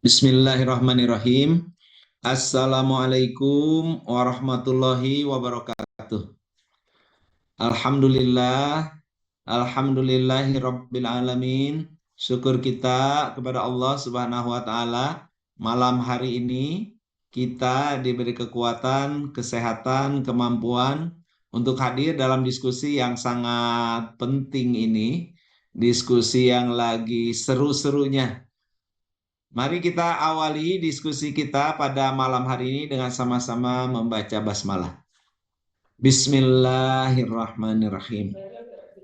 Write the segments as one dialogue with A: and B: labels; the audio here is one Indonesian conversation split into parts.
A: Bismillahirrahmanirrahim. Assalamualaikum warahmatullahi wabarakatuh. Alhamdulillah, alhamdulillahi rabbil alamin. Syukur kita kepada Allah Subhanahu wa taala. Malam hari ini kita diberi kekuatan, kesehatan, kemampuan untuk hadir dalam diskusi yang sangat penting ini. Diskusi yang lagi seru-serunya. Mari kita awali diskusi kita pada malam hari ini dengan sama-sama membaca basmalah. Bismillahirrahmanirrahim.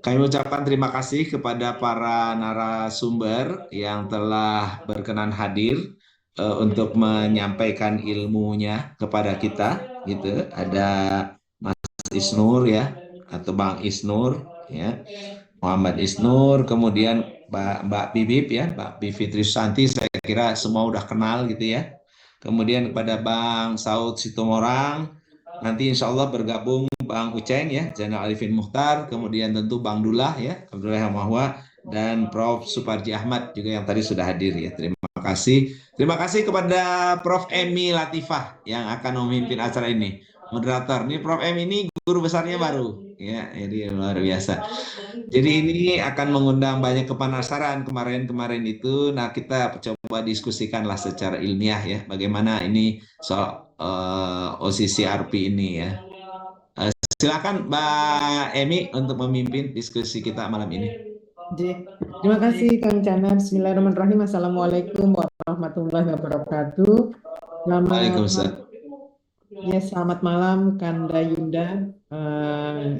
A: Kami ucapkan terima kasih kepada para narasumber yang telah berkenan hadir untuk menyampaikan ilmunya kepada kita. Gitu. Ada Mas Isnur ya, atau Bang Isnur ya. Muhammad Isnur, kemudian Mbak Bibip ya, Mbak Bivitri Santi, saya kira semua udah kenal gitu ya. Kemudian kepada Bang Saud Situmorang, nanti insya Allah bergabung Bang Uceng ya, Zainal Arifin Mukhtar, kemudian tentu Bang Dullah ya, Abdullah Mahwa, dan Prof. Suparji Ahmad juga yang tadi sudah hadir ya. Terima kasih. Terima kasih kepada Prof. Emi Latifah yang akan memimpin acara ini. Moderator, ini Prof. M ini guru besarnya baru ya, jadi luar biasa. Jadi ini akan mengundang banyak kepanasaran kemarin-kemarin itu. Nah, kita coba diskusikanlah secara ilmiah ya, bagaimana ini soal OCCRP ini ya. Silakan Mbak Emi untuk memimpin diskusi kita malam ini.
B: Terima kasih Kang Cana. Bismillahirrahmanirrahim. Assalamualaikum warahmatullahi wabarakatuh.
A: Waalaikumsalam.
B: Selamat malam Kanda Yunda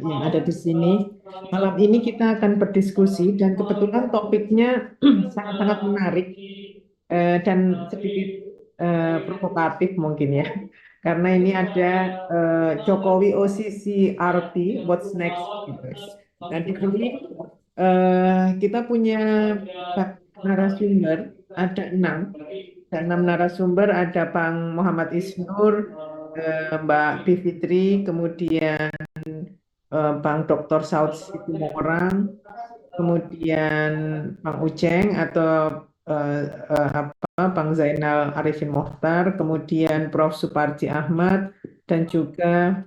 B: yang ada di sini. Malam ini kita akan berdiskusi dan kebetulan topiknya sangat-sangat menarik dan sedikit provokatif mungkin ya. Karena ini ada Jokowi OCC RP, what's next? Gitu. Nah di sini kita punya narasumber, ada 6. Dan 6 narasumber, ada Bang Muhammad Isnur, Mbak Bivitri, kemudian Bang Dr. Saud Situmorang, kemudian Bang Uceng atau Bang Zainal Arifin Mokhtar, kemudian Prof. Suparji Ahmad, dan juga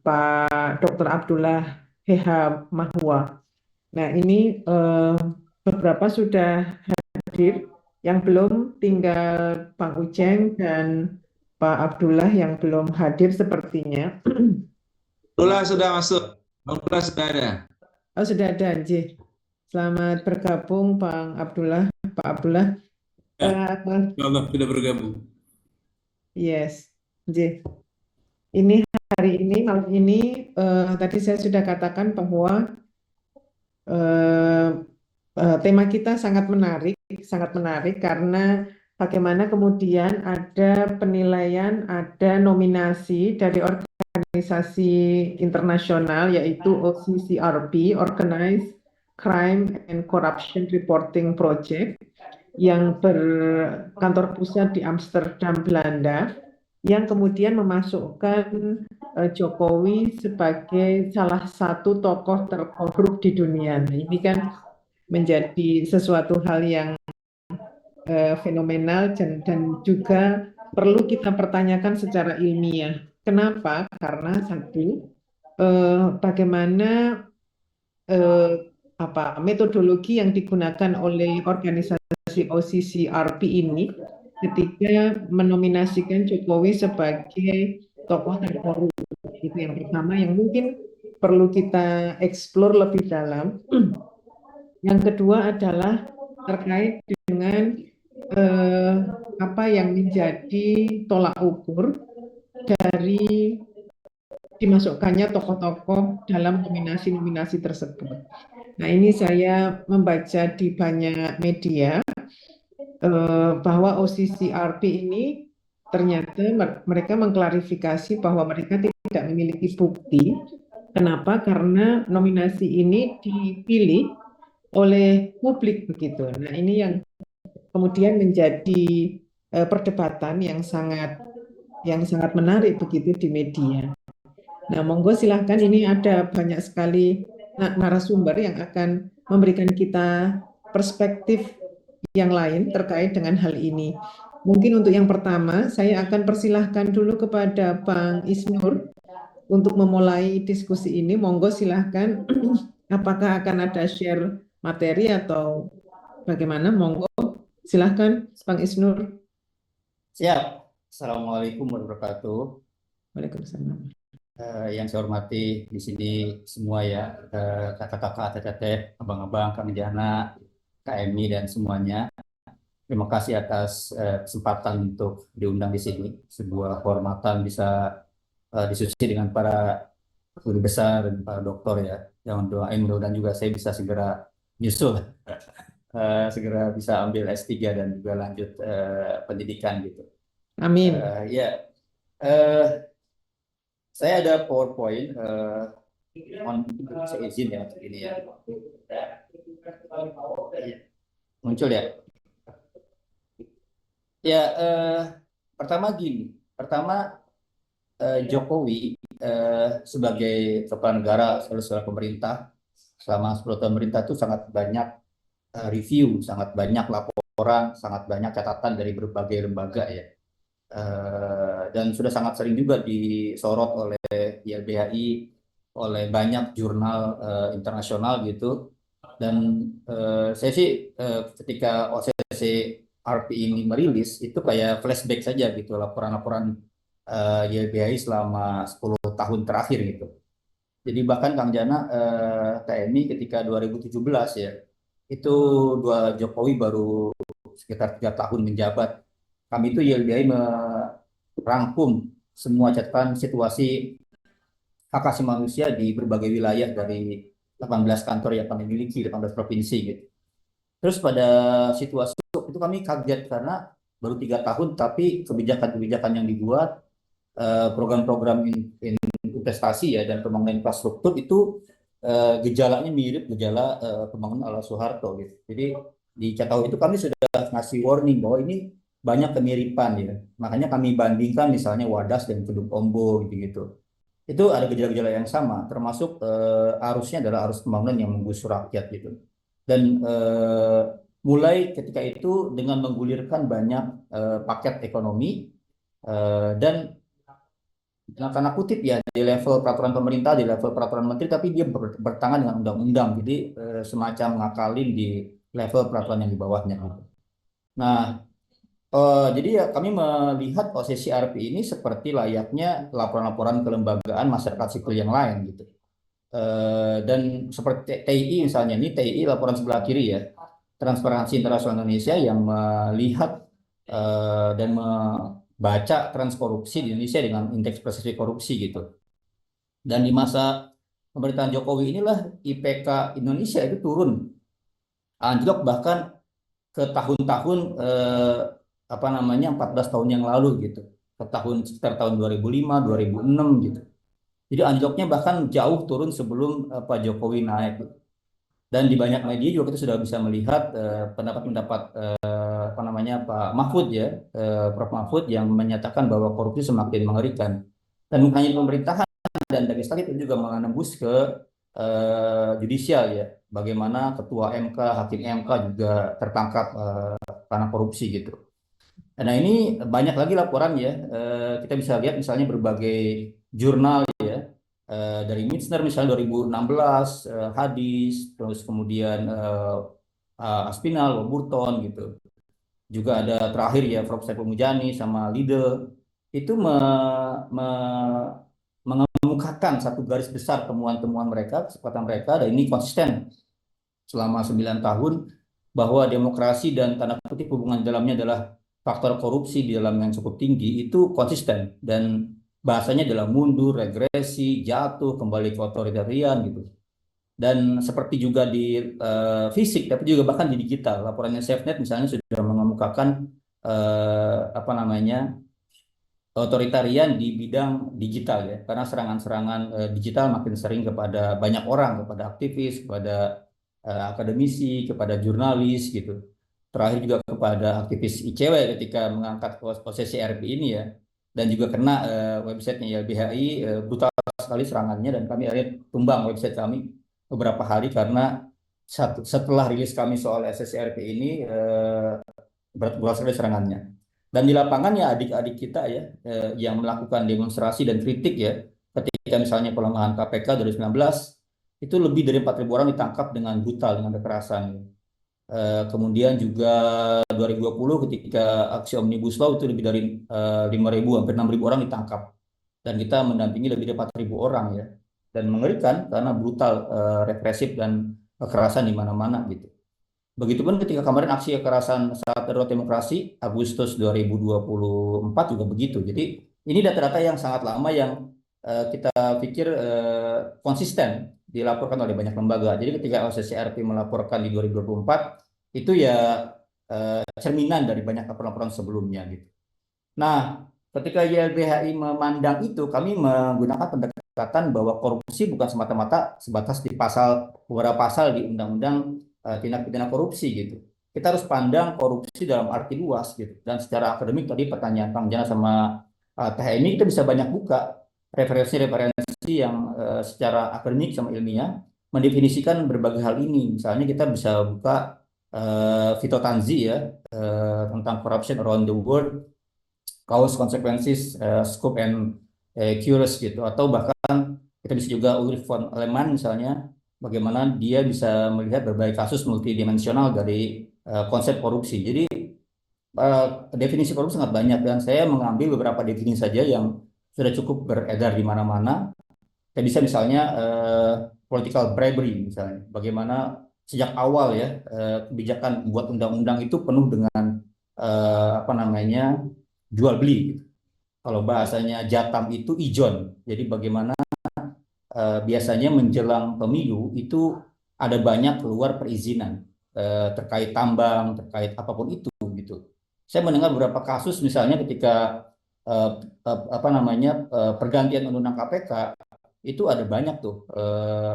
B: Pak Dr. Abdullah Heha Mahwa. Nah ini beberapa sudah hadir, yang belum tinggal Bang Uceng dan Pak Abdullah yang belum hadir sepertinya.
A: Abdullah sudah masuk. Abdullah sudah ada.
B: Oh sudah ada, Nji. Selamat bergabung Bang Abdullah, Pak Abdullah.
C: Allah sudah bergabung.
B: Yes, Nji. Ini hari ini, malam ini, tadi saya sudah katakan bahwa tema kita sangat menarik karena bagaimana kemudian ada penilaian, ada nominasi dari organisasi internasional yaitu OCCRP, Organized Crime and Corruption Reporting Project, yang berkantor pusat di Amsterdam, Belanda, yang kemudian memasukkan Jokowi sebagai salah satu tokoh terkorup di dunia. Nah, ini kan menjadi sesuatu hal yang fenomenal dan juga perlu kita pertanyakan secara ilmiah. Kenapa? Karena satu, bagaimana metodologi yang digunakan oleh organisasi OCCRP ini ketika menominasikan Jokowi sebagai tokoh terkorup. Itu yang pertama yang mungkin perlu kita eksplor lebih dalam. Yang kedua adalah terkait dengan apa yang menjadi tolak ukur dari dimasukkannya tokoh-tokoh dalam nominasi-nominasi tersebut. Nah, ini saya membaca di banyak media bahwa OCCRP ini ternyata mereka mengklarifikasi bahwa mereka tidak memiliki bukti. Kenapa? Karena nominasi ini dipilih oleh publik begitu. Nah, ini yang kemudian menjadi perdebatan yang sangat menarik begitu di media. Nah, monggo silahkan, ini ada banyak sekali narasumber yang akan memberikan kita perspektif yang lain terkait dengan hal ini. Mungkin untuk yang pertama, saya akan persilahkan dulu kepada Bang Isnur untuk memulai diskusi ini. Monggo silahkan. Apakah akan ada share materi atau bagaimana? Monggo silahkan Bang Isnur.
D: Siap. Assalamualaikum warahmatullahi wabarakatuh.
B: Waalaikumsalam.
D: Yang saya hormati di sini semua ya, kakak-kakak, teteh, abang-abang, Kang Jana, KMI dan semuanya. Terima kasih atas kesempatan untuk diundang di sini. Sebuah kehormatan bisa diskusi dengan para guru besar dan para dokter ya. Yang doain mudah-mudahan juga saya bisa segera nyusul, segera bisa ambil S3 dan juga lanjut pendidikan gitu.
B: Amin.
D: Ya. Saya ada PowerPoint, saya izin ya untuk ini ya. Muncul ya. Ya, pertama gini. Pertama, Jokowi sebagai kepala negara, sebagai pemerintah, selama 10 tahun pemerintah itu sangat banyak review, sangat banyak laporan, sangat banyak catatan dari berbagai lembaga ya. Dan sudah sangat sering juga disorot oleh YLBHI, oleh banyak jurnal internasional gitu. Dan saya sih ketika OCC RP ini merilis itu kayak flashback saja gitu, laporan-laporan YLBHI selama 10 tahun terakhir gitu. Jadi bahkan Kang Jana, TNI ketika 2017 ya, itu Jokowi baru sekitar 3 tahun menjabat. Kami itu YLBHI merangkum semua catatan situasi hak asasi manusia di berbagai wilayah dari 18 kantor yang kami miliki, 18 provinsi gitu. Terus pada situasi itu kami kaget karena baru 3 tahun tapi kebijakan-kebijakan yang dibuat, program-program investasi ya dan pembangunan infrastruktur itu gejalanya mirip gejala pembangunan ala Soeharto gitu. Jadi di catatan itu kami sudah ngasih warning bahwa ini banyak kemiripan ya. Makanya kami bandingkan misalnya Wadas dan Kedung Ombo gitu-gitu. Itu ada gejala-gejala yang sama, termasuk arusnya adalah arus pembangunan yang menggusur rakyat gitu. Dan mulai ketika itu dengan menggulirkan banyak paket ekonomi dan tanda kutip ya di level peraturan pemerintah, di level peraturan menteri, tapi dia bertangan dengan undang-undang, jadi semacam ngakalin di level peraturan yang di bawahnya gitu. Nah, jadi ya kami melihat posisi RP ini seperti layaknya laporan-laporan kelembagaan masyarakat sipil yang lain gitu. Dan seperti TII misalnya, ini TII laporan sebelah kiri ya, Transparansi Internasional Indonesia yang melihat dan membaca trans korupsi di Indonesia dengan indeks persepsi korupsi gitu. Dan di masa pemerintahan Jokowi inilah IPK Indonesia itu turun, anjlok bahkan ke tahun-tahun 14 tahun yang lalu gitu, ke sekitar tahun 2005, 2006 gitu. Jadi anjloknya bahkan jauh turun sebelum Pak Jokowi naik. Dan di banyak media juga kita sudah bisa melihat pendapat-pendapat Pak Mahfud ya, Prof Mahfud yang menyatakan bahwa korupsi semakin mengerikan. Dan bukan hanya pemerintahan dan legislatif itu juga menembus ke judicial ya. Bagaimana ketua MK, hakim MK juga tertangkap karena korupsi gitu. Nah ini banyak lagi laporan ya, kita bisa lihat misalnya berbagai jurnal ya, dari Mitzner misalnya 2016, Hadis, terus kemudian Aspinall, Burton gitu. Juga ada terakhir ya Prof. Saiful Mujani sama Lide, itu mengemukakan satu garis besar temuan-temuan mereka, kesepakatan mereka, dan ini konsisten selama 9 tahun, bahwa demokrasi dan tanda kutip hubungan dalamnya adalah faktor korupsi di dalam yang cukup tinggi, itu konsisten dan bahasanya adalah mundur, regresi, jatuh, kembali ke otoritarian gitu. Dan seperti juga di fisik, tapi juga bahkan di digital, laporannya SafeNet misalnya sudah mengemukakan otoritarian di bidang digital ya, karena serangan-serangan digital makin sering kepada banyak orang, kepada aktivis, kepada akademisi, kepada jurnalis gitu. Terakhir juga kepada aktivis ICW ketika mengangkat posisi RP ini ya, dan juga kena websitenya YLBHI, brutal sekali serangannya, dan kami akhirnya tumbang website kami beberapa hari karena setelah rilis kami soal SSRP ini berasal dari serangannya. Dan di lapangan ya adik-adik kita ya yang melakukan demonstrasi dan kritik ya ketika misalnya pelemahan KPK 2019 itu lebih dari 4.000 orang ditangkap dengan brutal dengan kekerasan. Kemudian juga 2020 ketika aksi Omnibus Law itu lebih dari 5.000 hampir 6.000 orang ditangkap dan kita mendampingi lebih dari 4.000 orang ya dan mengerikan karena brutal represif dan kekerasan di mana-mana gitu. Begitupun ketika kemarin aksi kekerasan saat darurat demokrasi Agustus 2024 juga begitu. Jadi ini data-data yang sangat lama yang kita pikir konsisten dilaporkan oleh banyak lembaga. Jadi ketika OCCRP melaporkan di 2024 itu ya cerminan dari banyak laporan-laporan sebelumnya gitu. Nah, ketika YLBHI memandang itu, kami menggunakan pendekatan bahwa korupsi bukan semata-mata sebatas di beberapa pasal di Undang-Undang Tindak Pidana Korupsi gitu. Kita harus pandang korupsi dalam arti luas gitu. Dan secara akademik tadi pertanyaan Kang Jana sama Teh ini kita bisa banyak buka referensi-referensi yang secara akademik sama ilmiah mendefinisikan berbagai hal ini. Misalnya kita bisa buka Vito Tanzi ya tentang corruption around the world, cause consequences, scope and cures gitu, atau bahkan kita bisa juga Ulrich von Lehmann misalnya bagaimana dia bisa melihat berbagai kasus multidimensional dari konsep korupsi. Jadi definisi korupsi sangat banyak dan saya mengambil beberapa definisi saja yang sudah cukup beredar di mana-mana. Kita bisa misalnya political bribery misalnya, bagaimana sejak awal ya kebijakan buat undang-undang itu penuh dengan apa namanya jual beli. Kalau bahasanya Jatam itu ijon. Jadi bagaimana biasanya menjelang pemilu itu ada banyak keluar perizinan terkait tambang, terkait apapun itu gitu. Saya mendengar beberapa kasus misalnya ketika apa namanya pergantian undang-undang KPK itu ada banyak tuh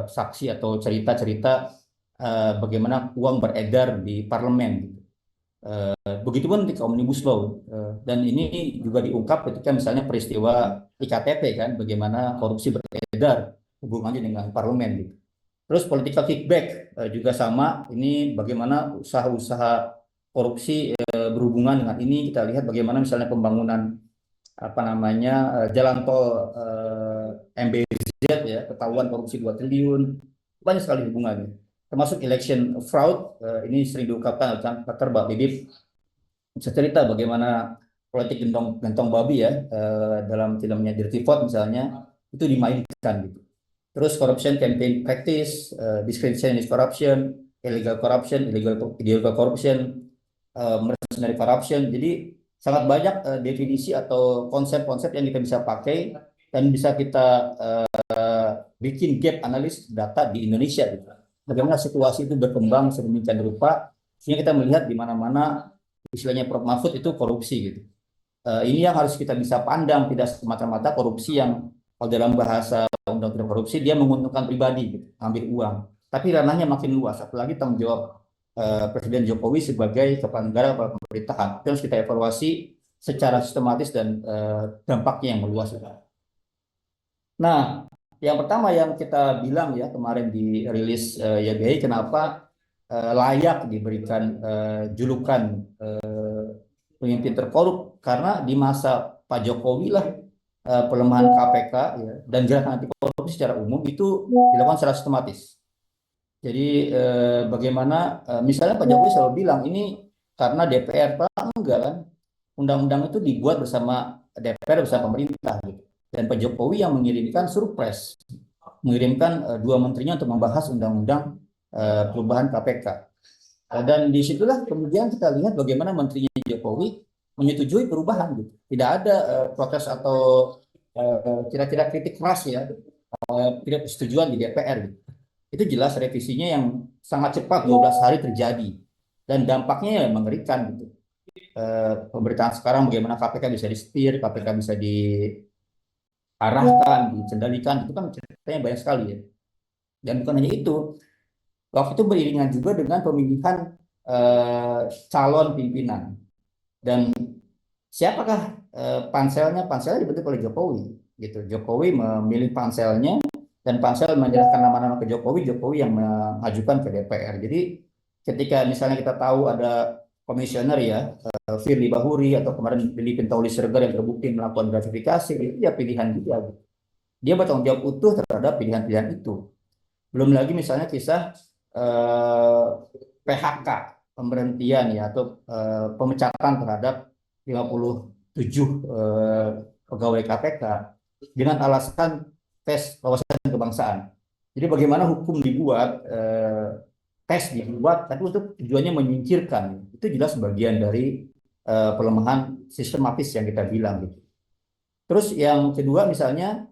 D: saksi atau cerita-cerita bagaimana uang beredar di parlemen gitu. Begitupun ketika Omnibus Law dan ini juga diungkap ketika misalnya peristiwa IKTP kan bagaimana korupsi beredar hubungannya dengan parlemen gitu. Terus political kickback juga sama ini bagaimana usaha-usaha korupsi berhubungan dengan ini kita lihat bagaimana misalnya pembangunan apa namanya jalan tol MBZ ya ketahuan korupsi 2 triliun banyak sekali hubungannya termasuk election fraud ini sering diungkapkan oleh Dr. Mbak Bibip cerita bagaimana politik gentong babi ya dalam filmnya Dirty Vote misalnya itu dimainkan gitu. Terus corruption campaign practice, discretionary corruption, illegal corruption, illegal corruption, mercenary corruption. Jadi sangat banyak definisi atau konsep-konsep yang kita bisa pakai dan bisa kita bikin gap analis data di Indonesia gitu. Bagaimana situasi itu berkembang sedemikian rupa sehingga kita melihat di mana-mana istilahnya Prof Mahfud itu korupsi gitu. Ini yang harus kita bisa pandang tidak semata-mata korupsi yang kalau dalam bahasa undang-undang korupsi dia menguntungkan pribadi gitu, ambil uang. Tapi ranahnya makin luas apalagi tanggung jawab Presiden Jokowi sebagai kepala negara kepala pemerintahan. Itu harus kita evaluasi secara sistematis dan dampaknya yang meluas. Nah, yang pertama yang kita bilang ya kemarin di rilis YBI kenapa layak diberikan julukan pemimpin terkorup karena di masa Pak Jokowi lah pelemahan KPK ya, dan gerakan anti korupsi secara umum itu dilakukan secara sistematis. Jadi bagaimana misalnya Pak Jokowi selalu bilang ini karena DPR Pak enggak kan undang-undang itu dibuat bersama DPR bersama pemerintah gitu. Dan Pak Jokowi yang mengirimkan surprise mengirimkan 2 menterinya untuk membahas undang-undang perubahan KPK. Dan disitulah kemudian kita lihat bagaimana menterinya Jokowi menyetujui perubahan gitu. Tidak ada protes atau kira-kira kritik keras ya, tidak persetujuan di DPR gitu. Itu jelas revisinya yang sangat cepat 12 hari terjadi dan dampaknya ya mengerikan gitu. Pemberitaan sekarang bagaimana KPK bisa disetir, KPK bisa diarahkan, dikendalikan, itu kan ceritanya banyak sekali ya. Dan bukan hanya itu, waktu itu beriringan juga dengan pemilihan calon pimpinan. Dan siapakah panselnya? Panselnya dibentuk oleh Jokowi gitu. Jokowi memilih panselnya dan pansel menyerahkan nama-nama ke Jokowi, Jokowi yang mengajukan ke DPR. Jadi ketika misalnya kita tahu ada komisioner ya, Firly Bahuri atau kemarin Lili Pintauli Siregar yang terbukti melakukan gratifikasi, itu ya pilihan dia. Dia bertanggung jawab utuh terhadap pilihan-pilihan itu. Belum lagi misalnya kisah PHK, pemberhentian ya atau pemecatan terhadap 57 pegawai KPK dengan alasan tes wawasan kebangsaan. Jadi bagaimana hukum dibuat, tes dibuat, tapi untuk tujuannya menyingkirkan. Itu jelas bagian dari pelemahan sistematis yang kita bilang gitu. Terus yang kedua misalnya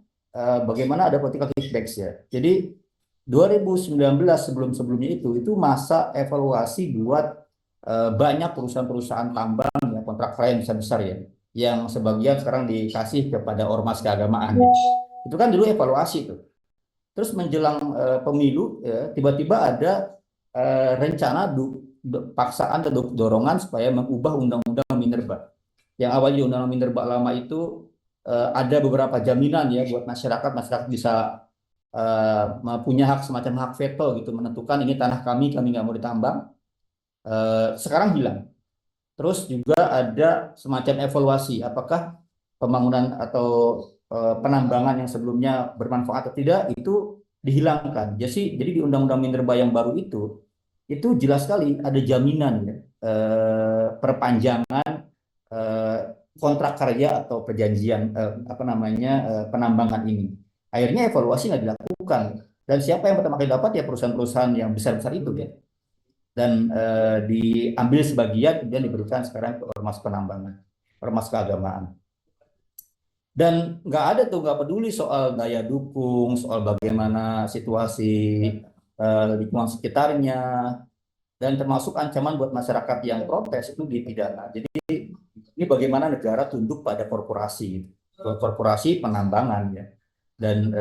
D: bagaimana ada political kickbacks ya. Jadi 2019 sebelum-sebelumnya itu masa evaluasi buat banyak perusahaan-perusahaan tambang ya, kontrak karya yang besar-besar ya, yang sebagian sekarang dikasih kepada ormas keagamaan. Itu kan dulu evaluasi itu. Terus menjelang pemilu ya, tiba-tiba ada rencana paksaan atau dorongan supaya mengubah undang-undang Minerba. Yang awalnya undang-undang Minerba lama itu ada beberapa jaminan ya buat masyarakat bisa punya hak semacam hak veto gitu, menentukan ini tanah kami nggak mau ditambang. Sekarang hilang. Terus juga ada semacam evaluasi apakah pembangunan atau penambangan yang sebelumnya bermanfaat atau tidak itu dihilangkan. Jadi di Undang-Undang Minerba yang baru itu jelas sekali ada jaminan ya, perpanjangan kontrak karya atau perjanjian penambangan ini. Akhirnya evaluasi nggak dilakukan. Dan siapa yang pertama kali dapat ya perusahaan-perusahaan yang besar-besar itu ya. Dan diambil sebagian kemudian diberikan sekarang ke ormas penambangan, ormas keagamaan. Dan nggak peduli soal daya dukung, soal bagaimana situasi lingkungan sekitarnya, dan termasuk ancaman buat masyarakat yang protes itu dipidana. Jadi ini bagaimana negara tunduk pada korporasi penambangan ya, dan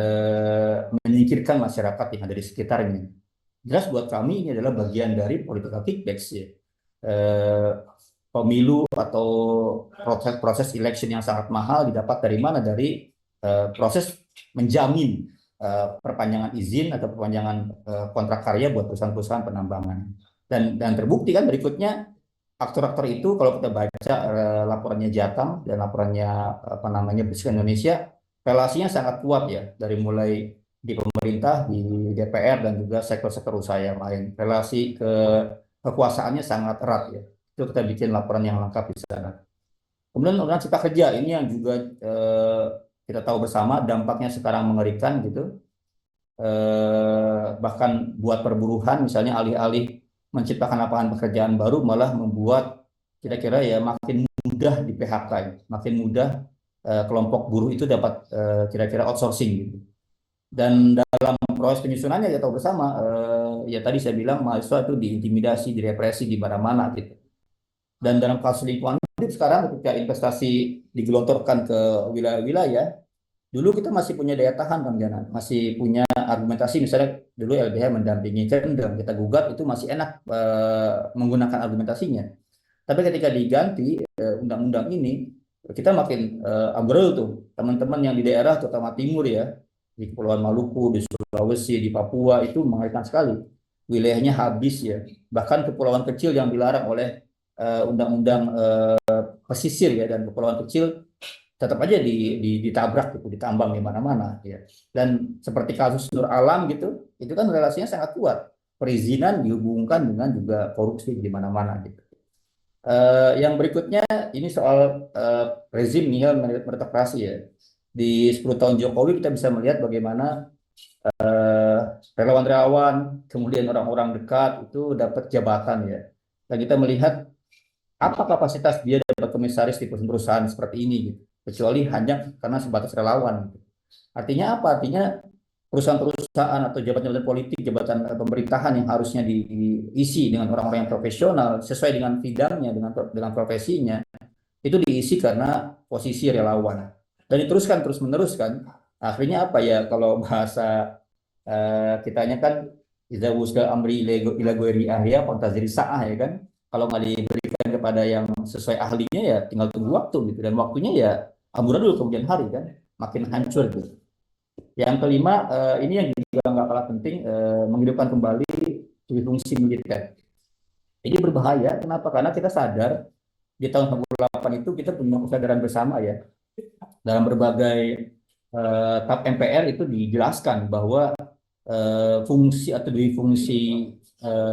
D: menyingkirkan masyarakat yang ada di sekitarnya. Jelas buat kami ini adalah bagian dari political kickbacks ya. Pemilu atau proses election yang sangat mahal didapat dari mana? Dari proses menjamin perpanjangan izin atau perpanjangan kontrak karya buat perusahaan-perusahaan penambangan. Dan terbukti kan berikutnya aktor-aktor itu kalau kita baca laporannya Jatam dan laporannya Bersih Indonesia, relasinya sangat kuat ya, dari mulai di pemerintah, di DPR dan juga sektor-sektor usaha yang lain. Relasi kekuasaannya sangat erat ya. Itu kita bikin laporan yang lengkap di sana. Kemudian Undang-Undang Cipta Kerja ini yang juga kita tahu bersama dampaknya sekarang mengerikan gitu. Bahkan buat perburuhan misalnya alih-alih menciptakan lapangan pekerjaan baru malah membuat kira-kira ya makin mudah di PHK ya. Makin mudah kelompok buruh itu dapat kira-kira outsourcing gitu. Dan dalam proses penyusunannya kita tahu bersama ya tadi saya bilang mahasiswa itu diintimidasi, direpresi di mana-mana gitu. Dan dalam kasus lingkungan hidup sekarang ketika investasi digelontorkan ke wilayah-wilayah, dulu kita masih punya daya tahan Kang Janan, masih punya argumentasi, misalnya dulu LBH mendampingi Kendeng, kita gugat itu masih enak menggunakan argumentasinya. Tapi ketika diganti undang-undang ini, kita makin ambrol tuh teman-teman yang di daerah terutama timur ya, di Kepulauan Maluku, di Sulawesi, di Papua itu mengerikan sekali. Wilayahnya habis ya, bahkan kepulauan kecil yang dilarang oleh undang-undang pesisir ya, dan kepulauan kecil tetap aja ditabrak gitu, ditambang di mana-mana ya. Dan seperti kasus Nur Alam gitu, itu kan relasinya sangat kuat. Perizinan dihubungkan dengan juga korupsi di mana-mana gitu. Yang berikutnya ini soal rezim nihil meritokrasi ya. Di 10 tahun Jokowi kita bisa melihat bagaimana relawan-relawan, kemudian orang-orang dekat itu dapat jabatan ya. Dan kita melihat apa kapasitas dia dapat komisaris di perusahaan seperti ini gitu. Kecuali hanya karena sebatas relawan. Artinya apa? Artinya perusahaan-perusahaan atau jabatan-jabatan politik, jabatan pemerintahan yang harusnya diisi dengan orang-orang yang profesional sesuai dengan bidangnya, dengan profesinya, itu diisi karena posisi relawan. Dan diteruskan terus-menerus kan. Akhirnya apa ya, kalau bahasa kitanya kan idza wusda amri ila ghairi ahliya fantazir sa'ah ya kan. Kalau nggak diberikan kepada yang sesuai ahlinya ya tinggal tunggu waktu gitu, dan waktunya ya amburadul kemudian hari kan, makin hancur gitu. Yang kelima, ini yang juga nggak kalah penting, menghidupkan kembali fungsi militer. Ini berbahaya, kenapa? Karena kita sadar di tahun 98 itu kita punya kesadaran bersama ya, dalam berbagai tap MPR itu dijelaskan bahwa fungsi atau dui fungsi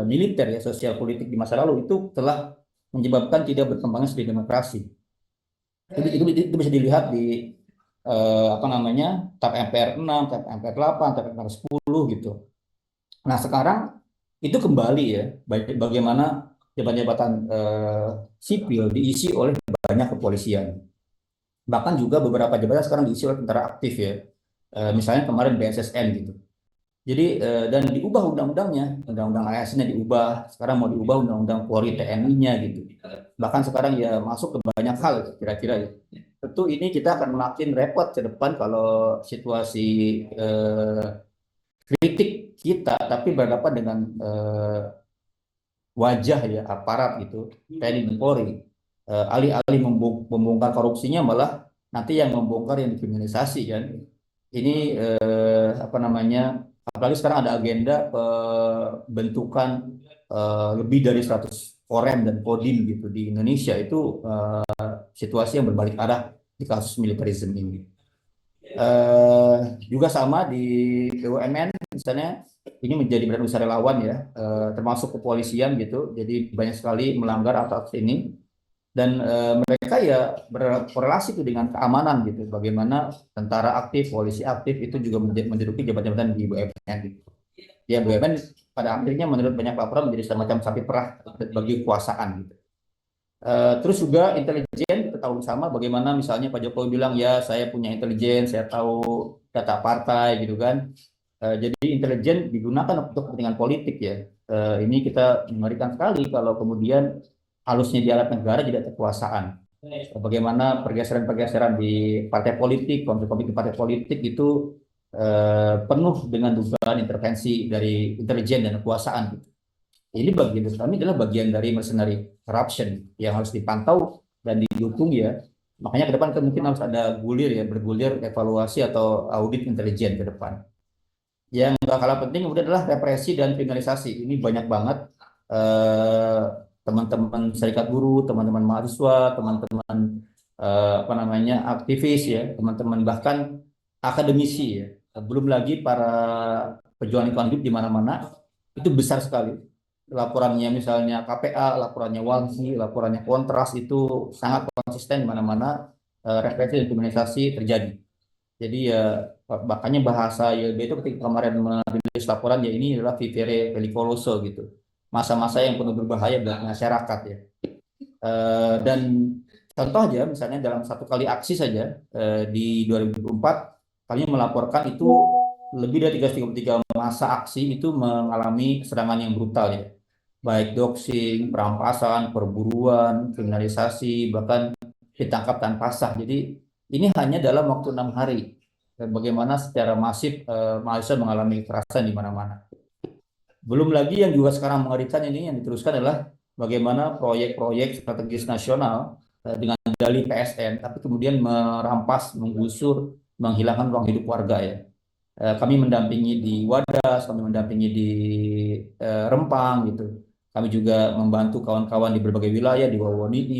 D: militer ya, sosial politik di masa lalu itu telah menyebabkan tidak berkembangnya sistem demokrasi. Itu bisa dilihat di apa namanya, tap MPR 6, tap MPR 8, tap MPR 10 gitu. Nah, sekarang itu kembali ya, bagaimana jabatan-jabatan sipil diisi oleh banyak kepolisian. Bahkan juga beberapa jabatan sekarang diisi oleh tentara aktif ya. Misalnya kemarin BSSN gitu. Jadi dan diubah undang-undangnya, undang-undang ASN-nya diubah, sekarang mau diubah undang-undang Polri TNI-nya gitu. Bahkan sekarang ya masuk ke banyak hal kira-kira ya. Tentu ini kita akan makin repot ke depan kalau situasi kritik kita tapi berhadapan dengan wajah ya aparat gitu, TNI dan Polri. Alih-alih membongkar korupsinya malah nanti yang membongkar yang dikriminalisasi kan. Ini apa namanya, apalagi sekarang ada agenda bentukan lebih dari 100 Korem dan Kodim gitu di Indonesia. Itu situasi yang berbalik arah di kasus militerisme ini. Juga sama di BUMN misalnya, ini menjadi berat usaha relawan ya, termasuk kepolisian gitu. Jadi banyak sekali melanggar atas ini. Dan mereka ya berkorelasi itu dengan keamanan gitu. Bagaimana tentara aktif, polisi aktif itu juga menduduki jabatan-jabatan di BUMN gitu. Ya BUMN pada akhirnya menurut banyak laporan menjadi semacam sapi perah bagi kekuasaan gitu. Terus juga intelijen kita tahu sama bagaimana misalnya Pak Jokowi bilang ya saya punya intelijen, saya tahu data partai gitu kan. Jadi intelijen digunakan untuk kepentingan politik ya. Ini kita mengerikan sekali kalau kemudian halusnya di alat negara jadi kekuasaan. Bagaimana pergeseran-pergeseran di partai politik, konflik-konflik di partai politik itu penuh dengan dugaan intervensi dari intelijen dan kekuasaan. Ini bagian kami adalah bagian dari mercenary corruption yang harus dipantau dan didukung ya. Makanya ke depan mungkin harus ada bergulir evaluasi atau audit intelijen ke depan. Yang nggak kalah penting kemudian adalah represi dan kriminalisasi. Ini banyak banget teman-teman serikat buruh, teman-teman mahasiswa, teman-teman apa namanya aktivis ya, teman-teman bahkan akademisi ya. Belum lagi para pejuang lingkungan hidup di mana-mana itu besar sekali. Laporannya misalnya KPA, laporannya Walhi, laporannya Kontras itu sangat konsisten di mana-mana represi dan kriminalisasi terjadi. Jadi ya makanya bahasa YLB itu ketika kemarin merilis laporan ya ini adalah vivere pericoloso gitu. Masa-masa yang penuh berbahaya bagi masyarakat ya. Dan contoh aja misalnya dalam satu kali aksi saja di 2024 kami melaporkan itu lebih dari 333 masa aksi itu mengalami serangan yang brutal ya. Baik doxing, perampasan, perburuan, kriminalisasi, bahkan ditangkap tanpa sah. Jadi ini hanya dalam waktu 6 hari. Bagaimana secara masif mahasiswa mengalami kekerasan di mana-mana. Belum lagi yang juga sekarang mengerikan ini yang diteruskan adalah bagaimana proyek-proyek strategis nasional dengan dalih PSN, tapi kemudian merampas, menggusur, menghilangkan ruang hidup warga ya. Kami mendampingi di Wadas, kami mendampingi di Rempang gitu. Kami juga membantu kawan-kawan di berbagai wilayah, di Wawonii,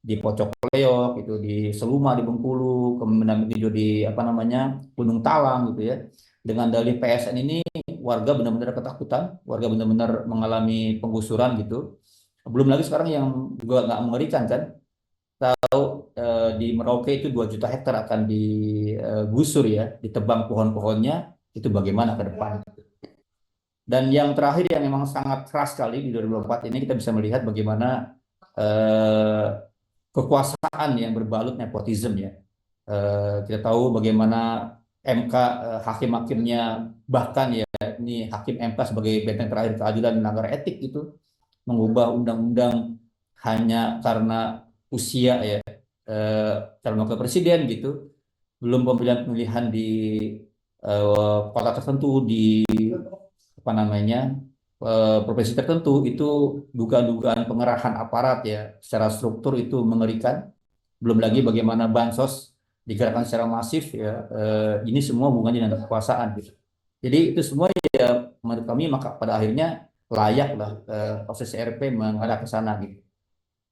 D: di Pocok Leok, itu di Seluma, di Bengkulu, kami mendampingi juga di apa namanya Gunung Talang gitu ya. Dengan dalih PSN ini warga benar-benar ketakutan, warga benar-benar mengalami penggusuran gitu. Belum lagi sekarang yang juga nggak mengerikan kan, tahu di Merauke itu 2 juta hektar akan digusur ya, ditebang pohon-pohonnya, itu bagaimana ke depan. Dan yang terakhir yang memang sangat keras sekali di 2024 ini kita bisa melihat bagaimana kekuasaan yang berbalut nepotisme ya. Kita tahu bagaimana MK hakim-hakimnya bahkan ya ini hakim MK sebagai benteng terakhir keadilan melanggar etik itu mengubah undang-undang hanya karena usia ya calon wakil presiden gitu, belum pemilihan-pemilihan di kota tertentu di apa namanya provinsi tertentu itu dugaan-dugaan pengerahan aparat ya secara struktur itu mengerikan. Belum lagi bagaimana bansos digerakkan secara masif ya, ini semua hubungannya dengan kekuasaan gitu. Jadi itu semua ya menurut kami maka pada akhirnya layaklah proses CRP mengarah ke sana gitu.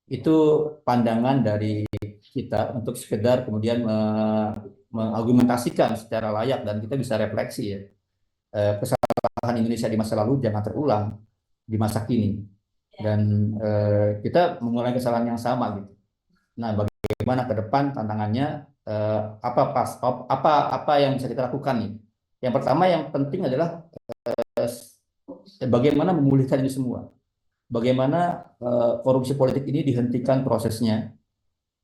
D: Itu pandangan dari kita untuk sekedar kemudian mengargumentasikan secara layak dan kita bisa refleksi ya. Kesalahan Indonesia di masa lalu jangan terulang di masa kini dan kita mengulangi kesalahan yang sama gitu. Nah, bagaimana ke depan tantangannya apa yang bisa kita lakukan nih? Yang pertama yang penting adalah bagaimana memulihkan ini semua. Bagaimana korupsi politik ini dihentikan prosesnya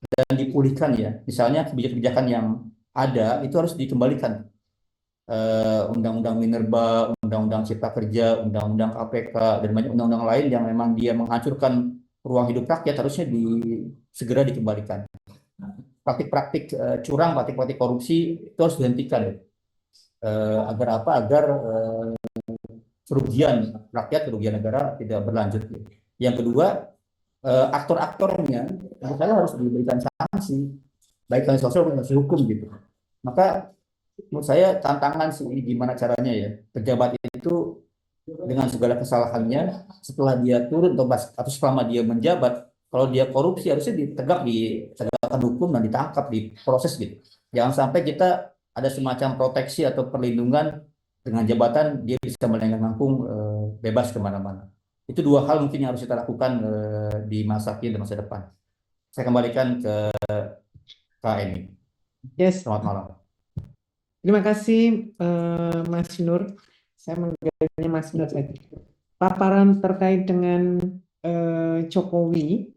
D: dan dipulihkan ya. Misalnya kebijakan-kebijakan yang ada itu harus dikembalikan. Undang-undang Minerba, Undang-undang Cipta Kerja, Undang-undang KPK, dan banyak undang-undang lain yang memang dia menghancurkan ruang hidup rakyat harusnya segera dikembalikan. Praktik-praktik curang, praktik-praktik korupsi itu harus dihentikan. Agar apa? Agar kerugian rakyat, kerugian negara tidak berlanjut. Yang kedua, aktor-aktornya harus diberikan sanksi, baik sanksi sosial maupun sanksi hukum gitu. Maka menurut saya tantangan sih gimana caranya ya pejabat itu dengan segala kesalahannya setelah dia turun atau selama dia menjabat, kalau dia korupsi harusnya ditegakkan hukum dan ditangkap, diproses gitu. Jangan sampai kita ada semacam proteksi atau perlindungan dengan jabatan dia bisa melenggang langkung bebas kemana-mana. Itu dua hal mungkin yang harus kita lakukan di masa kini dan masa depan. Saya kembalikan ke Kak Eni.
B: Yes.
D: Selamat malam.
B: Terima kasih Mas Nur. Saya manggilnya Mas Nur saja. Paparan terkait dengan Jokowi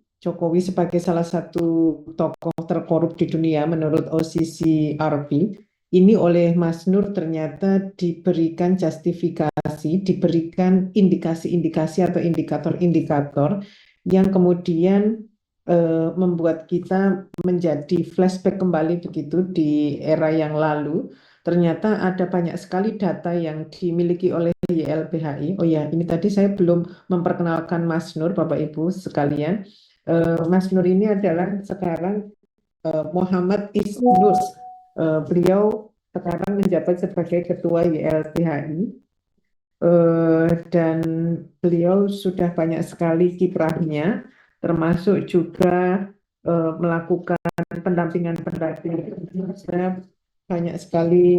B: sebagai salah satu tokoh terkorup di dunia menurut OCCRP. Ini oleh Mas Nur ternyata diberikan justifikasi, diberikan indikasi-indikasi atau indikator-indikator yang kemudian membuat kita menjadi flashback kembali begitu di era yang lalu. Ternyata ada banyak sekali data yang dimiliki oleh YLBHI. Oh ya, ini tadi saya belum memperkenalkan Mas Nur, Bapak Ibu sekalian. Mas Nur ini adalah sekarang Muhammad Isnur. Beliau sekarang menjabat sebagai Ketua YLBHI. Dan beliau sudah banyak sekali kiprahnya, termasuk juga melakukan pendampingan banyak sekali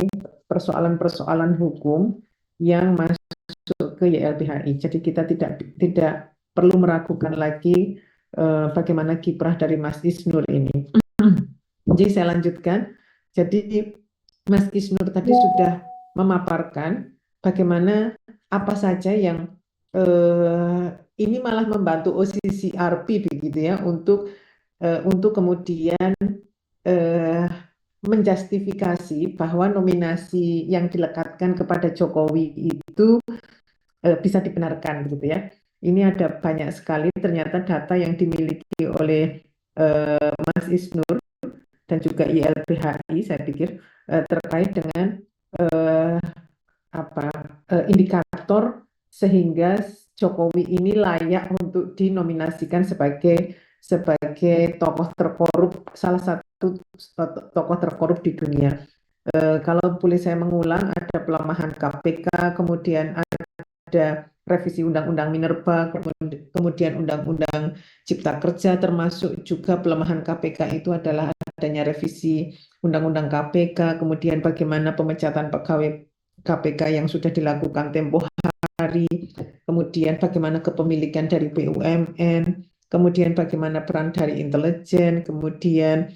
B: persoalan-persoalan hukum yang masuk ke YLBHI. Jadi kita tidak perlu meragukan lagi bagaimana kiprah dari Mas Isnur ini. Jadi saya lanjutkan. Jadi Mas Isnur tadi sudah memaparkan bagaimana apa saja yang ini malah membantu OCCRP begitu ya untuk kemudian menjustifikasi bahwa nominasi yang dilekatkan kepada Jokowi itu bisa dibenarkan gitu ya. Ini ada banyak sekali ternyata data yang dimiliki oleh Mas Isnur dan juga YLBHI saya pikir terkait dengan indikator sehingga Jokowi ini layak untuk dinominasikan sebagai tokoh terkorup, salah satu tokoh terkorup di dunia. Kalau boleh saya mengulang, ada pelemahan KPK, kemudian ada revisi Undang-Undang Minerba, kemudian Undang-Undang Cipta Kerja, termasuk juga pelemahan KPK itu adalah adanya revisi Undang-Undang KPK, kemudian bagaimana pemecatan pegawai KPK yang sudah dilakukan tempo hari, kemudian bagaimana kepemilikan dari BUMN, kemudian bagaimana peran dari intelijen, kemudian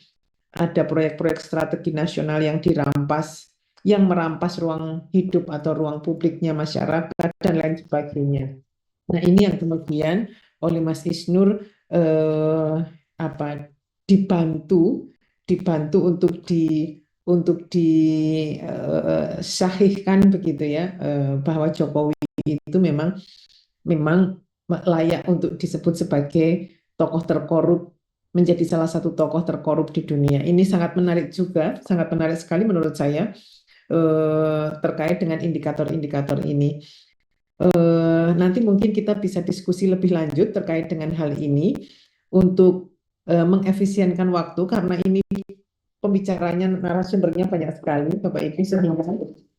B: ada proyek-proyek strategi nasional yang dirampas, yang merampas ruang hidup atau ruang publiknya masyarakat dan lain sebagainya. Nah, ini yang kemudian oleh Mas Isnur dibantu untuk disahihkan begitu ya, bahwa Jokowi itu memang layak untuk disebut sebagai tokoh terkorup, menjadi salah satu tokoh terkorup di dunia. Ini sangat menarik juga, sangat menarik sekali menurut saya terkait dengan indikator-indikator ini. Nanti mungkin kita bisa diskusi lebih lanjut terkait dengan hal ini untuk mengefisienkan waktu, karena ini pembicaranya, narasumbernya banyak sekali, Bapak Ibu, sehingga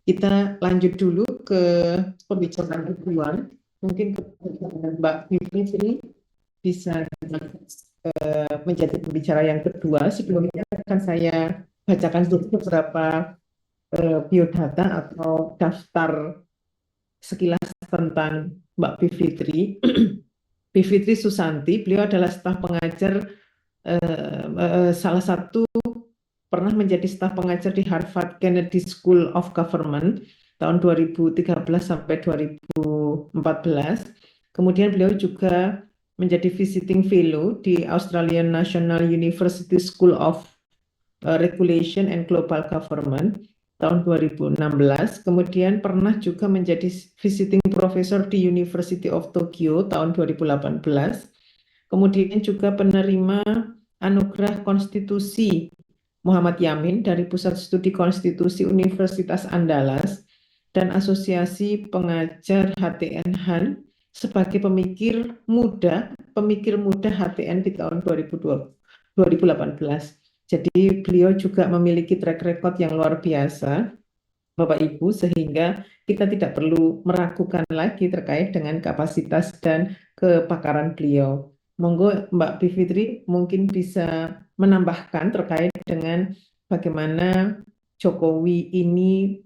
B: kita lanjut dulu ke pembicaraan kedua. Mungkin Mbak Fitri bisa menjadi pembicara yang kedua. Sebelumnya akan saya bacakan dulu beberapa biodata atau daftar sekilas tentang Mbak Fitri. Fitri Susanti, beliau adalah staf pengajar, salah satu pernah menjadi staf pengajar di Harvard Kennedy School of Government tahun 2013 sampai 2014. Kemudian beliau juga menjadi visiting fellow di Australian National University School of Regulation and Global Government tahun 2016. Kemudian pernah juga menjadi visiting professor di University of Tokyo tahun 2018. Kemudian juga penerima anugerah konstitusi Muhammad Yamin dari Pusat Studi Konstitusi Universitas Andalas dan Asosiasi Pengajar HTN Han sebagai pemikir muda HTN di tahun 2018. Jadi beliau juga memiliki track record yang luar biasa, Bapak Ibu, sehingga kita tidak perlu meragukan lagi terkait dengan kapasitas dan kepakaran beliau. Monggo Mbak Fitri mungkin bisa menambahkan terkait dengan bagaimana Jokowi ini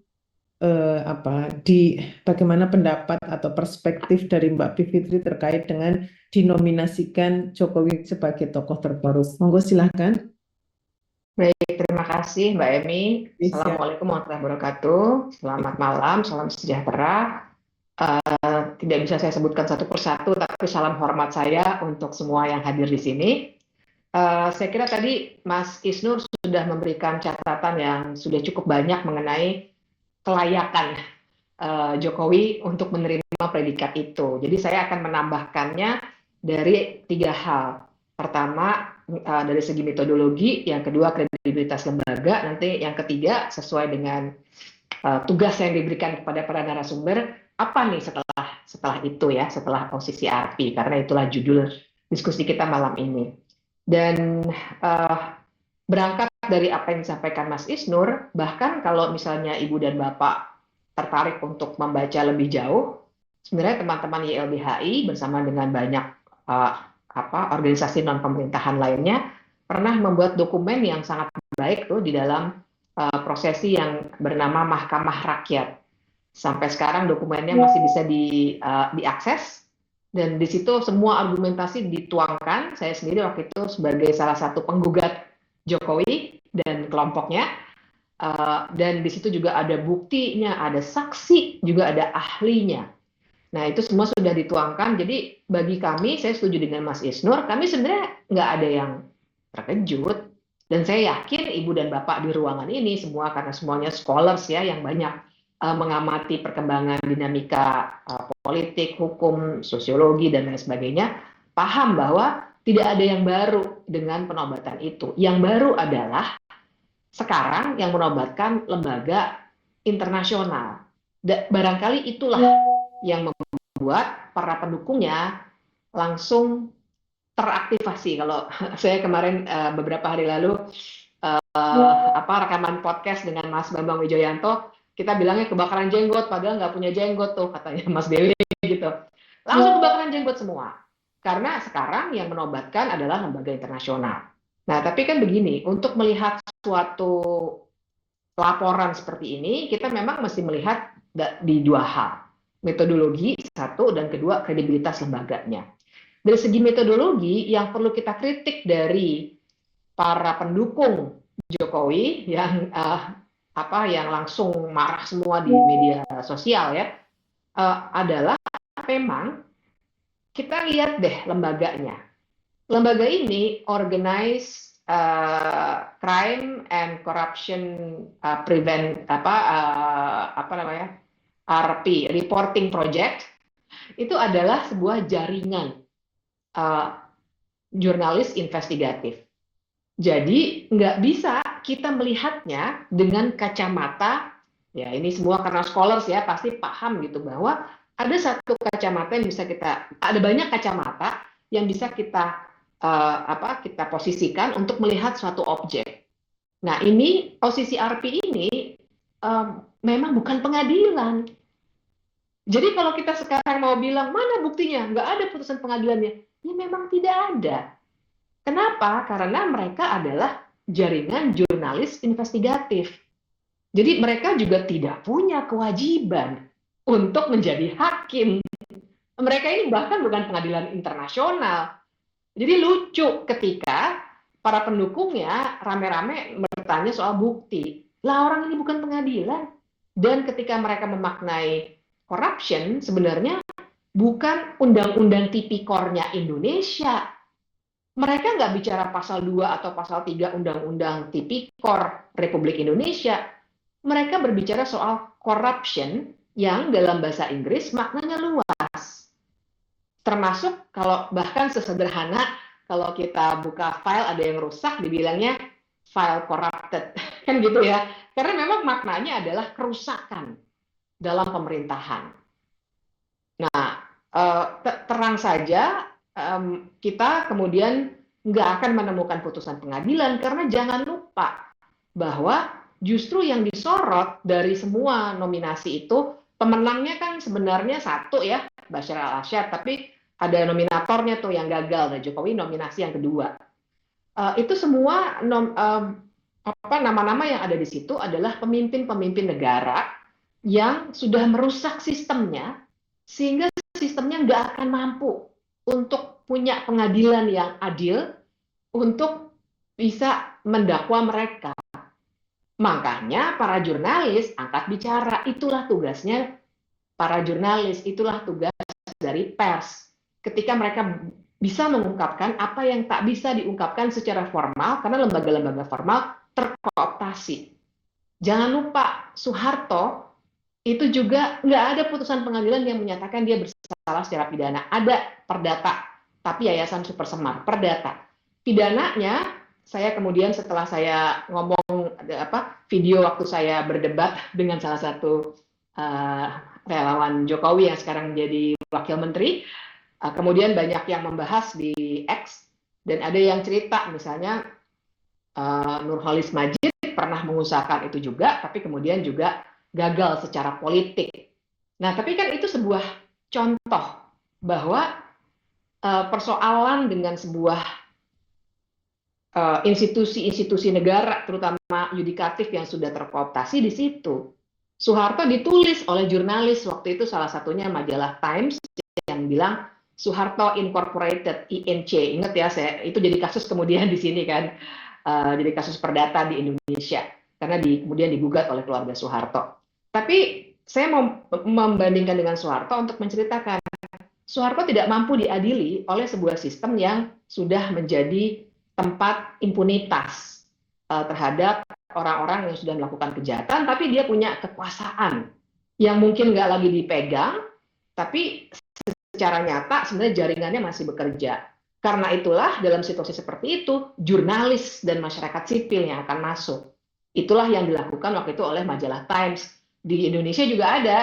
B: bagaimana pendapat atau perspektif dari Mbak Fitri terkait dengan dinominasikan Jokowi sebagai tokoh terbaru. Monggo silahkan.
E: Baik, terima kasih Mbak Emi.
B: Bisa.
E: Assalamualaikum warahmatullahi wabarakatuh. Selamat malam, salam sejahtera. Tidak bisa saya sebutkan satu persatu, tapi salam hormat saya untuk semua yang hadir di sini. Saya kira tadi Mas Isnur sudah memberikan catatan yang sudah cukup banyak mengenai kelayakan Jokowi untuk menerima predikat itu. Jadi saya akan menambahkannya dari 3 hal. Pertama, dari segi metodologi, yang kedua kredibilitas lembaga, nanti yang ketiga sesuai dengan tugas yang diberikan kepada para narasumber, apa nih setelah itu ya, setelah posisi arti, karena itulah judul diskusi kita malam ini. Dan berangkat dari apa yang disampaikan Mas Isnur, bahkan kalau misalnya Ibu dan Bapak tertarik untuk membaca lebih jauh, sebenarnya teman-teman YLBHI bersama dengan banyak organisasi non-pemerintahan lainnya pernah membuat dokumen yang sangat baik tuh di dalam prosesi yang bernama Mahkamah Rakyat. Sampai sekarang dokumennya masih bisa diakses, dan di situ semua argumentasi dituangkan. Saya sendiri waktu itu sebagai salah satu penggugat Jokowi dan kelompoknya, dan di situ juga ada buktinya, ada saksi, juga ada ahlinya. Nah, itu semua sudah dituangkan. Jadi bagi kami, saya setuju dengan Mas Isnur, kami sebenarnya nggak ada yang terkejut. Dan saya yakin Ibu dan Bapak di ruangan ini semua, karena semuanya scholars ya, yang banyak mengamati perkembangan dinamika politik, hukum, sosiologi, dan lain sebagainya, paham bahwa tidak ada yang baru dengan penobatan itu. Yang baru adalah sekarang yang menobatkan lembaga internasional. Barangkali itulah yang membuat para pendukungnya langsung teraktivasi. Kalau saya kemarin beberapa hari lalu rekaman podcast dengan Mas Bambang Wijoyanto, kita bilangnya kebakaran jenggot, padahal nggak punya jenggot tuh katanya Mas Dewi gitu. Langsung kebakaran jenggot semua. Karena sekarang yang menobatkan adalah lembaga internasional. Nah, tapi kan begini, untuk melihat suatu laporan seperti ini, kita memang mesti melihat di 2 hal. Metodologi, 1, dan kedua kredibilitas lembaganya. Dari segi metodologi, yang perlu kita kritik dari para pendukung Jokowi yang langsung marah semua di media sosial ya, adalah memang kita lihat deh lembaganya. Lembaga ini organize crime and corruption RP, reporting project, itu adalah sebuah jaringan jurnalis investigatif. Jadi nggak bisa kita melihatnya dengan kacamata, ya ini semua karena scholars ya pasti paham gitu, bahwa ada satu kacamata yang bisa ada banyak kacamata yang bisa kita posisikan untuk melihat suatu objek. Nah, ini OCCRP ini memang bukan pengadilan. Jadi kalau kita sekarang mau bilang, mana buktinya? Nggak ada putusan pengadilannya. Ya memang tidak ada. Kenapa? Karena mereka adalah jaringan jurnalis investigatif. Jadi mereka juga tidak punya kewajiban untuk menjadi hakim. Mereka ini bahkan bukan pengadilan internasional. Jadi lucu ketika para pendukungnya rame-rame bertanya soal bukti. Lah orang ini bukan pengadilan. Dan ketika mereka memaknai corruption, sebenarnya bukan undang-undang tipikornya Indonesia. Mereka nggak bicara pasal 2 atau pasal 3 undang-undang tipikor Republik Indonesia. Mereka berbicara soal corruption yang dalam bahasa Inggris maknanya luas. Termasuk kalau bahkan sesederhana kalau kita buka file ada yang rusak dibilangnya file corrupted. Kan gitu ya. Karena memang maknanya adalah kerusakan dalam pemerintahan. Nah, terang saja kita kemudian nggak akan menemukan putusan pengadilan karena jangan lupa bahwa justru yang disorot dari semua nominasi itu pemenangnya kan sebenarnya satu ya, Bashar al-Assad, tapi ada nominatornya tuh yang gagal. Nah, Jokowi nominasi yang kedua. Itu semua nama-nama yang ada di situ adalah pemimpin-pemimpin negara yang sudah merusak sistemnya sehingga sistemnya nggak akan mampu untuk punya pengadilan yang adil untuk bisa mendakwa mereka. Makanya para jurnalis angkat bicara, itulah tugasnya para jurnalis, itulah tugas dari pers. Ketika mereka bisa mengungkapkan apa yang tak bisa diungkapkan secara formal karena lembaga-lembaga formal terkooptasi. Jangan lupa Soeharto itu juga nggak ada putusan pengadilan yang menyatakan dia bersalah secara pidana. Ada perdata, tapi Yayasan Super Semar, perdata. Pidananya, saya kemudian setelah saya ngomong video waktu saya berdebat dengan salah satu relawan Jokowi yang sekarang menjadi wakil menteri, kemudian banyak yang membahas di X, dan ada yang cerita, misalnya Nurholis Majid pernah mengusahakan itu juga, tapi kemudian juga gagal secara politik. Nah, tapi kan itu sebuah contoh bahwa persoalan dengan sebuah institusi-institusi negara, terutama yudikatif yang sudah terkooptasi di situ. Soeharto ditulis oleh jurnalis waktu itu, salah satunya majalah Times yang bilang Soeharto Incorporated INC. Ingat ya, itu jadi kasus kemudian di sini kan, jadi kasus perdata di Indonesia karena kemudian digugat oleh keluarga Soeharto. Tapi saya mau membandingkan dengan Soeharto untuk menceritakan Soeharto tidak mampu diadili oleh sebuah sistem yang sudah menjadi tempat impunitas terhadap orang-orang yang sudah melakukan kejahatan, tapi dia punya kekuasaan yang mungkin nggak lagi dipegang, tapi secara nyata sebenarnya jaringannya masih bekerja. Karena itulah dalam situasi seperti itu, jurnalis dan masyarakat sipil yang akan masuk. Itulah yang dilakukan waktu itu oleh majalah Times. Di Indonesia juga ada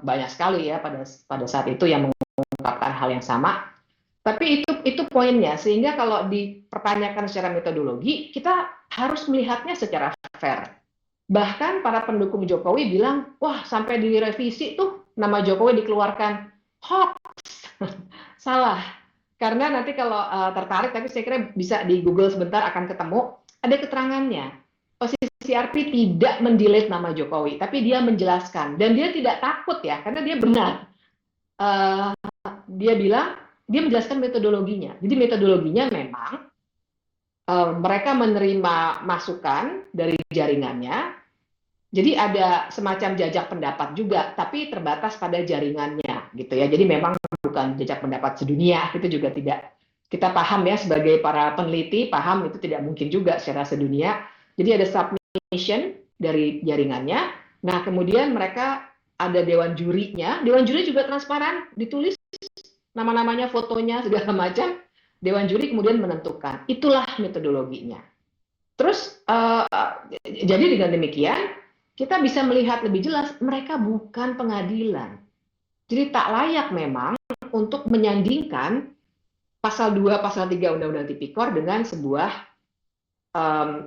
E: banyak sekali ya pada saat itu yang mengungkapkan hal yang sama. Tapi itu poinnya, sehingga kalau dipertanyakan secara metodologi, kita harus melihatnya secara fair. Bahkan para pendukung Jokowi bilang, wah sampai direvisi tuh nama Jokowi dikeluarkan. Hoax. Salah. Karena nanti kalau tertarik, tapi saya kira bisa di Google sebentar akan ketemu, ada keterangannya. OCCRP tidak mendelete nama Jokowi, tapi dia menjelaskan. Dan dia tidak takut ya, karena dia benar. Dia bilang, dia menjelaskan metodologinya. Jadi metodologinya memang mereka menerima masukan dari jaringannya. Jadi ada semacam jajak pendapat juga, tapi terbatas pada jaringannya, gitu ya. Jadi memang bukan jajak pendapat sedunia, itu juga tidak. Kita paham ya sebagai para peneliti, paham itu tidak mungkin juga secara sedunia. Jadi ada submission dari jaringannya. Nah kemudian mereka ada dewan jurinya. Dewan juri juga transparan, ditulis nama-namanya, fotonya, segala macam. Dewan juri kemudian menentukan. Itulah metodologinya. Terus, jadi dengan demikian, kita bisa melihat lebih jelas, mereka bukan pengadilan. Jadi tak layak memang untuk menyandingkan pasal 2, pasal 3 Undang-Undang Tipikor dengan sebuah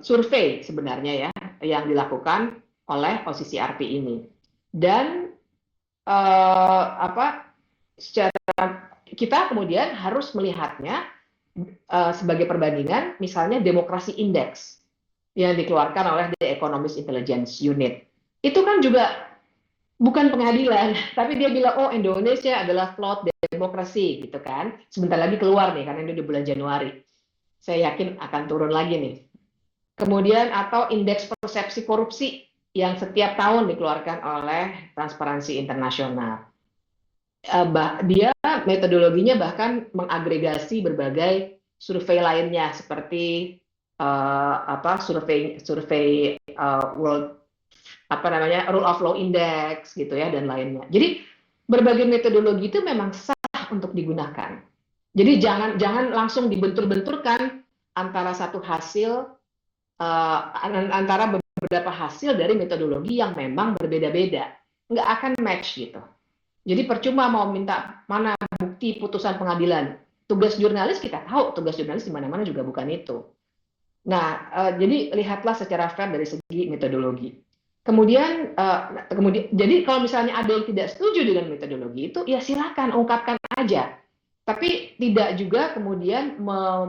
E: survei sebenarnya ya yang dilakukan oleh OCCRP ini. Dan secara kita kemudian harus melihatnya sebagai perbandingan, misalnya demokrasi indeks yang dikeluarkan oleh The Economist Intelligence Unit. Itu kan juga bukan pengadilan, tapi dia bilang, oh Indonesia adalah flawed demokrasi, gitu kan. Sebentar lagi keluar nih, karena ini di bulan Januari. Saya yakin akan turun lagi nih. Kemudian atau indeks persepsi korupsi yang setiap tahun dikeluarkan oleh Transparansi Internasional. Dia metodologinya bahkan mengagregasi berbagai survei lainnya seperti survei World Rule of Law Index gitu ya dan lainnya. Jadi berbagai metodologi itu memang sah untuk digunakan. Jadi jangan langsung dibentur-benturkan antara satu hasil antara beberapa hasil dari metodologi yang memang berbeda-beda, nggak akan match gitu. Jadi percuma mau minta mana bukti putusan pengadilan. Tugas jurnalis kita tahu, tugas jurnalis di mana-mana juga bukan itu. Nah, jadi lihatlah secara fair dari segi metodologi. Kemudian, jadi kalau misalnya ada yang tidak setuju dengan metodologi itu, ya silakan ungkapkan aja. Tapi tidak juga kemudian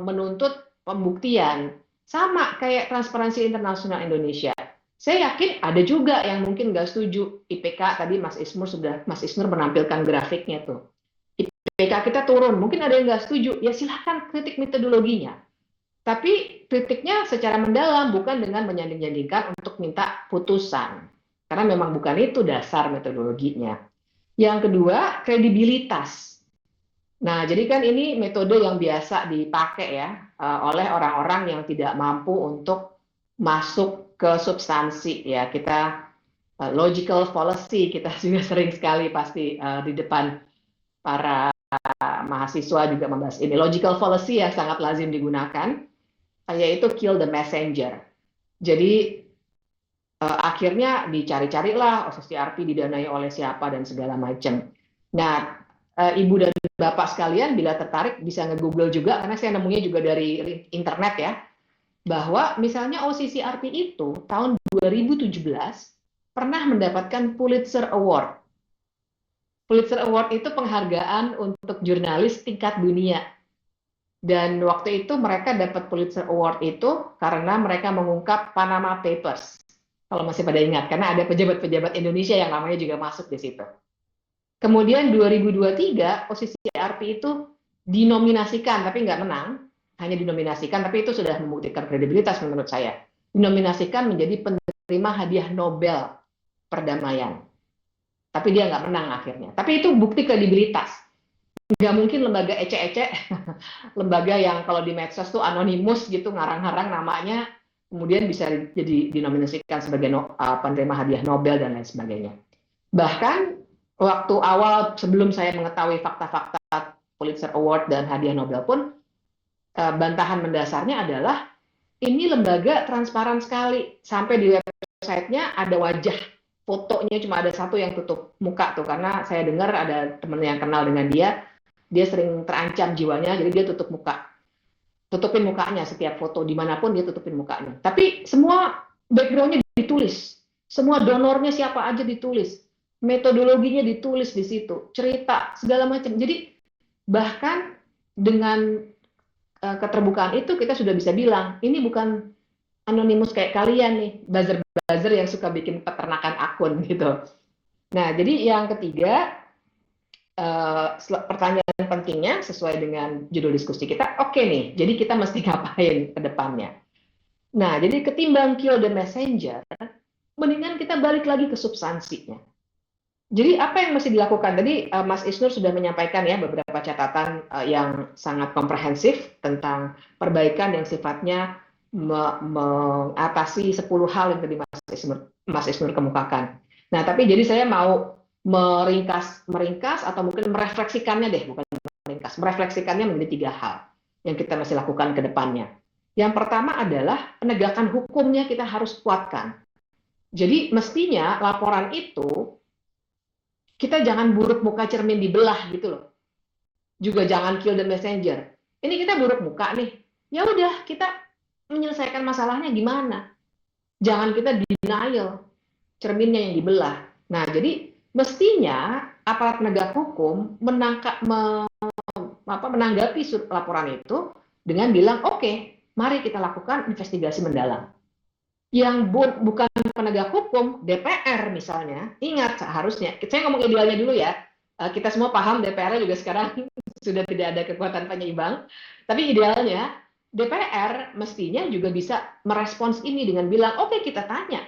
E: menuntut pembuktian. Sama kayak Transparansi Internasional Indonesia. Saya yakin ada juga yang mungkin nggak setuju. IPK tadi Mas Isnur menampilkan grafiknya tuh. IPK kita turun, mungkin ada yang nggak setuju. Ya silahkan kritik metodologinya. Tapi kritiknya secara mendalam, bukan dengan menyanding-nyandingkan untuk minta putusan. Karena memang bukan itu dasar metodologinya. Yang kedua, kredibilitas. Nah, jadi kan ini metode yang biasa dipakai ya oleh orang-orang yang tidak mampu untuk masuk ke substansi ya. Kita logical fallacy kita juga sering sekali pasti di depan para mahasiswa juga membahas ini. Logical fallacy ya sangat lazim digunakan, yaitu kill the messenger. Jadi akhirnya dicari-carilah OCCRP didanai oleh siapa dan segala macam. Nah, Ibu dan Bapak sekalian bila tertarik bisa nge-google juga, karena saya nemunya juga dari internet ya, bahwa misalnya OCCRP itu tahun 2017 pernah mendapatkan Pulitzer Award. Pulitzer Award itu penghargaan untuk jurnalis tingkat dunia. Dan waktu itu mereka dapat Pulitzer Award itu karena mereka mengungkap Panama Papers. Kalau masih pada ingat, karena ada pejabat-pejabat Indonesia yang namanya juga masuk di situ. Kemudian 2023 OCCRP itu dinominasikan, tapi nggak menang, hanya dinominasikan, tapi itu sudah membuktikan kredibilitas menurut saya. Dinominasikan menjadi penerima hadiah Nobel perdamaian. Tapi dia nggak menang akhirnya. Tapi itu bukti kredibilitas. Nggak mungkin lembaga ecek-ecek, lembaga yang kalau di medsos tuh anonimus gitu, ngarang-ngarang namanya, kemudian bisa jadi dinominasikan sebagai penerima hadiah Nobel dan lain sebagainya. Bahkan waktu awal sebelum saya mengetahui fakta-fakta Pulitzer Award dan hadiah Nobel pun, bantahan mendasarnya adalah ini lembaga transparan sekali. Sampai di websitenya ada wajah, fotonya cuma ada satu yang tutup muka tuh, karena saya dengar ada teman yang kenal dengan dia sering terancam jiwanya, jadi dia tutup muka. Tutupin mukanya, setiap foto dimanapun dia tutupin mukanya. Tapi semua background-nya ditulis. Semua donornya siapa aja ditulis. Metodologinya ditulis di situ. Cerita, segala macam. Jadi bahkan dengan keterbukaan itu kita sudah bisa bilang, ini bukan anonimus kayak kalian nih, buzzer-buzzer yang suka bikin peternakan akun gitu. Nah, jadi yang ketiga, pertanyaan pentingnya sesuai dengan judul diskusi kita, oke nih, jadi kita mesti ngapain ke depannya? Nah, jadi ketimbang kill the messenger, mendingan kita balik lagi ke substansinya. Jadi apa yang mesti dilakukan? Tadi Mas Isnur sudah menyampaikan ya beberapa catatan yang sangat komprehensif tentang perbaikan yang sifatnya mengatasi 10 hal yang tadi Mas Isnur kemukakan. Nah, tapi jadi saya mau meringkas atau mungkin merefleksikannya deh, bukan meringkas, merefleksikannya menjadi 3 hal yang kita masih lakukan ke depannya. Yang pertama adalah penegakan hukumnya kita harus kuatkan. Jadi mestinya laporan itu kita jangan buruk muka cermin dibelah gitu loh. Juga jangan kill the messenger. Ini kita buruk muka nih. Ya udah, kita menyelesaikan masalahnya gimana. Jangan kita denial, cerminnya yang dibelah. Nah, jadi mestinya aparat penegak hukum menanggapi laporan itu dengan bilang, oke, mari kita lakukan investigasi mendalam. Yang bukan penegak hukum, DPR misalnya, ingat seharusnya, saya ngomong idealnya dulu ya, kita semua paham DPR juga sekarang sudah tidak ada kekuatan penyeimbang, tapi idealnya DPR mestinya juga bisa merespons ini dengan bilang, oke, kita tanya,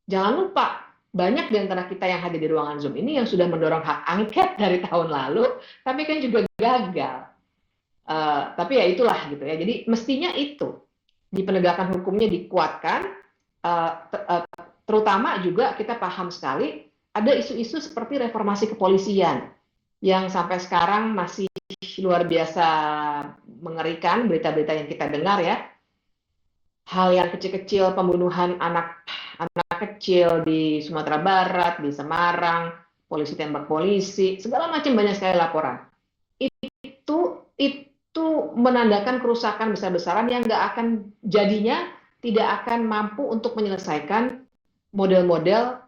E: jangan lupa, banyak di antara kita yang hadir di ruangan Zoom ini yang sudah mendorong hak angket dari tahun lalu, tapi kan juga gagal. Tapi ya itulah gitu ya. Jadi mestinya itu di penegakan hukumnya dikuatkan, terutama juga kita paham sekali ada isu-isu seperti reformasi kepolisian yang sampai sekarang masih luar biasa mengerikan, berita-berita yang kita dengar ya. Hal yang kecil-kecil, pembunuhan anak kecil di Sumatera Barat, di Semarang, polisi tembak polisi, segala macam banyak sekali laporan. Itu menandakan kerusakan besar-besaran yang nggak akan jadinya tidak akan mampu untuk menyelesaikan model-model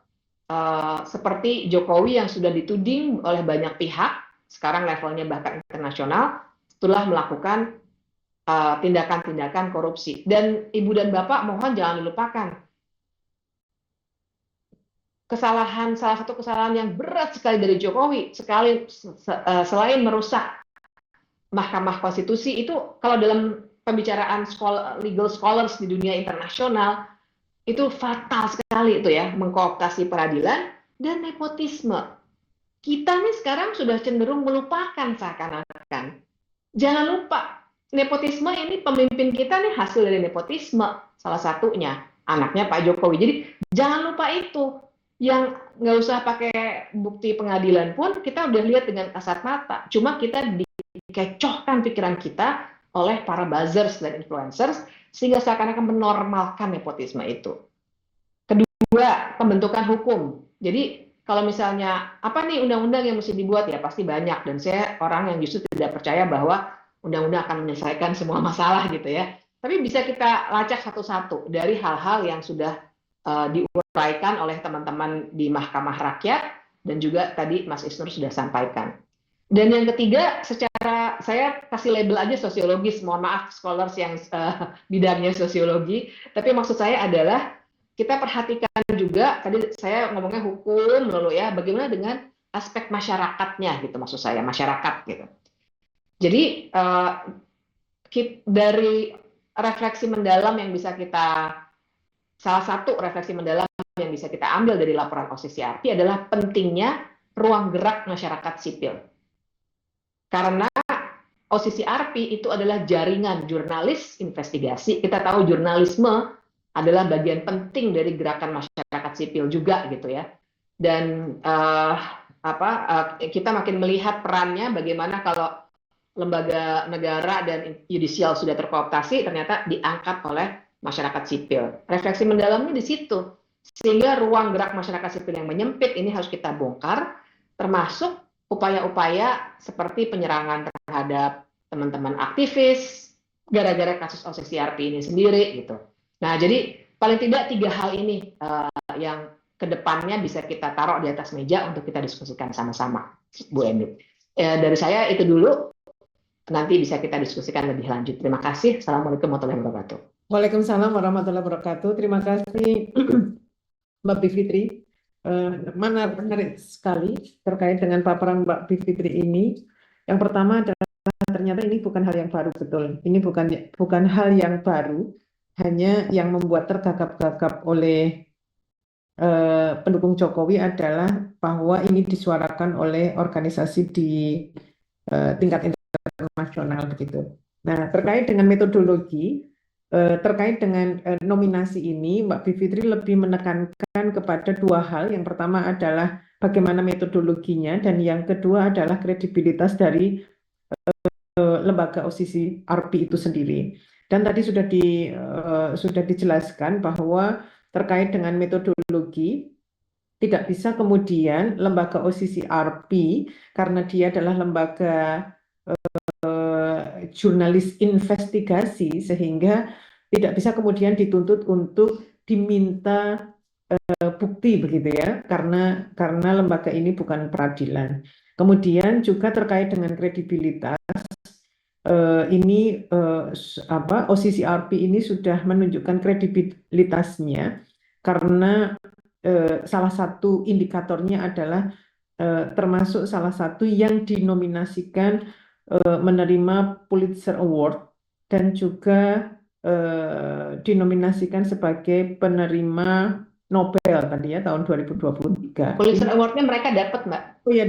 E: seperti Jokowi yang sudah dituding oleh banyak pihak, sekarang levelnya bahkan internasional, setelah melakukan tindakan-tindakan korupsi. Dan Ibu dan Bapak mohon jangan dilupakan, salah satu kesalahan yang berat sekali dari Jokowi, selain merusak Mahkamah Konstitusi, itu kalau dalam pembicaraan legal scholars di dunia internasional, itu fatal sekali itu ya, mengkooptasi peradilan dan nepotisme. Kita nih sekarang sudah cenderung melupakan seakan-akan. Jangan lupa, nepotisme ini pemimpin kita nih hasil dari nepotisme, salah satunya anaknya Pak Jokowi. Jadi jangan lupa itu, yang nggak usah pakai bukti pengadilan pun kita udah lihat dengan kasat mata. Cuma kita dikecohkan pikiran kita oleh para buzzers dan influencers sehingga seakan-akan menormalkan nepotisme itu. Kedua, pembentukan hukum. Jadi kalau misalnya apa nih undang-undang yang mesti dibuat, ya pasti banyak, dan saya orang yang justru tidak percaya bahwa undang-undang akan menyelesaikan semua masalah gitu ya. Tapi bisa kita lacak satu-satu dari hal-hal yang sudah diuraikan oleh teman-teman di Mahkamah Rakyat dan juga tadi Mas Isnur sudah sampaikan. Dan yang ketiga, secara saya kasih label aja sosiologis, mohon maaf scholars yang bidangnya sosiologi, tapi maksud saya adalah kita perhatikan juga, tadi saya ngomongnya hukum dulu ya, bagaimana dengan aspek masyarakatnya gitu, maksud saya masyarakat gitu. Jadi dari refleksi mendalam yang bisa kita, salah satu refleksi mendalam yang bisa kita ambil dari laporan OCCRP adalah pentingnya ruang gerak masyarakat sipil. Karena OCCRP itu adalah jaringan jurnalis investigasi. Kita tahu jurnalisme adalah bagian penting dari gerakan masyarakat sipil juga gitu ya. Dan kita makin melihat perannya bagaimana kalau lembaga negara dan yudisial sudah terkooptasi, ternyata diangkat oleh masyarakat sipil. Refleksi mendalamnya di situ. Sehingga ruang gerak masyarakat sipil yang menyempit ini harus kita bongkar, termasuk upaya-upaya seperti penyerangan terhadap teman-teman aktivis gara-gara kasus OCCRP ini sendiri gitu. Nah, jadi paling tidak 3 hal ini yang kedepannya bisa kita taruh di atas meja untuk kita diskusikan sama-sama, Bu Eni. Dari saya itu dulu, nanti bisa kita diskusikan lebih lanjut. Terima kasih. Assalamualaikum warahmatullahi wabarakatuh.
B: Waalaikumsalam warahmatullahi wabarakatuh. Terima kasih Mbak Bivitri. Menarik sekali terkait dengan paparan Mbak Bivitri ini. Yang pertama adalah ternyata ini bukan hal yang baru, betul. Ini bukan hal yang baru, hanya yang membuat tergagap-gagap oleh pendukung Jokowi adalah bahwa ini disuarakan oleh organisasi di tingkat internasional begitu. Nah, terkait dengan metodologi, terkait dengan nominasi ini, Mbak Bivitri lebih menekankan kepada 2 hal. Yang pertama adalah bagaimana metodologinya, dan yang kedua adalah kredibilitas dari lembaga OCCRP itu sendiri. Dan tadi sudah dijelaskan bahwa terkait dengan metodologi, tidak bisa kemudian lembaga OCCRP, karena dia adalah lembaga jurnalis investigasi, sehingga tidak bisa kemudian dituntut untuk diminta bukti begitu ya, karena lembaga ini bukan peradilan. Kemudian juga terkait dengan kredibilitas, ini OCCRP ini sudah menunjukkan kredibilitasnya karena salah satu indikatornya adalah termasuk salah satu yang dinominasikan menerima Pulitzer Award dan juga dinominasikan sebagai penerima Nobel tadi ya tahun 2023.
E: Pulitzer Award-nya mereka dapat, Mbak.
B: Oh iya,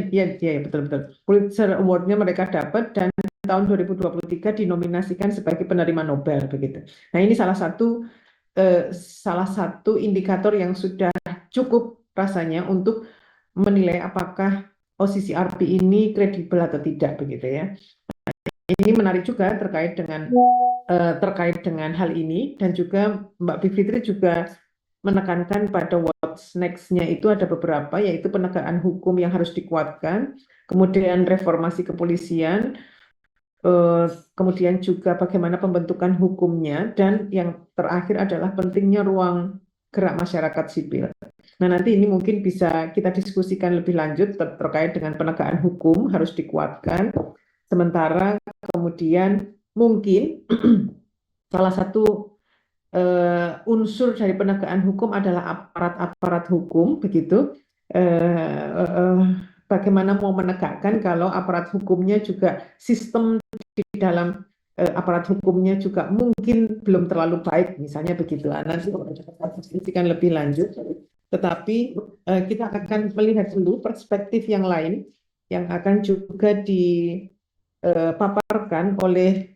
B: betul. Pulitzer Award-nya mereka dapat dan tahun 2023 dinominasikan sebagai penerima Nobel begitu. Nah, ini salah satu indikator yang sudah cukup rasanya untuk menilai apakah OCCRP ini kredibel atau tidak begitu ya. Ini menarik juga terkait dengan hal ini, dan juga Mbak Bivitri juga menekankan pada what's next-nya itu ada beberapa, yaitu penegakan hukum yang harus dikuatkan, kemudian reformasi kepolisian, kemudian juga bagaimana pembentukan hukumnya, dan yang terakhir adalah pentingnya ruang gerak masyarakat sipil. Nah, nanti ini mungkin bisa kita diskusikan lebih lanjut terkait dengan penegakan hukum harus dikuatkan, sementara kemudian mungkin salah satu unsur dari penegakan hukum adalah aparat-aparat hukum begitu. Bagaimana mau menegakkan kalau aparat hukumnya juga sistem di dalam aparat hukumnya juga mungkin belum terlalu baik, misalnya begitu. Nanti kita diskusikan lebih lanjut, tetapi kita akan melihat dulu perspektif yang lain yang akan juga dipaparkan oleh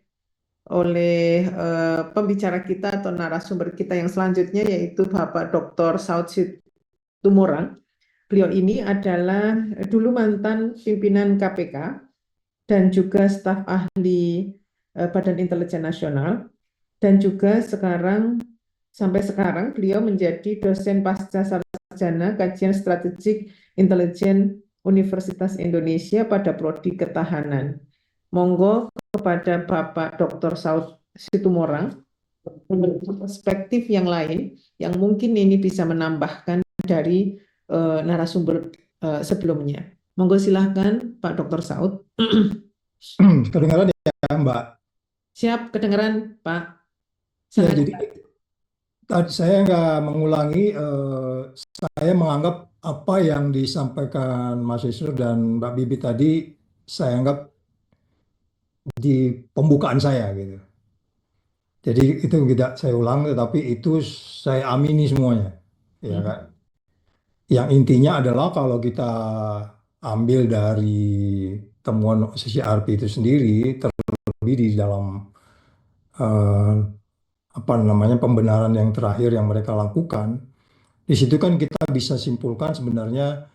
B: pembicara kita atau narasumber kita yang selanjutnya, yaitu Bapak Dr. Saud Situmorang. Beliau ini adalah dulu mantan pimpinan KPK dan juga staf ahli Badan Intelijen Nasional, dan juga sampai sekarang beliau menjadi dosen pasca sarjana kajian strategik intelijen Universitas Indonesia pada prodi ketahanan. Monggo kepada Bapak Dr. Saud Situmorang perspektif yang lain yang mungkin ini bisa menambahkan dari narasumber sebelumnya. Monggo silahkan Pak Dr. Saud.
F: Kedengaran ya Mbak?
B: Siap, kedengaran Pak.
F: Ya, jadi tadi saya nggak mengulangi, saya menganggap apa yang disampaikan Mas Isnur dan Mbak Bibi tadi, saya anggap di pembukaan saya gitu. Jadi itu tidak saya ulang, tetapi itu saya amini semuanya, ya kan. Yang intinya adalah kalau kita ambil dari temuan OCCRP itu sendiri, terlebih di dalam pembenaran yang terakhir yang mereka lakukan, di situ kan kita bisa simpulkan sebenarnya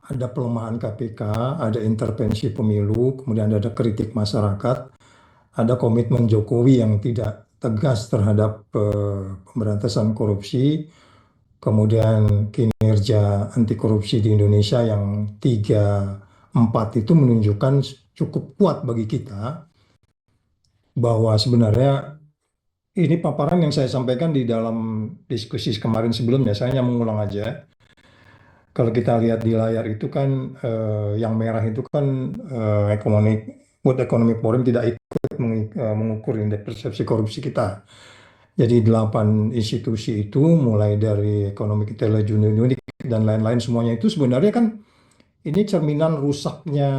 F: ada pelemahan KPK, ada intervensi pemilu, kemudian ada kritik masyarakat, ada komitmen Jokowi yang tidak tegas terhadap pemberantasan korupsi, kemudian kinerja anti korupsi di Indonesia yang 3-4 itu menunjukkan cukup kuat bagi kita bahwa sebenarnya ini paparan yang saya sampaikan di dalam diskusi kemarin sebelumnya, saya hanya mengulang aja. Kalau kita lihat di layar itu kan yang merah itu kan World Economic Forum tidak ikut mengukur indeks persepsi korupsi kita. Jadi 8 institusi itu mulai dari Economic Intelligence Unit dan lain-lain semuanya itu sebenarnya kan ini cerminan rusaknya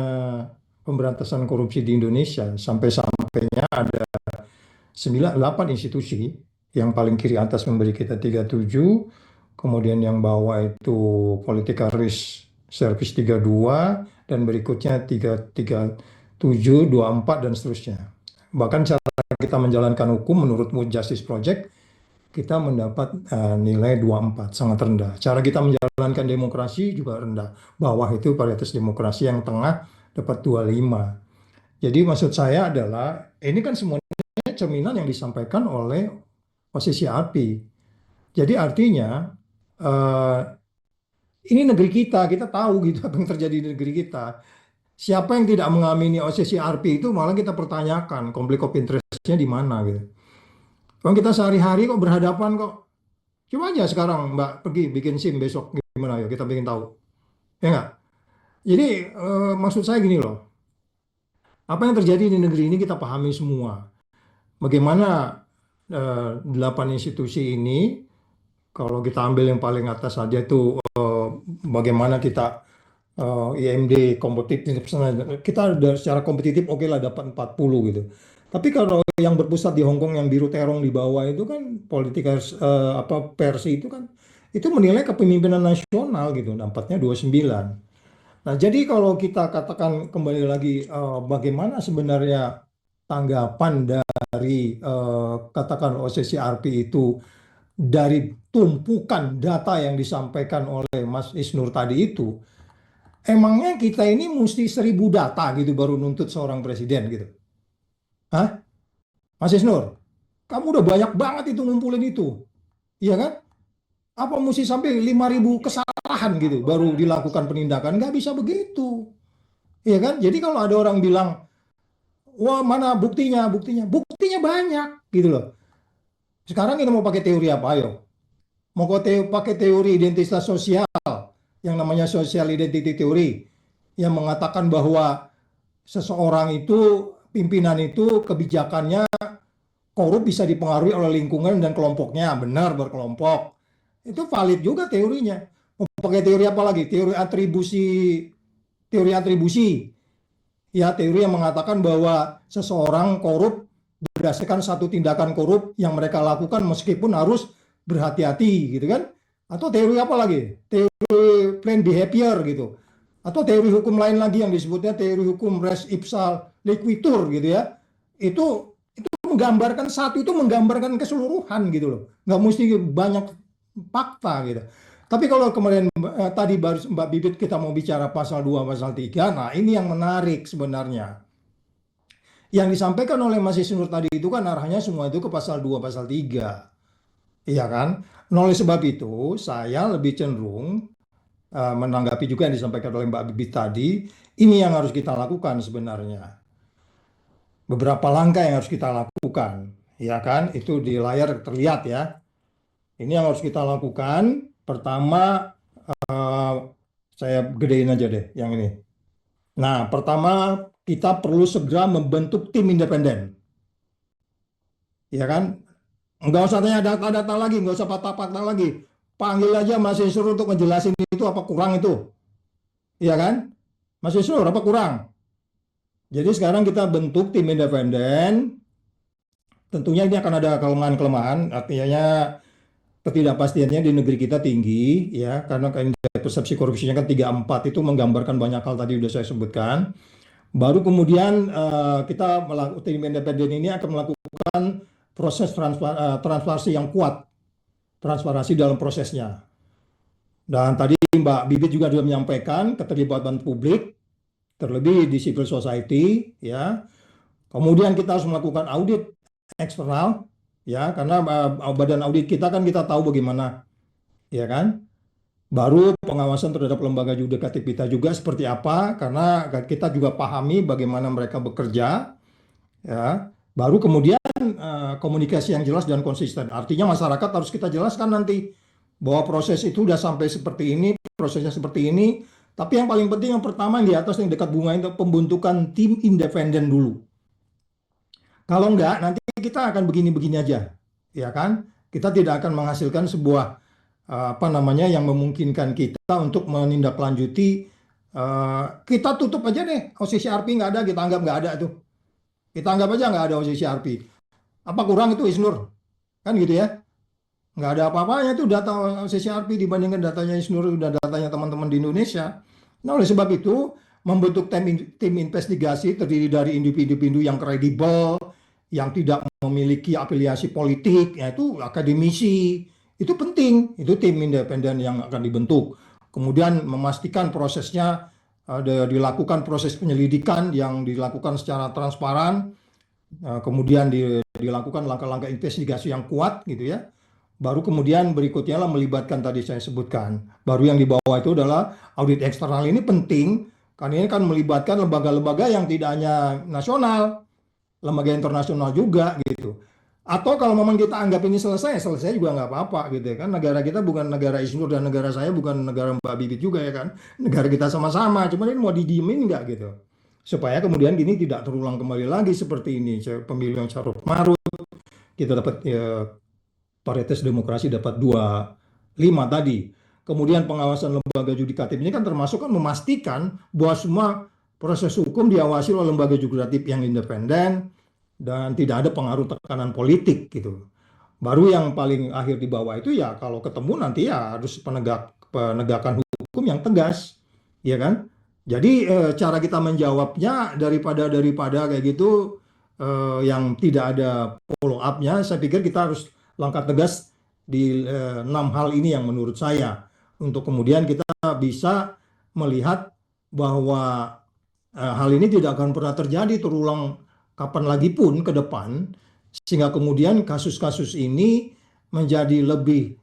F: pemberantasan korupsi di Indonesia. Sampai-sampainya ada 8 institusi, yang paling kiri atas memberi kita 37, kemudian yang bawah itu Political Risk Service 32, dan berikutnya 37, 24, dan seterusnya. Bahkan cara kita menjalankan hukum menurut Justice Project, kita mendapat nilai 24, sangat rendah. Cara kita menjalankan demokrasi juga rendah. Bawah itu Paritas Demokrasi, yang tengah dapat 25. Jadi maksud saya adalah, ini kan semuanya cerminan yang disampaikan oleh OCCRP. Jadi artinya ini negeri kita tahu gitu apa yang terjadi di negeri kita. Siapa yang tidak mengamini OCCRP itu malah kita pertanyakan konflik of interest-nya di mana gitu. Kalau kita sehari-hari kok berhadapan kok. Coba aja sekarang Mbak pergi bikin SIM besok gimana ya kita bikin tahu. Ya nggak? Jadi maksud saya gini loh. Apa yang terjadi di negeri ini kita pahami semua. Bagaimana 8 institusi ini, kalau kita ambil yang paling atas saja itu bagaimana kita IMD kompetitif, kita secara kompetitif oke lah dapat 40 gitu. Tapi kalau yang berpusat di Hong Kong yang biru terong di bawah itu kan politikers Persi itu kan itu menilai kepemimpinan nasional gitu, dapatnya 29. Nah, jadi kalau kita katakan kembali lagi bagaimana sebenarnya tanggapan dari katakan OCCRP itu dari tumpukan data yang disampaikan oleh Mas Isnur tadi itu, emangnya kita ini mesti 1.000 data gitu baru nuntut seorang presiden gitu? Hah? Mas Isnur, kamu udah banyak banget itu ngumpulin itu, iya kan? Apa mesti sampai 5.000 kesalahan gitu baru dilakukan penindakan? Nggak bisa begitu, iya kan? Jadi kalau ada orang bilang, wah mana buktinya, buktinya banyak gitu loh. Sekarang kita mau pakai teori apa, ayo? Mau pakai teori identitas sosial yang namanya social identity theory yang mengatakan bahwa seseorang itu, pimpinan itu kebijakannya korup bisa dipengaruhi oleh lingkungan dan kelompoknya, benar berkelompok. Itu valid juga teorinya. Mau pakai teori apa lagi? Teori atribusi. Ya, teori yang mengatakan bahwa seseorang korup berdasarkan satu tindakan korup yang mereka lakukan meskipun harus berhati-hati gitu kan. Atau teori apa lagi? Teori plain behavior gitu. Atau teori hukum lain lagi yang disebutnya teori hukum res ipsa liquitur gitu ya. Itu menggambarkan satu, itu menggambarkan keseluruhan gitu loh. Nggak mesti banyak fakta gitu. Tapi kalau kemarin tadi baru Mbak Bibit kita mau bicara pasal 2, pasal 3, nah ini yang menarik sebenarnya. Yang disampaikan oleh Mas Isnur tadi itu kan arahnya semua itu ke pasal 2, pasal 3. Iya kan? Nah, oleh sebab itu saya lebih cenderung menanggapi juga yang disampaikan oleh Mbak Bibit tadi, ini yang harus kita lakukan sebenarnya. Beberapa langkah yang harus kita lakukan, ya kan? Itu di layar terlihat ya. Ini yang harus kita lakukan. Pertama, saya gedein aja deh yang ini. Nah, pertama kita perlu segera membentuk tim independen. Ya kan? Nggak usah tanya data-data lagi, nggak usah fakta-fakta lagi. Panggil aja Mas Isnur untuk ngejelasin itu apa kurang itu. Ya kan? Mas Isnur, apa kurang? Jadi sekarang kita bentuk tim independen. Tentunya ini akan ada kelemahan-kelemahan, artinya ketidakpastiannya di negeri kita tinggi, ya, karena indeks persepsi korupsinya kan 34 itu menggambarkan banyak hal tadi sudah saya sebutkan. Baru kemudian kita melakukan tim independen ini akan melakukan proses transparansi yang kuat, transparansi dalam prosesnya. Dan tadi Mbak Bibit juga sudah menyampaikan keterlibatan publik, terlebih di civil society, ya. Kemudian kita harus melakukan audit eksternal, ya, karena badan audit kita kan kita tahu bagaimana, ya kan. Baru pengawasan terhadap lembaga yudikatif kita juga seperti apa, karena kita juga pahami bagaimana mereka bekerja, ya. Baru kemudian komunikasi yang jelas dan konsisten. Artinya masyarakat harus kita jelaskan nanti bahwa proses itu sudah sampai seperti ini, prosesnya seperti ini. Tapi yang paling penting yang pertama yang di atas yang dekat bunga itu pembentukan tim independen dulu. Kalau enggak, nanti kita akan begini-begini aja, ya kan? Kita tidak akan menghasilkan sebuah yang memungkinkan kita untuk menindaklanjuti. Kita tutup aja deh, OCCRP nggak ada, kita anggap nggak ada tuh. Kita anggap aja nggak ada OCCRP. Apa kurang itu Isnur? Kan gitu ya? Nggak ada apa-apanya tuh data OCCRP dibandingkan datanya Isnur dan datanya teman-teman di Indonesia. Nah, oleh sebab itu membentuk tim investigasi terdiri dari individu-individu yang kredibel, yang tidak memiliki afiliasi politik, yaitu akademisi. Itu penting, itu tim independen yang akan dibentuk. Kemudian memastikan prosesnya dilakukan proses penyelidikan yang dilakukan secara transparan, kemudian dilakukan langkah-langkah investigasi yang kuat gitu ya. Baru kemudian berikutnya lah melibatkan tadi saya sebutkan. Baru yang di bawah itu adalah audit eksternal. Ini penting karena ini kan melibatkan lembaga-lembaga yang tidak hanya nasional, lembaga internasional juga gitu. Atau kalau memang kita anggap ini selesai, selesai juga nggak apa-apa gitu ya kan. Negara kita bukan negara Isnur dan negara saya bukan negara Mbak Bibit juga ya kan. Negara kita sama-sama, cuman ini mau didiemin nggak gitu. Supaya kemudian gini tidak terulang kembali lagi seperti ini. Pemilu yang carut marut, kita dapat ya, paritas demokrasi dapat 25 tadi. Kemudian pengawasan lembaga yudikatif ini kan termasuk kan memastikan bahwa semua proses hukum diawasi oleh lembaga yudikatif yang independen dan tidak ada pengaruh tekanan politik gitu. Baru yang paling akhir di bawah itu ya kalau ketemu nanti ya harus penegakan hukum yang tegas, ya kan? Jadi cara kita menjawabnya daripada kayak gitu yang tidak ada follow up-nya, saya pikir kita harus langkah tegas di 6 hal ini yang menurut saya untuk kemudian kita bisa melihat bahwa hal ini tidak akan pernah terjadi terulang kapan lagi pun ke depan sehingga kemudian kasus-kasus ini menjadi lebih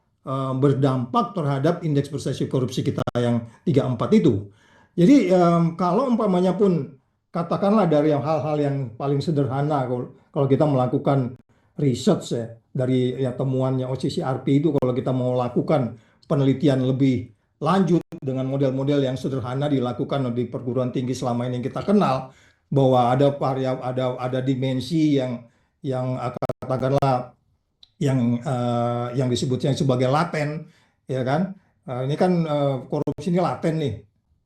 F: berdampak terhadap indeks persepsi korupsi kita yang 34 itu. Jadi kalau umpamanya pun katakanlah dari hal-hal yang paling sederhana kalau kita melakukan research ya dari ya temuannya OCCRP itu kalau kita mau lakukan penelitian lebih lanjut dengan model-model yang sederhana dilakukan di perguruan tinggi selama ini yang kita kenal bahwa ada ada dimensi yang katakanlah yang disebutnya sebagai laten ya kan. Ini kan korupsi ini laten nih,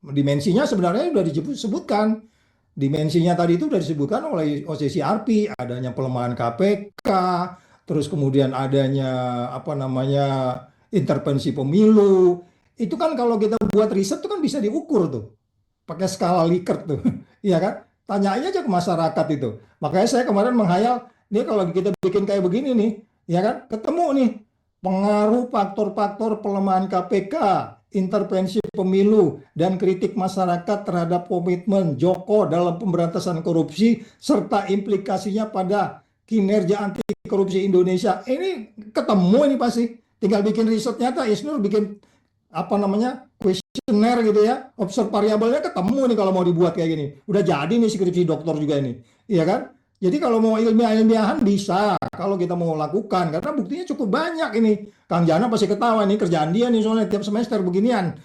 F: dimensinya sebenarnya sudah disebutkan. Dimensinya tadi itu sudah disebutkan oleh OCCRP, adanya pelemahan KPK, terus kemudian adanya apa namanya intervensi pemilu. Itu kan kalau kita buat riset itu kan bisa diukur tuh, pakai skala Likert tuh, iya kan? Tanyain aja ke masyarakat itu. Makanya saya kemarin menghayal, nih kalau kita bikin kayak begini nih, ya kan? Ketemu nih pengaruh faktor-faktor pelemahan KPK, intervensi pemilu, dan kritik masyarakat terhadap komitmen Joko dalam pemberantasan korupsi, serta implikasinya pada kinerja anti korupsi Indonesia. Ini ketemu ini pasti. Tinggal bikin riset nyata, Isnur bikin apa namanya kuesioner gitu ya, observ variabelnya ketemu nih kalau mau dibuat kayak gini. Udah jadi nih skripsi doktor juga ini, iya kan? Jadi kalau mau ilmiah-ilmiahan bisa, kalau kita mau lakukan, karena buktinya cukup banyak ini. Kang Jana pasti ketawa nih kerjaan dia nih soalnya tiap semester beginian.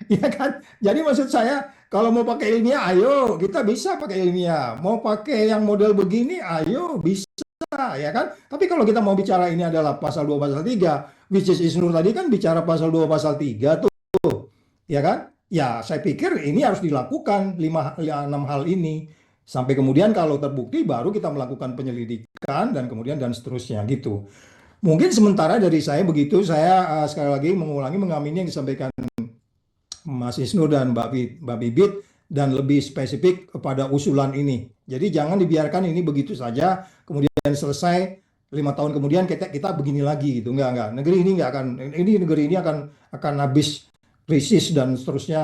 F: Ya kan? Jadi maksud saya kalau mau pakai ilmiah, ayo kita bisa pakai ilmiah. Mau pakai yang model begini, ayo bisa ya kan? Tapi kalau kita mau bicara ini adalah pasal 2 pasal 3, which is Isnur tadi kan bicara pasal 2 pasal 3 tuh, ya kan? Ya saya pikir ini harus dilakukan 6 hal ini. Sampai kemudian kalau terbukti baru kita melakukan penyelidikan dan kemudian dan seterusnya gitu. Mungkin sementara dari saya begitu, saya sekali lagi mengulangi mengamini yang disampaikan Mas Isnur dan Mbak Bibit dan lebih spesifik kepada usulan ini. Jadi jangan dibiarkan ini begitu saja, kemudian selesai 5 tahun kemudian kita begini lagi gitu. Enggak. Negeri ini akan habis krisis dan seterusnya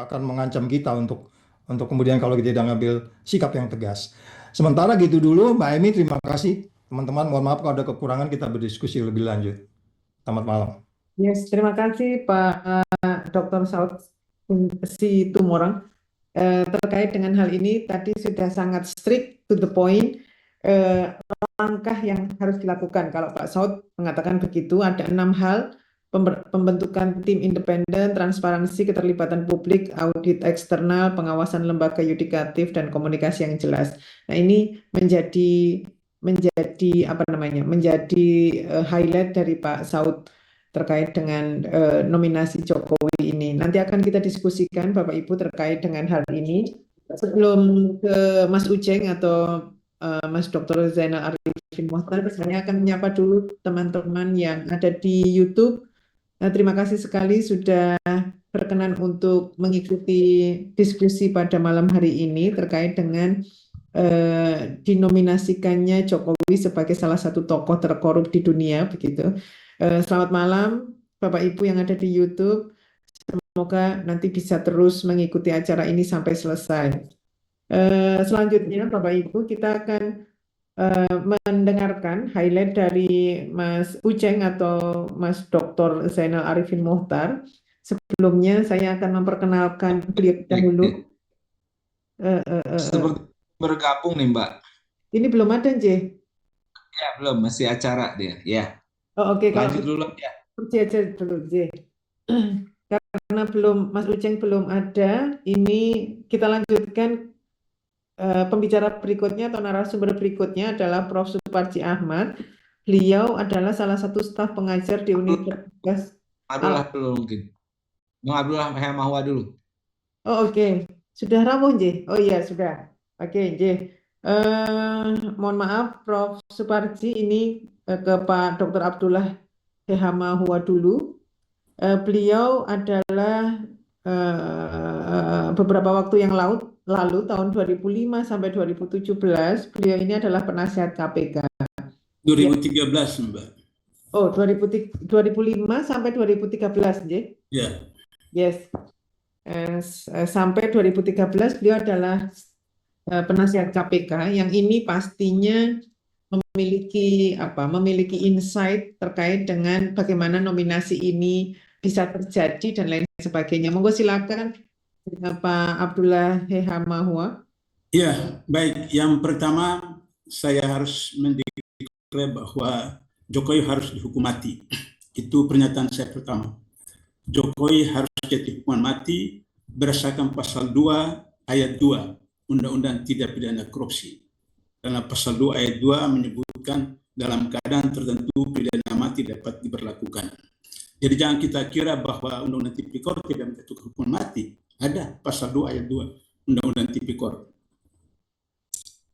F: akan mengancam kita untuk kemudian kalau kita tidak ngambil sikap yang tegas. Sementara gitu dulu, Mbak Emi, terima kasih. Teman-teman, mohon maaf kalau ada kekurangan, kita berdiskusi lebih lanjut. Selamat malam.
B: Yes, terima kasih Pak Dr. Saud Situmorang. Terkait dengan hal ini tadi sudah sangat strict to the point. Langkah yang harus dilakukan kalau Pak Saud mengatakan begitu ada 6 hal: pembentukan tim independen, transparansi, keterlibatan publik, audit eksternal, pengawasan lembaga yudikatif, dan komunikasi yang jelas. Nah ini menjadi apa namanya highlight dari Pak Saud terkait dengan nominasi Jokowi ini. Nanti akan kita diskusikan Bapak Ibu terkait dengan hal ini. Sebelum ke Mas Uceng atau Mas Dr. Zainal Arifin Mohtar, saya akan menyapa dulu teman-teman yang ada di YouTube. Terima kasih sekali sudah berkenan untuk mengikuti diskusi pada malam hari ini terkait dengan dinominasikannya Jokowi sebagai salah satu tokoh terkorup di dunia, begitu. Selamat malam Bapak Ibu yang ada di YouTube. Semoga nanti bisa terus mengikuti acara ini sampai selesai. Selanjutnya Bapak Ibu kita akan mendengarkan highlight dari Mas Uceng atau Mas Dr. Zainal Arifin Mohtar. Sebelumnya saya akan memperkenalkan beliau dahulu.
A: Seperti bergabung nih Mbak.
B: Ini belum ada, J.
A: Ya, belum, masih acara dia. Ya,
B: Oh, oke, kalau
A: lanjut
B: gitu
A: dulu ya.
B: J aja dulu, J. Karena Mas Uceng belum ada, ini kita lanjutkan. Pembicara berikutnya atau narasumber berikutnya adalah Prof. Suparji Ahmad. Beliau adalah salah satu staf pengajar di Universitas
A: Abdullah dulu mungkin. Bang Abdullah Hemahwa dulu.
B: Oh, oke. Sudah rampung, J. Oh iya, sudah. Oke, J. Mohon maaf, Prof. Suparji, ini ke Pak Dr. Abdullah Hemahwa dulu. Beliau adalah beberapa waktu yang lalu tahun 2005 sampai 2017, beliau ini adalah penasihat KPK.
C: 2013, Mbak.
B: Oh, 2005 sampai 2013, J.
C: Ya.
B: Yes. Sampai 2013 beliau adalah penasihat KPK yang ini pastinya memiliki insight terkait dengan bagaimana nominasi ini bisa terjadi dan lain sebagainya. Monggo silakan Pak Abdullah Hemahwa.
C: Ya, baik. Yang pertama saya harus mendeklarasi bahwa Jokowi harus dihukum mati. Itu pernyataan saya pertama. Jokowi harus jatuh hukuman mati berdasarkan pasal 2 ayat 2 Undang-Undang Tindak Pidana Korupsi. Karena pasal 2 ayat 2 menyebutkan dalam keadaan tertentu pidana mati dapat diberlakukan. Jadi jangan kita kira bahwa Undang-Undang Tipikor tidak menjatuhkan hukuman mati. Ada pasal 2 ayat 2 Undang-Undang Tipikor.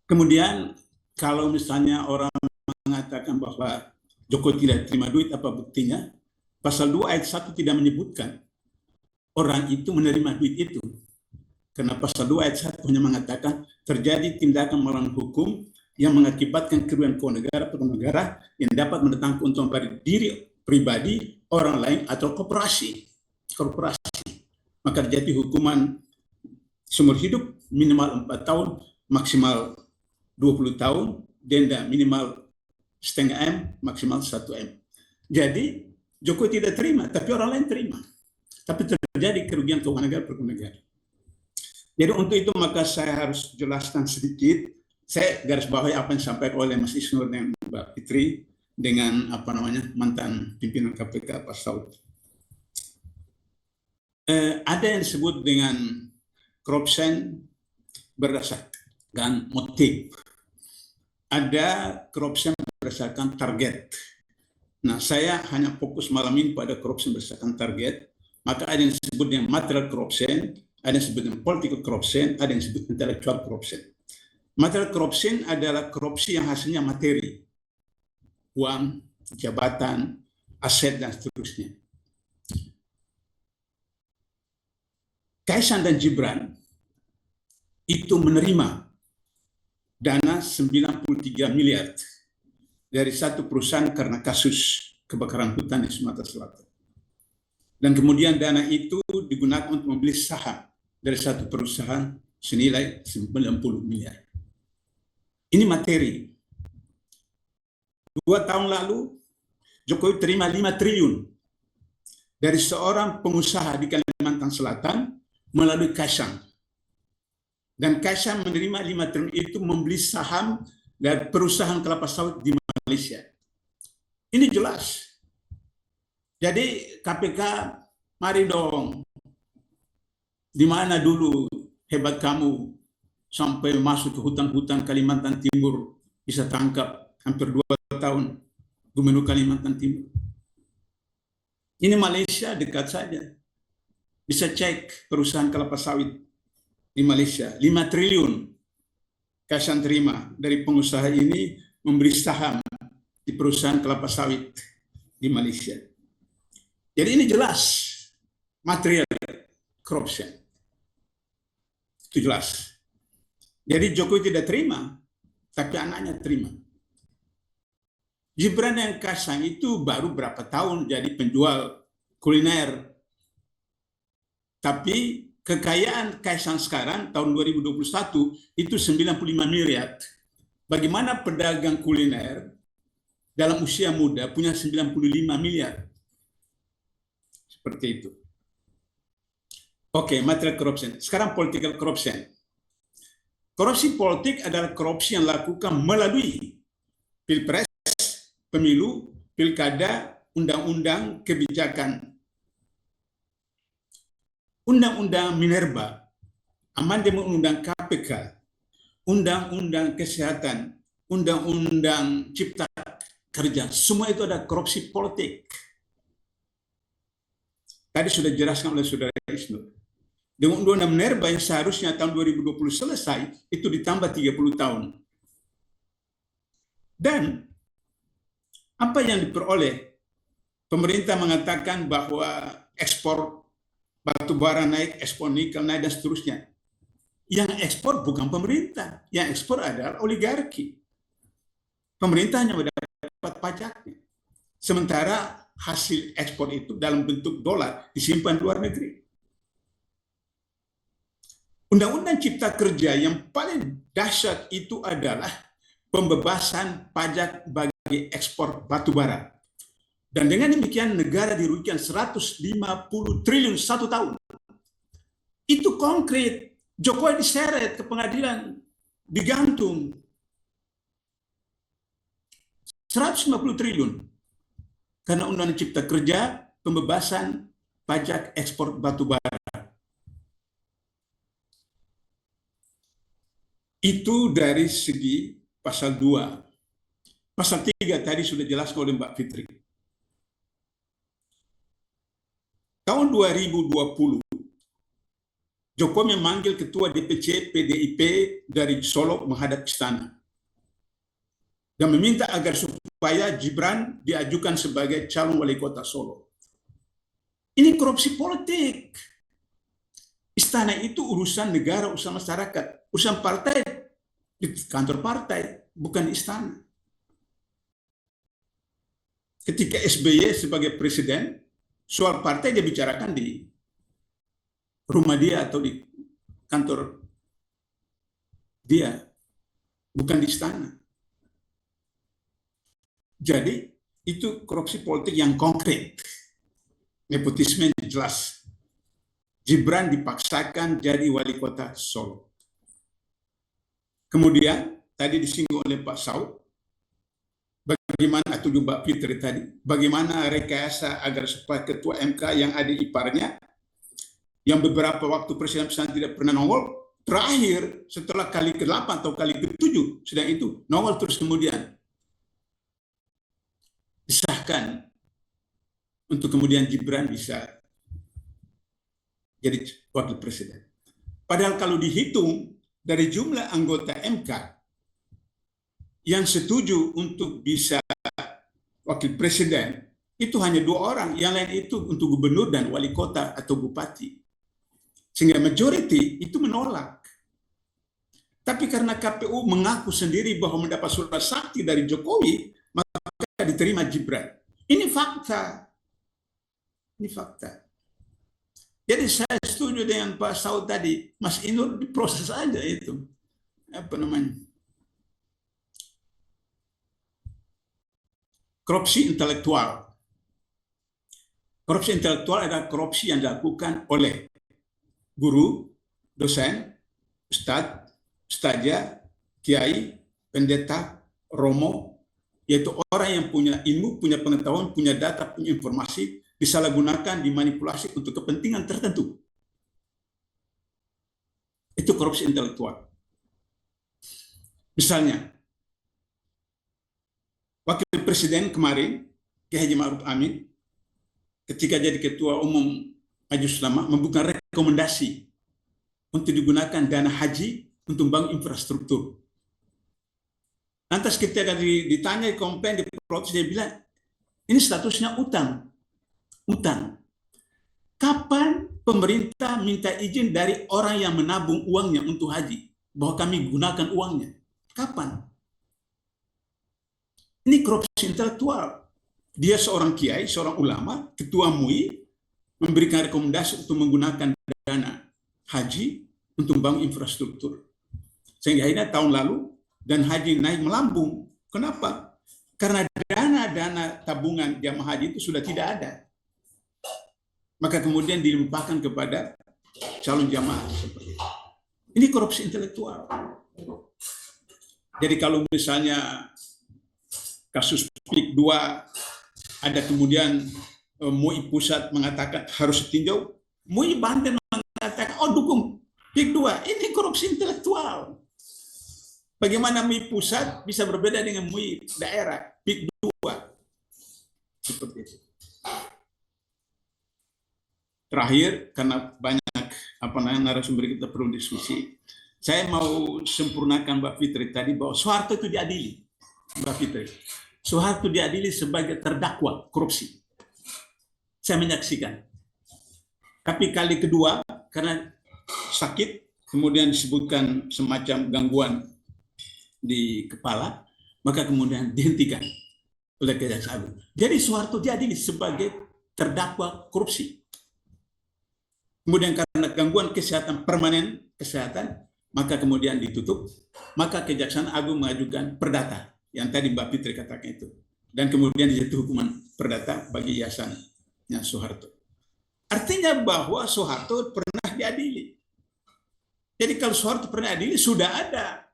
C: Kemudian kalau misalnya orang mengatakan bahwa Jokowi tidak terima duit, apa buktinya? Pasal 2 ayat 1 tidak menyebutkan orang itu menerima duit itu. Karena pasal 2 ayat 1 hanya mengatakan terjadi tindakan melawan hukum yang mengakibatkan kerugian keuangan negara atau negara yang dapat mendatangkan keuntungan bagi diri pribadi, orang lain, atau korporasi. Maka terjadi hukuman seumur hidup minimal 4 tahun, maksimal 20 tahun, denda minimal setengah M, maksimal 1 M. Jadi Jokowi tidak terima, tapi orang lain terima. Tapi terjadi kerugian keuangan negara per negara. Jadi untuk itu maka saya harus jelaskan sedikit. Saya garis bawahi apa yang disampaikan oleh Mas Isnur dan Mbak Fitri dengan mantan pimpinan KPK Pak Saud. Ada yang disebut dengan corruption berdasarkan motif. Ada corruption berdasarkan target. Nah, saya hanya fokus malam ini pada corruption berdasarkan target. Maka ada yang disebut dengan material corruption, ada yang disebut dengan political corruption, ada yang disebut intellectual corruption. Material corruption adalah korupsi yang hasilnya materi, uang, jabatan, aset, dan seterusnya. Kaisang dan Gibran itu menerima dana 93 miliar dari satu perusahaan karena kasus kebakaran hutan di Sumatera Selatan. Dan kemudian dana itu digunakan untuk membeli saham dari satu perusahaan senilai 90 miliar. Ini materi. 2 tahun lalu, Jokowi terima 5 triliun dari seorang pengusaha di Kalimantan Selatan melalui Kaisang. Dan Kaisang menerima 5 triliun itu membeli saham dari perusahaan kelapa sawit di Malaysia. Ini jelas. Jadi KPK, mari dong. Di mana dulu hebat kamu sampai masuk ke hutan-hutan Kalimantan Timur bisa tangkap hampir 2 tahun Gubernur Kalimantan Timur. Ini Malaysia dekat saja. Bisa cek perusahaan kelapa sawit di Malaysia. 5 triliun Kaisang terima dari pengusaha ini memberi saham di perusahaan kelapa sawit di Malaysia. Jadi ini jelas material corruption. Itu jelas. Jadi Jokowi tidak terima, tapi anaknya terima. Gibran dan Kaisang itu baru berapa tahun jadi penjual kuliner. Tapi kekayaan Kaisang sekarang tahun 2021 itu 95 miliar. Bagaimana pedagang kuliner dalam usia muda punya 95 miliar? Seperti itu. Oke, material corruption. Sekarang political corruption. Korupsi politik adalah korupsi yang dilakukan melalui pilpres pemilu, pilkada, undang-undang kebijakan, undang-undang Minerba, amandemen undang KPK, undang-undang kesehatan, undang-undang cipta kerja, semua itu ada korupsi politik. Tadi sudah dijelaskan oleh Saudara Isnur. Dengan undang-undang Minerba yang seharusnya tahun 2020 selesai, itu ditambah 30 tahun. Dan apa yang diperoleh? Pemerintah mengatakan bahwa ekspor batu bara naik, ekspor nikel naik, dan seterusnya. Yang ekspor bukan pemerintah, yang ekspor adalah oligarki. Pemerintah hanya mendapat pajaknya. Sementara hasil ekspor itu dalam bentuk dolar disimpan di luar negeri. Undang-undang Cipta Kerja yang paling dahsyat itu adalah pembebasan pajak bagi ekspor batu bara. Dan dengan demikian negara dirugikan 150 triliun 1 tahun. Itu konkret. Jokowi diseret ke pengadilan, digantung 150 triliun karena Undang-Undang Cipta Kerja pembebasan pajak ekspor batu bara. Itu dari segi pasal 2. Pasal 3 tadi sudah dijelaskan oleh Mbak Fitri. Tahun 2020 Jokowi memanggil ketua DPC PDIP dari Solo menghadap istana dan meminta agar supaya Gibran diajukan sebagai calon wali kota Solo. Ini korupsi politik. Istana itu urusan negara, urusan masyarakat, urusan partai di kantor partai, bukan di istana. Ketika SBY sebagai presiden, soal partai dia bicarakan di rumah dia atau di kantor dia, bukan di istana. Jadi itu korupsi politik yang konkret. Nepotisme jelas. Gibran dipaksakan jadi wali kota Solo. Kemudian tadi disinggung oleh Pak Saud, bagaimana, atau juga Mbak Fitri tadi, bagaimana rekayasa agar supaya ketua MK yang ada iparnya, yang beberapa waktu Presiden tidak pernah nongol, terakhir setelah kali ke-8 atau kali ke-7, sedang itu nongol terus kemudian disahkan untuk kemudian Gibran bisa jadi wakil presiden. Padahal kalau dihitung dari jumlah anggota MK yang setuju untuk bisa wakil presiden, itu hanya 2 orang, yang lain itu untuk gubernur dan wali kota atau bupati. Sehingga majority itu menolak. Tapi karena KPU mengaku sendiri bahwa mendapat surat sakti dari Jokowi, maka diterima Gibran. Ini fakta. Ini fakta. Jadi saya setuju dengan Pak Saud tadi, Mas Inur diproses aja itu. Apa namanya? Korupsi intelektual. Korupsi intelektual adalah korupsi yang dilakukan oleh guru, dosen, ustadz, ustazah, kiai, pendeta, romo, yaitu orang yang punya ilmu, punya pengetahuan, punya data, punya informasi, disalahgunakan, dimanipulasi untuk kepentingan tertentu. Itu korupsi intelektual. Misalnya, Wakil Presiden kemarin, Kiai Haji Ma'ruf Amin, ketika jadi Ketua Umum Majelis Ulama, membuka rekomendasi untuk digunakan dana haji untuk membangun infrastruktur. Lantas ketika ditanya komplain, diprotes, dia bilang, ini statusnya utang. Utang. Kapan pemerintah minta izin dari orang yang menabung uangnya untuk haji, bahwa kami gunakan uangnya? Kapan? Ini korupsi intelektual. Dia seorang kiai, seorang ulama, ketua MUI, memberikan rekomendasi untuk menggunakan dana haji untuk membangun infrastruktur. Sehingga akhirnya tahun lalu dan haji naik melambung. Kenapa? Karena dana-dana tabungan jamaah haji itu sudah tidak ada. Maka kemudian dilimpahkan kepada calon jamaah seperti itu. Ini korupsi intelektual. Jadi kalau misalnya kasus PIK 2, ada kemudian MUI pusat mengatakan harus ditinjau, MUI Banten mengatakan oh dukung PIK 2, ini korupsi intelektual. Bagaimana MUI pusat bisa berbeda dengan MUI daerah PIK 2? Seperti itu. Terakhir, karena banyak narasumber kita perlu diskusi, saya mau sempurnakan Mbak Fitri tadi bahwa Soeharto itu diadili, Mbak Fitri. Soeharto diadili sebagai terdakwa korupsi. Saya menyaksikan. Tapi kali kedua, karena sakit, kemudian disebutkan semacam gangguan di kepala, maka kemudian dihentikan oleh Kejaksaan Agung. Jadi Soeharto diadili sebagai terdakwa korupsi. Kemudian karena gangguan kesehatan permanen, maka kemudian ditutup, maka Kejaksaan Agung mengajukan perdata, yang tadi Mbak Fitri katakan itu. Dan kemudian dijatuhi hukuman perdata bagi yayasannya Soeharto. Artinya bahwa Soeharto pernah diadili. Jadi kalau Soeharto pernah diadili, sudah ada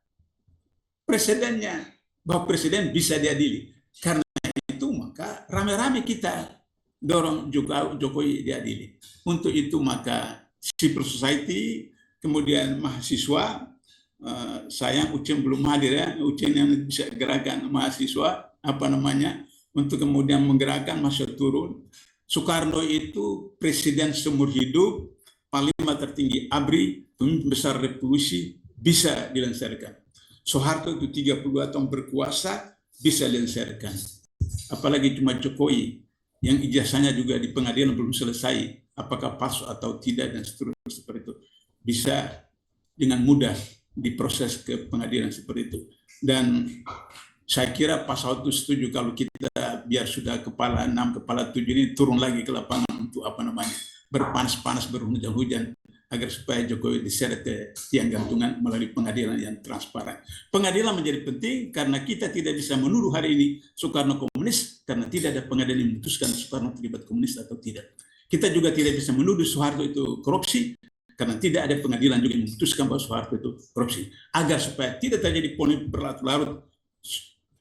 C: presidennya, bahwa presiden bisa diadili. Karena itu maka rame-rame kita dorong Jokowi diadili. Untuk itu maka civil society, kemudian mahasiswa, sayang Ucen belum hadir ya, Ucen yang bisa gerakan mahasiswa, untuk kemudian menggerakkan masa turun. Soekarno itu presiden seumur hidup, panglima tertinggi ABRI, pemimpin besar revolusi, bisa dilengsarkan. Soeharto itu 32 tahun berkuasa, bisa dilengsarkan. Apalagi cuma Jokowi, yang ijazahnya juga di pengadilan belum selesai, apakah palsu atau tidak, dan seterusnya seperti itu. Bisa dengan mudah diproses ke pengadilan seperti itu. Dan saya kira Pak Saud itu setuju kalau kita biar sudah kepala 6, kepala 7 ini turun lagi ke lapangan untuk berpanas-panas, berhujan-hujan, agar supaya Jokowi diseret ke tiang gantungan melalui pengadilan yang transparan. Pengadilan menjadi penting karena kita tidak bisa menuduh hari ini Soekarno komunis karena tidak ada pengadilan yang memutuskan Soekarno terlibat komunis atau tidak. Kita juga tidak bisa menuduh Soeharto itu korupsi karena tidak ada pengadilan juga yang memutuskan bahwa Soeharto itu korupsi. Agar supaya tidak terjadi polemik berlarut-larut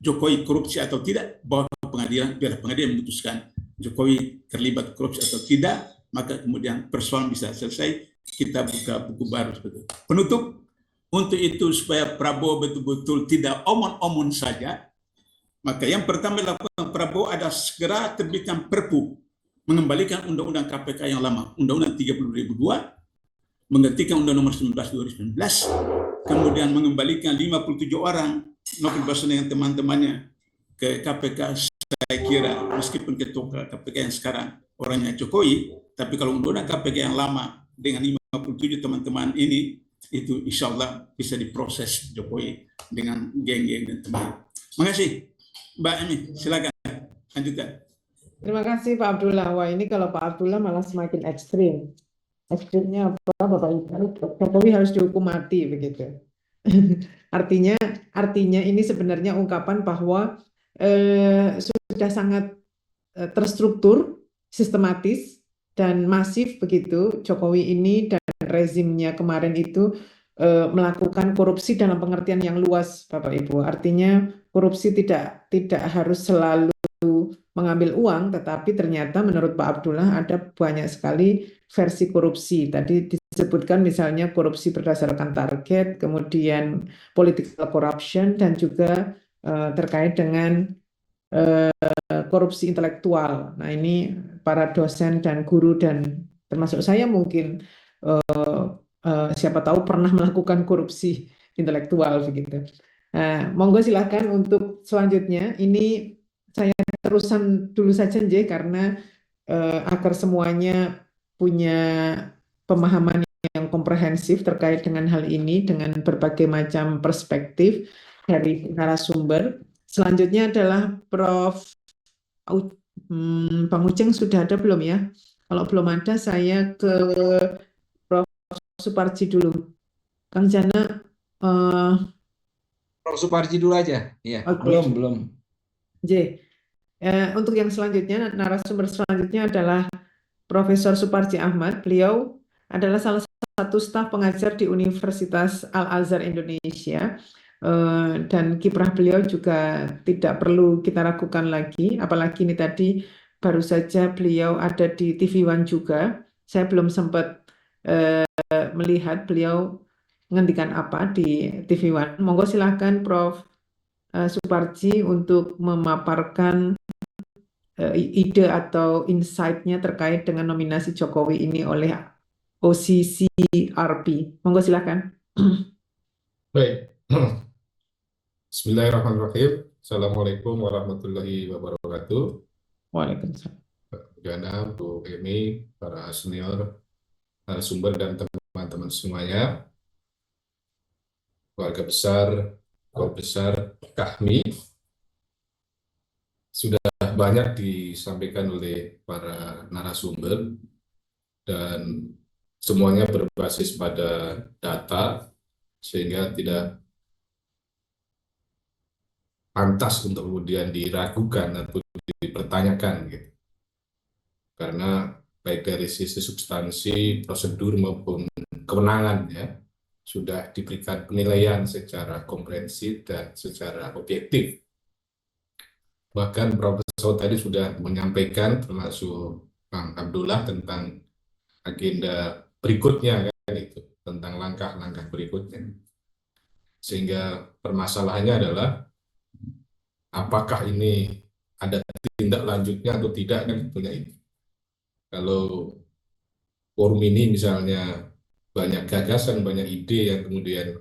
C: Jokowi korupsi atau tidak, bahwa pengadilan, biar pengadilan memutuskan Jokowi terlibat korupsi atau tidak, maka kemudian persoalan bisa selesai, kita buka buku baru seperti itu. Penutup, untuk itu supaya Prabowo betul-betul tidak omon-omon saja, maka yang pertama dilakukan Prabowo adalah segera terbitkan Perpu mengembalikan Undang-Undang KPK yang lama, Undang-Undang 30.002, menggantikan Undang Nomor 19 2019, kemudian mengembalikan 57 orang novel baswedan dengan teman-temannya ke KPK. Saya kira meskipun ketua KPK yang sekarang orangnya Jokowi, tapi kalau Undang-Undang KPK yang lama dengan 57 teman-teman ini, itu insya Allah bisa diproses Jokowi dengan geng-geng dan teman. Makasih, Mbak Emi, silakan lanjutkan.
B: Terima kasih Pak Abdullah. Wah, ini kalau Pak Abdullah malah semakin ekstrim. Ekstrimnya apa, Bapak Ibu? Jokowi harus dihukum mati begitu. Artinya ini sebenarnya ungkapan bahwa sudah sangat terstruktur, sistematis dan masif begitu Jokowi ini dan rezimnya kemarin itu melakukan korupsi dalam pengertian yang luas, Bapak Ibu. Artinya korupsi tidak harus selalu mengambil uang, tetapi ternyata menurut Pak Abdullah ada banyak sekali versi korupsi. Tadi disebutkan misalnya korupsi berdasarkan target, kemudian political corruption, dan juga terkait dengan korupsi intelektual. Nah, ini para dosen dan guru dan termasuk saya mungkin siapa tahu pernah melakukan korupsi intelektual begitu. Monggo silakan untuk selanjutnya. Ini saya terusan dulu saja Nje, karena agar semuanya punya pemahaman yang komprehensif terkait dengan hal ini dengan berbagai macam perspektif dari narasumber. Selanjutnya adalah Prof. Bang Uceng sudah ada belum ya? Kalau belum ada, saya ke Prof. Suparji dulu. Kang Jana,
A: Prof. Suparji dulu aja. Ya,
B: okay.
A: Belum.
B: J. Untuk yang selanjutnya, narasumber selanjutnya adalah Profesor Suparji Ahmad. Beliau adalah salah satu staf pengajar di Universitas Al-Azhar Indonesia. dan kiprah beliau juga tidak perlu kita ragukan lagi, apalagi ini tadi baru saja beliau ada di TV One juga. Saya belum sempat melihat beliau menghentikan apa di TV One. Monggo silahkan Prof. Suparji untuk memaparkan ide atau insight-nya terkait dengan nominasi Jokowi ini oleh OCCRP. Monggo silahkan.
G: Baik. Bismillahirrahmanirrahim. Assalamualaikum warahmatullahi wabarakatuh.
B: Waalaikumsalam.
G: Jana, Bu Emi, para senior, narasumber dan teman-teman semuanya, keluarga besar kami, sudah banyak disampaikan oleh para narasumber dan semuanya berbasis pada data sehingga tidak pantas untuk kemudian diragukan atau dipertanyakan gitu. Karena baik dari sisi substansi, prosedur maupun kewenangan ya sudah diberikan penilaian secara komprehensif dan secara objektif. Bahkan Profesor tadi sudah menyampaikan termasuk Bang Abdullah tentang agenda berikutnya kan itu, tentang langkah-langkah berikutnya. Sehingga permasalahannya adalah apakah ini ada tindak lanjutnya atau tidak kan tentunya ini. Kalau forum ini misalnya banyak gagasan, banyak ide yang kemudian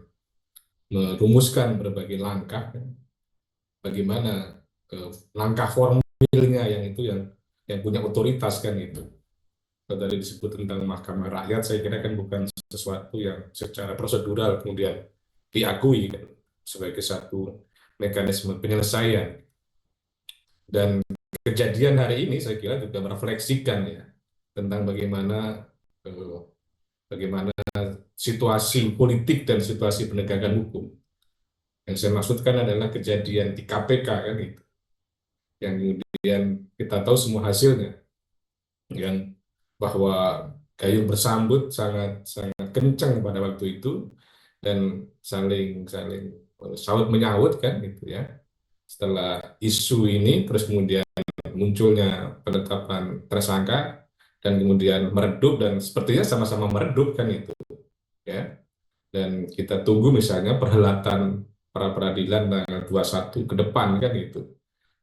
G: merumuskan berbagai langkah, kan? Bagaimana langkah formilnya yang itu yang punya otoritas kan itu. Kalau tadi disebut tentang Mahkamah Rakyat, saya kira kan bukan sesuatu yang secara prosedural kemudian diakui kan, sebagai satu mekanisme penyelesaian. Dan kejadian hari ini saya kira juga merefleksikan ya tentang bagaimana situasi politik dan situasi penegakan hukum. Yang saya maksudkan adalah kejadian di KPK kan itu, yang kemudian kita tahu semua hasilnya, yang bahwa gayung bersambut sangat sangat kencang pada waktu itu dan saling saut menyahut kan gitu ya. Setelah isu ini terus kemudian munculnya penetapan tersangka dan kemudian meredup dan sepertinya sama-sama meredup kan itu ya. Dan kita tunggu misalnya perhelatan pra peradilan tanggal 21 ke depan kan itu.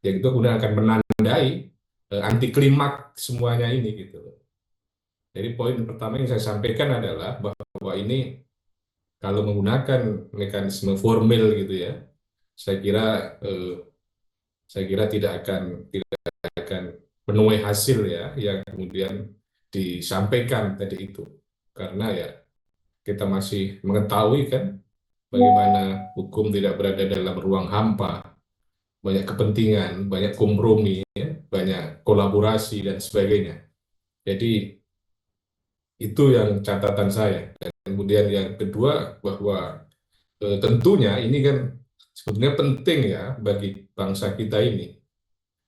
G: Yang itu kemudian akan menandai anti klimaks semuanya ini gitu. Jadi poin pertama yang saya sampaikan adalah bahwa ini kalau menggunakan mekanisme formil gitu ya, saya kira tidak akan menuai hasil ya yang kemudian disampaikan tadi itu, karena ya kita masih mengetahui kan bagaimana hukum tidak berada dalam ruang hampa, banyak kepentingan, banyak kompromi, ya, banyak kolaborasi dan sebagainya. Jadi itu yang catatan saya. Dan kemudian yang kedua bahwa tentunya ini kan sebetulnya penting ya bagi bangsa kita ini.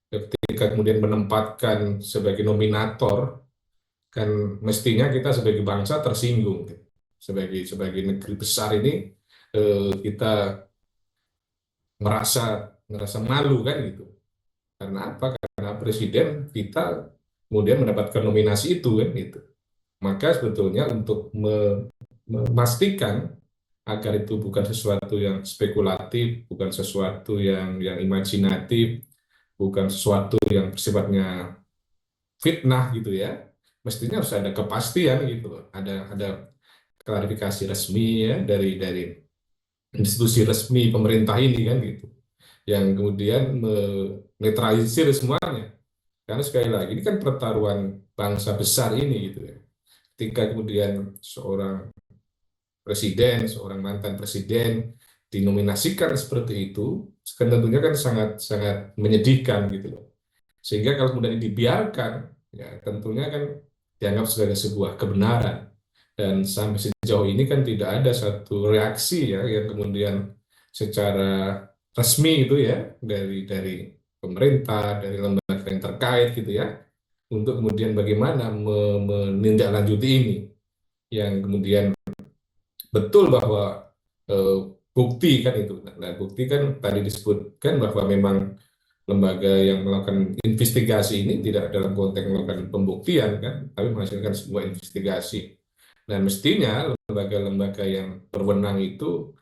G: Ketika kemudian menempatkan sebagai nominator, kan mestinya kita sebagai bangsa tersinggung. Sebagai negeri besar ini kita merasa malu kan gitu. Karena apa? Karena presiden kita kemudian mendapatkan nominasi itu kan gitu. Maka sebetulnya untuk memastikan agar itu bukan sesuatu yang spekulatif, bukan sesuatu yang imajinatif, bukan sesuatu yang sifatnya fitnah gitu ya, mestinya harus ada kepastian gitu, ada klarifikasi resmi ya dari institusi resmi pemerintah ini kan gitu, yang kemudian menetralisir semuanya. Karena sekali lagi ini kan pertaruhan bangsa besar ini gitu ya. Ketika kemudian seorang presiden, seorang mantan presiden dinominasikan seperti itu, kan tentunya kan sangat menyedihkan gitu loh. Sehingga kalau kemudian dibiarkan, ya tentunya kan dianggap sebagai sebuah kebenaran. Dan sampai sejauh ini kan tidak ada satu reaksi ya yang kemudian secara resmi itu ya dari pemerintah, dari lembaga yang terkait gitu ya, untuk kemudian bagaimana menindaklanjuti ini, yang kemudian betul bahwa bukti kan itu. Nah, bukti kan tadi disebutkan bahwa memang lembaga yang melakukan investigasi ini tidak dalam konteks melakukan pembuktian kan, tapi menghasilkan sebuah investigasi. Nah, mestinya lembaga-lembaga yang berwenang itu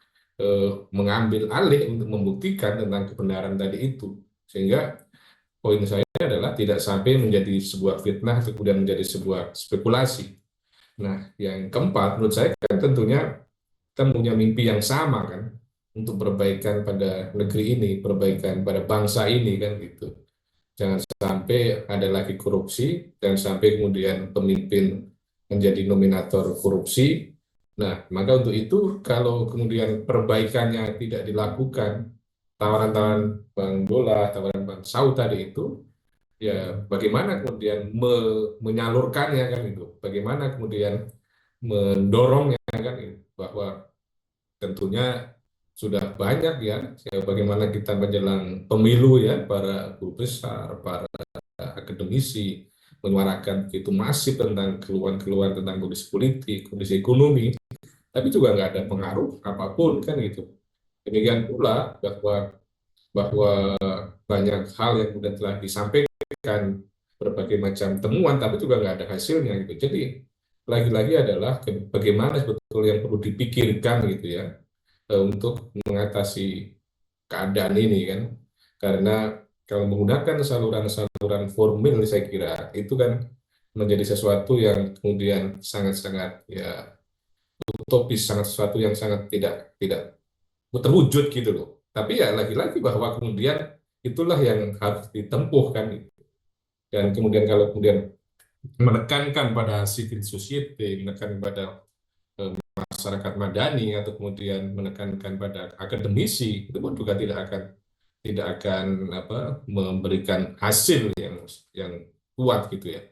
G: mengambil alih untuk membuktikan tentang kebenaran tadi itu. Sehingga poin saya adalah tidak sampai menjadi sebuah fitnah atau kemudian menjadi sebuah spekulasi. Nah, yang keempat menurut saya kan tentunya kita punya mimpi yang sama kan untuk perbaikan pada negeri ini, perbaikan pada bangsa ini kan gitu. Jangan sampai ada lagi korupsi, jangan sampai kemudian pemimpin menjadi nominator korupsi. Nah, maka untuk itu kalau kemudian perbaikannya tidak dilakukan, tawaran-tawaran Bang Dola, tawaran Bang Saud tadi itu, ya bagaimana kemudian menyalurkannya kan itu, bagaimana kemudian mendorongnya kan itu, bahwa tentunya sudah banyak ya bagaimana kita menjelang pemilu ya para guru besar, para akademisi menyuarakan begitu masif tentang keluhan-keluhan tentang kondisi politik, kondisi ekonomi, tapi juga nggak ada pengaruh apapun kan gitu. Demikian pula bahwa banyak hal yang sudah telah disampaikan berbagai macam temuan, tapi juga nggak ada hasilnya gitu. Jadi lagi-lagi adalah bagaimana sebetulnya yang perlu dipikirkan gitu ya untuk mengatasi keadaan ini kan. Karena kalau menggunakan saluran-saluran formil saya kira itu kan menjadi sesuatu yang kemudian sangat-sangat ya utopis, sangat sesuatu yang sangat tidak tidak terwujud gitu loh. Tapi ya lagi-lagi bahwa kemudian itulah yang harus ditempuh kan gitu. Dan kemudian kalau kemudian menekankan pada civil society, menekankan pada masyarakat madani atau kemudian menekankan pada akademisi itu pun juga tidak akan memberikan hasil yang kuat gitu ya.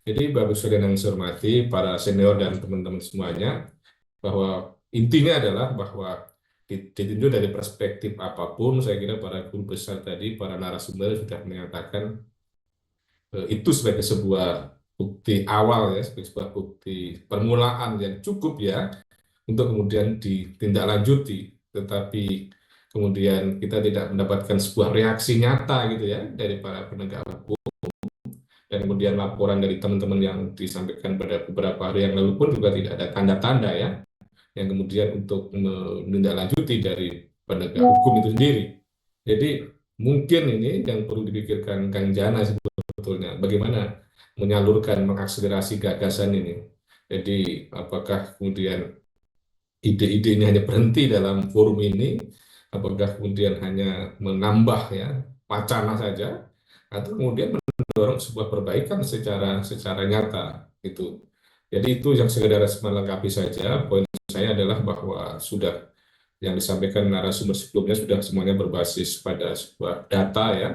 G: Jadi Bapak Sekalian yang saya hormati, para senior dan teman-teman semuanya, bahwa intinya adalah bahwa ditinjau dari perspektif apapun, saya kira para guru besar tadi, para narasumber sudah menyatakan itu sebagai sebuah bukti awal ya, sebagai sebuah bukti permulaan yang cukup ya untuk kemudian ditindaklanjuti. Tetapi kemudian kita tidak mendapatkan sebuah reaksi nyata gitu ya dari para penegak hukum, dan kemudian laporan dari teman-teman yang disampaikan pada beberapa hari yang lalu pun juga tidak ada tanda-tanda ya yang kemudian untuk menindaklanjuti dari penegak hukum itu sendiri. Jadi mungkin ini yang perlu dipikirkan Kang Jana sebetulnya, bagaimana menyalurkan, mengakselerasi gagasan ini. Jadi apakah kemudian ide-ide ini hanya berhenti dalam forum ini, apakah kemudian hanya menambah ya wacana saja, atau kemudian mendorong sebuah perbaikan secara nyata itu. Jadi itu yang sekedar melengkapi saja. Poin saya adalah bahwa sudah yang disampaikan narasumber sebelumnya sudah semuanya berbasis pada sebuah data ya.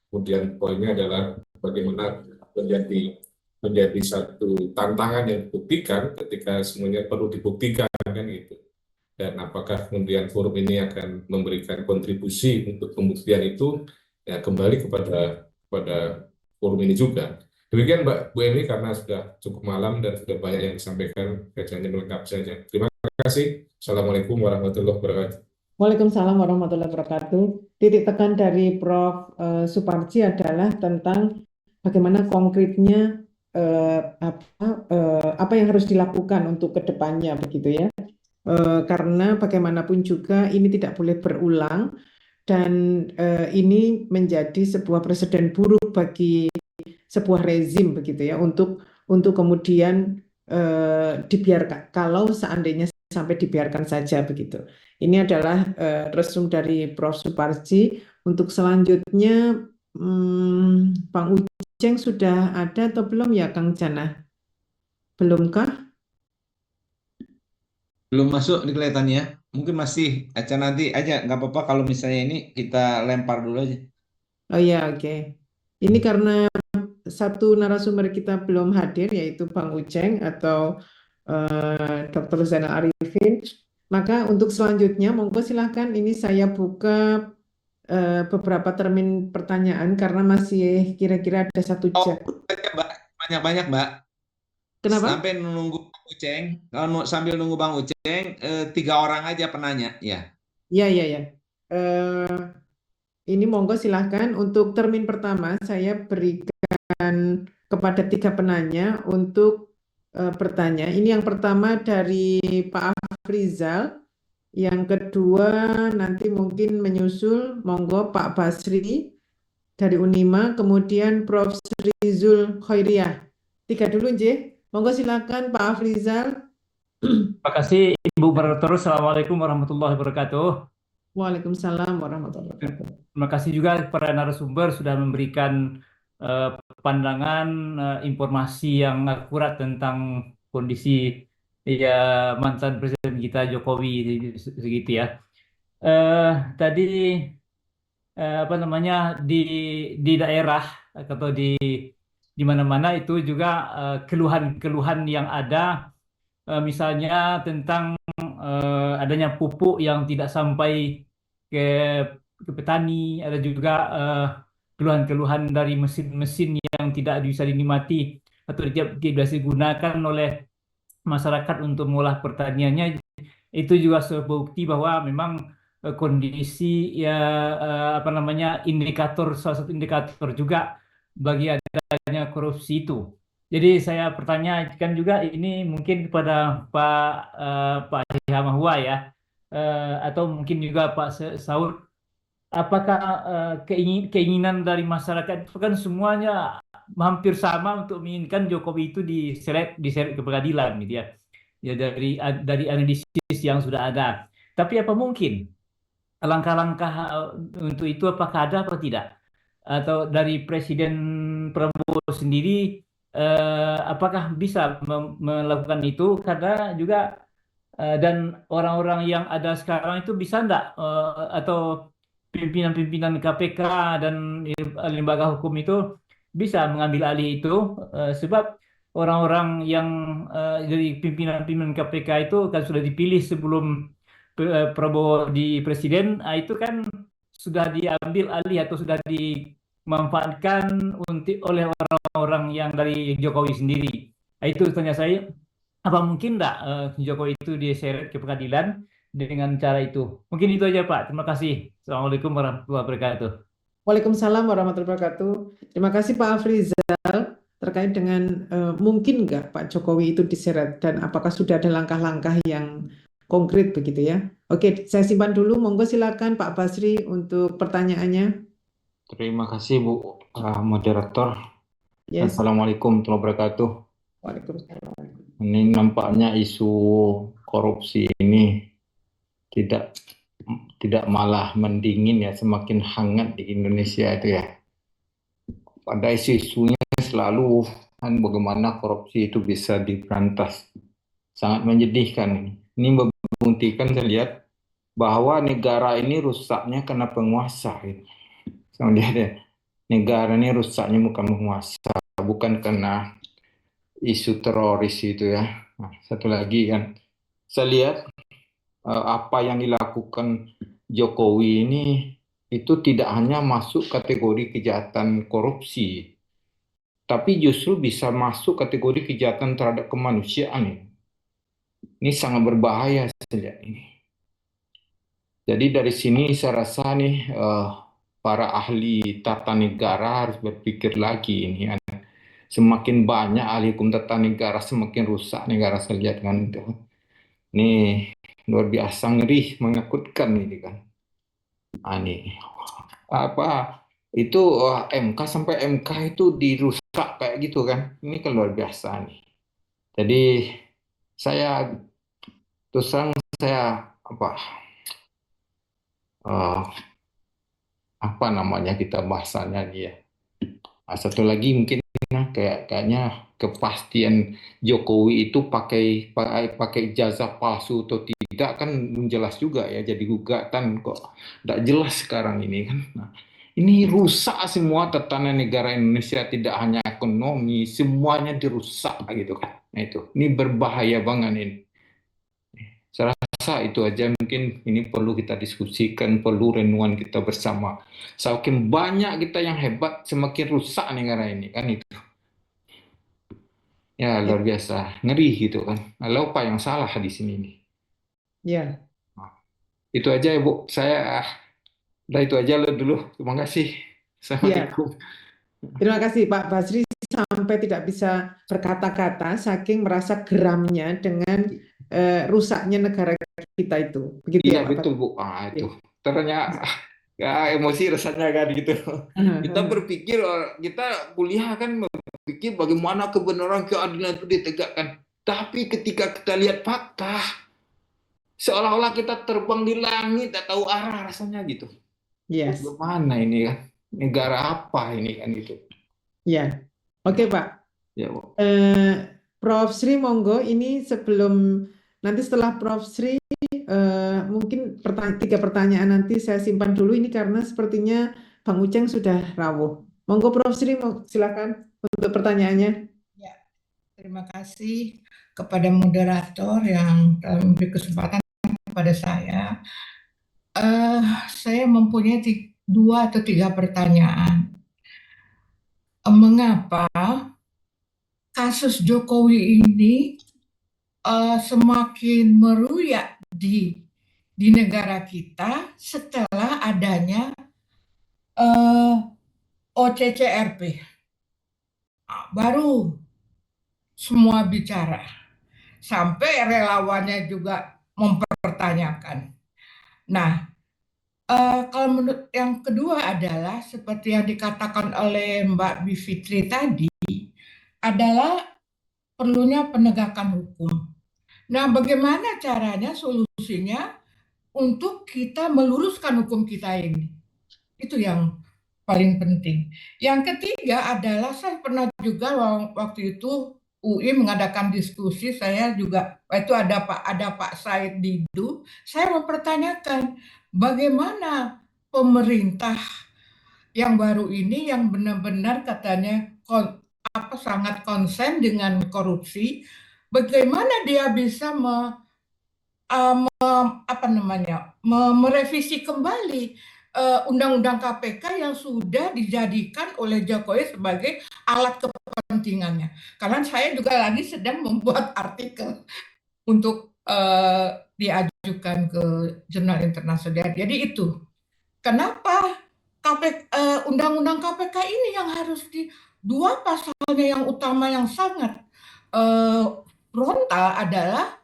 G: Kemudian poinnya adalah bagaimana menjadi satu tantangan yang dibuktikan ketika semuanya perlu dibuktikan kan gitu. Dan apakah kemudian forum ini akan memberikan kontribusi untuk pembuktian itu ya kembali kepada forum ini juga. Demikian Mbak Bu Emi, karena sudah cukup malam dan sudah banyak yang disampaikan, kajiannya melengkap saja. Terima kasih. Assalamualaikum warahmatullahi wabarakatuh.
B: Waalaikumsalam warahmatullahi wabarakatuh. Titik tekan dari Prof. Suparji adalah tentang bagaimana konkretnya apa yang harus dilakukan untuk kedepannya begitu ya. Karena bagaimanapun juga ini tidak boleh berulang dan ini menjadi sebuah presiden buruk bagi sebuah rezim begitu ya untuk kemudian dibiarkan kalau seandainya sampai dibiarkan saja begitu. Ini adalah resum dari Prof. Suparji. Untuk selanjutnya Bang Uceng sudah ada atau belum ya Kang Jana? Belumkah?
A: Belum masuk nih kelihatannya. Mungkin masih. Aca nanti aja, nggak apa-apa kalau misalnya ini kita lempar dulu aja.
B: Oh ya, oke. Ini karena satu narasumber kita belum hadir, yaitu Bang Uceng atau Dr. Zainal Arifin. Maka untuk selanjutnya, monggo silahkan ini saya buka beberapa termin pertanyaan karena masih kira-kira ada 1 jam.
A: Banyak-banyak, Mbak.
B: Kenapa?
A: Sampai nunggu Bang Uceng, sambil nunggu Bang Uceng, 3 orang aja penanya, ya.
B: Ya, ya, ya. Eh, ini monggo silahkan. Untuk termin pertama, saya berikan kepada 3 penanya untuk bertanya. Ini yang pertama dari Pak Afrizal. Yang kedua nanti mungkin menyusul, monggo Pak Basri dari Unima, kemudian Prof. Srizul Khairiyah. 3 dulu, Nje. Monggo silakan Pak Afrizal.
H: Terima kasih Ibu Moderator. Assalamualaikum warahmatullahi wabarakatuh.
B: Waalaikumsalam warahmatullahi wabarakatuh.
H: Terima kasih juga kepada narasumber sudah memberikan pandangan, informasi yang akurat tentang kondisi ya mantan Presiden kita Jokowi segitu ya. Tadi apa namanya di daerah atau di mana-mana itu juga keluhan-keluhan yang ada, misalnya tentang adanya pupuk yang tidak sampai ke petani, ada juga keluhan-keluhan dari mesin-mesin yang tidak bisa dinikmati atau tidak bisa digunakan oleh masyarakat untuk mengolah pertaniannya. Itu juga sebuah bukti bahwa memang kondisi ya apa namanya salah satu indikator juga bagi adanya korupsi itu. Jadi saya pertanyakan juga ini mungkin kepada Pak Hamahua ya, atau mungkin juga Pak Saud, apakah keinginan dari masyarakat itu kan semuanya hampir sama untuk menginginkan Jokowi itu diseret ke pengadilan gitu ya, ya dari analisis yang sudah ada. Tapi apa mungkin langkah-langkah untuk itu apakah ada atau tidak? Atau dari Presiden Prabowo sendiri apakah bisa melakukan itu? Karena juga dan orang-orang yang ada sekarang itu bisa enggak atau pimpinan-pimpinan KPK dan lembaga hukum itu bisa mengambil alih itu, sebab orang-orang yang dari pimpinan-pimpinan KPK itu kan sudah dipilih sebelum Prabowo di presiden, itu kan sudah diambil alih atau sudah dimanfaatkan oleh orang-orang yang dari Jokowi sendiri. Itu tanya saya, apa mungkin enggak Jokowi itu diseret ke pengadilan dengan cara itu? Mungkin itu aja Pak. Terima kasih. Assalamualaikum warahmatullahi wabarakatuh.
B: Waalaikumsalam warahmatullahi wabarakatuh. Terima kasih Pak Afrizal. Terkait dengan mungkin nggak Pak Jokowi itu diseret dan apakah sudah ada langkah-langkah yang konkret begitu ya? Oke, saya simpan dulu. Monggo silakan Pak Basri untuk pertanyaannya.
I: Terima kasih Bu Moderator.
B: Yes.
I: Assalamualaikum warahmatullahi wabarakatuh.
B: Waalaikumsalam.
I: Ini nampaknya isu korupsi ini tidak malah mendingin ya, semakin hangat di Indonesia itu ya. Pada isu-isunya selalu kan bagaimana korupsi itu bisa diberantas. Sangat menyedihkan ini. Ini membuktikan saya lihat bahwa negara ini rusaknya karena penguasa gitu. Saya lihat ya, negara ini rusaknya bukan penguasa, bukan karena isu teroris itu ya. Nah, satu lagi kan, saya lihat apa yang dilakukan Jokowi ini itu tidak hanya masuk kategori kejahatan korupsi, tapi justru bisa masuk kategori kejahatan terhadap kemanusiaan. Ini sangat berbahaya saya lihat ini. Jadi dari sini saya rasa nih para ahli tata negara harus berpikir lagi ini. Semakin banyak ahli hukum tata negara, semakin rusak negara saya lihat kan itu. Ini luar biasa ngeri, menakutkan ini kan. Ini apa itu MK sampai MK itu dirusak kayak gitu kan. Ini kan luar biasa nih. Jadi saya terus terang saya apa namanya kita bahasanya nih ya. Satu lagi mungkin kayaknya kepastian Jokowi itu pakai ijazah palsu atau tidak kan jelas juga ya, jadi gugatan kok tidak jelas sekarang ini kan. Nah, ini rusak semua tatanan negara Indonesia, tidak hanya ekonomi, semuanya dirusak gitu kan. Nah itu, ini berbahaya banget ini. Saya rasa itu aja, mungkin ini perlu kita diskusikan, perlu renungan kita bersama. Semakin banyak kita yang hebat, semakin rusak negara ini kan itu. Ya luar biasa, ngeri gitu kan. Lalu apa yang salah di sini nih?
B: Ya.
I: Itu aja ya Bu, saya udah itu aja dulu. Terima kasih.
B: Ya,
I: Assalamualaikum.
B: terima kasih Pak Basri sampai tidak bisa berkata-kata saking merasa geramnya dengan rusaknya negara kita itu. Begitu
I: Iya
B: ya Pak
I: betul
B: Basri?
I: Bu. Itu ternyata ya emosi rasanya kan gitu. Kita berpikir kita kuliah kan berpikir bagaimana kebenaran keadilan itu ditegakkan. Tapi ketika kita lihat fakta, seolah-olah kita terbang di langit, tak tahu arah rasanya gitu.
B: Yes.
I: Bagaimana ini kan? Negara apa ini kan gitu.
B: Ya, oke Pak.
I: Ya Bu.
B: Prof. Sri, monggo ini sebelum nanti setelah Prof. Sri mungkin 3 pertanyaan nanti saya simpan dulu ini karena sepertinya Bang Uceng sudah rawuh. Monggo Prof. Sri, silakan untuk pertanyaannya.
J: Ya, terima kasih kepada moderator yang telah memberi kesempatan kepada saya. Saya mempunyai 2 atau 3 pertanyaan. Mengapa kasus Jokowi ini semakin meruyak di negara kita setelah adanya OCCRP? Baru semua bicara, sampai relawannya juga mempertanyakan. Nah, kalau menurut yang kedua adalah seperti yang dikatakan oleh Mbak Bivitri tadi, adalah perlunya penegakan hukum. Nah, bagaimana caranya, solusinya untuk kita meluruskan hukum kita ini? Itu yang paling penting. Yang ketiga adalah saya pernah juga waktu itu UI mengadakan diskusi, saya juga itu ada Pak Said Didu, saya mempertanyakan bagaimana pemerintah yang baru ini yang benar-benar katanya sangat konsen dengan korupsi, bagaimana dia bisa merevisi kembali undang-undang KPK yang sudah dijadikan oleh Jokowi sebagai alat kepentingannya. Karena saya juga lagi sedang membuat artikel untuk diajukan ke jurnal internasional. Jadi itu, kenapa undang-undang KPK ini yang harus dua pasalnya yang utama yang sangat frontal adalah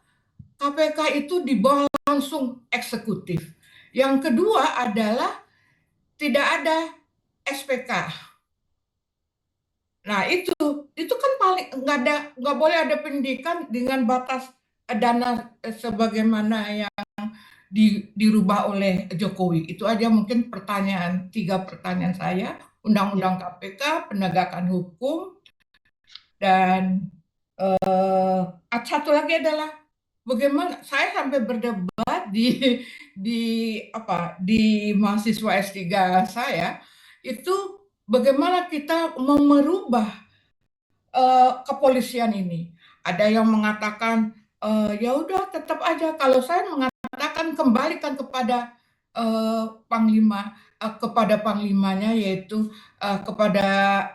J: KPK itu di bawah langsung eksekutif. Yang kedua adalah tidak ada SPK. Nah itu kan paling nggak boleh ada pendidikan dengan batas dana sebagaimana yang dirubah oleh Jokowi. Itu aja mungkin 3 pertanyaan saya. Undang-undang KPK, penegakan hukum, dan satu lagi adalah bagaimana saya sampai berdebat di mahasiswa S3 saya itu bagaimana kita merubah kepolisian ini. Ada yang mengatakan ya udah tetap aja, kalau saya mengatakan kembalikan kepada panglima, kepada panglimanya, yaitu kepada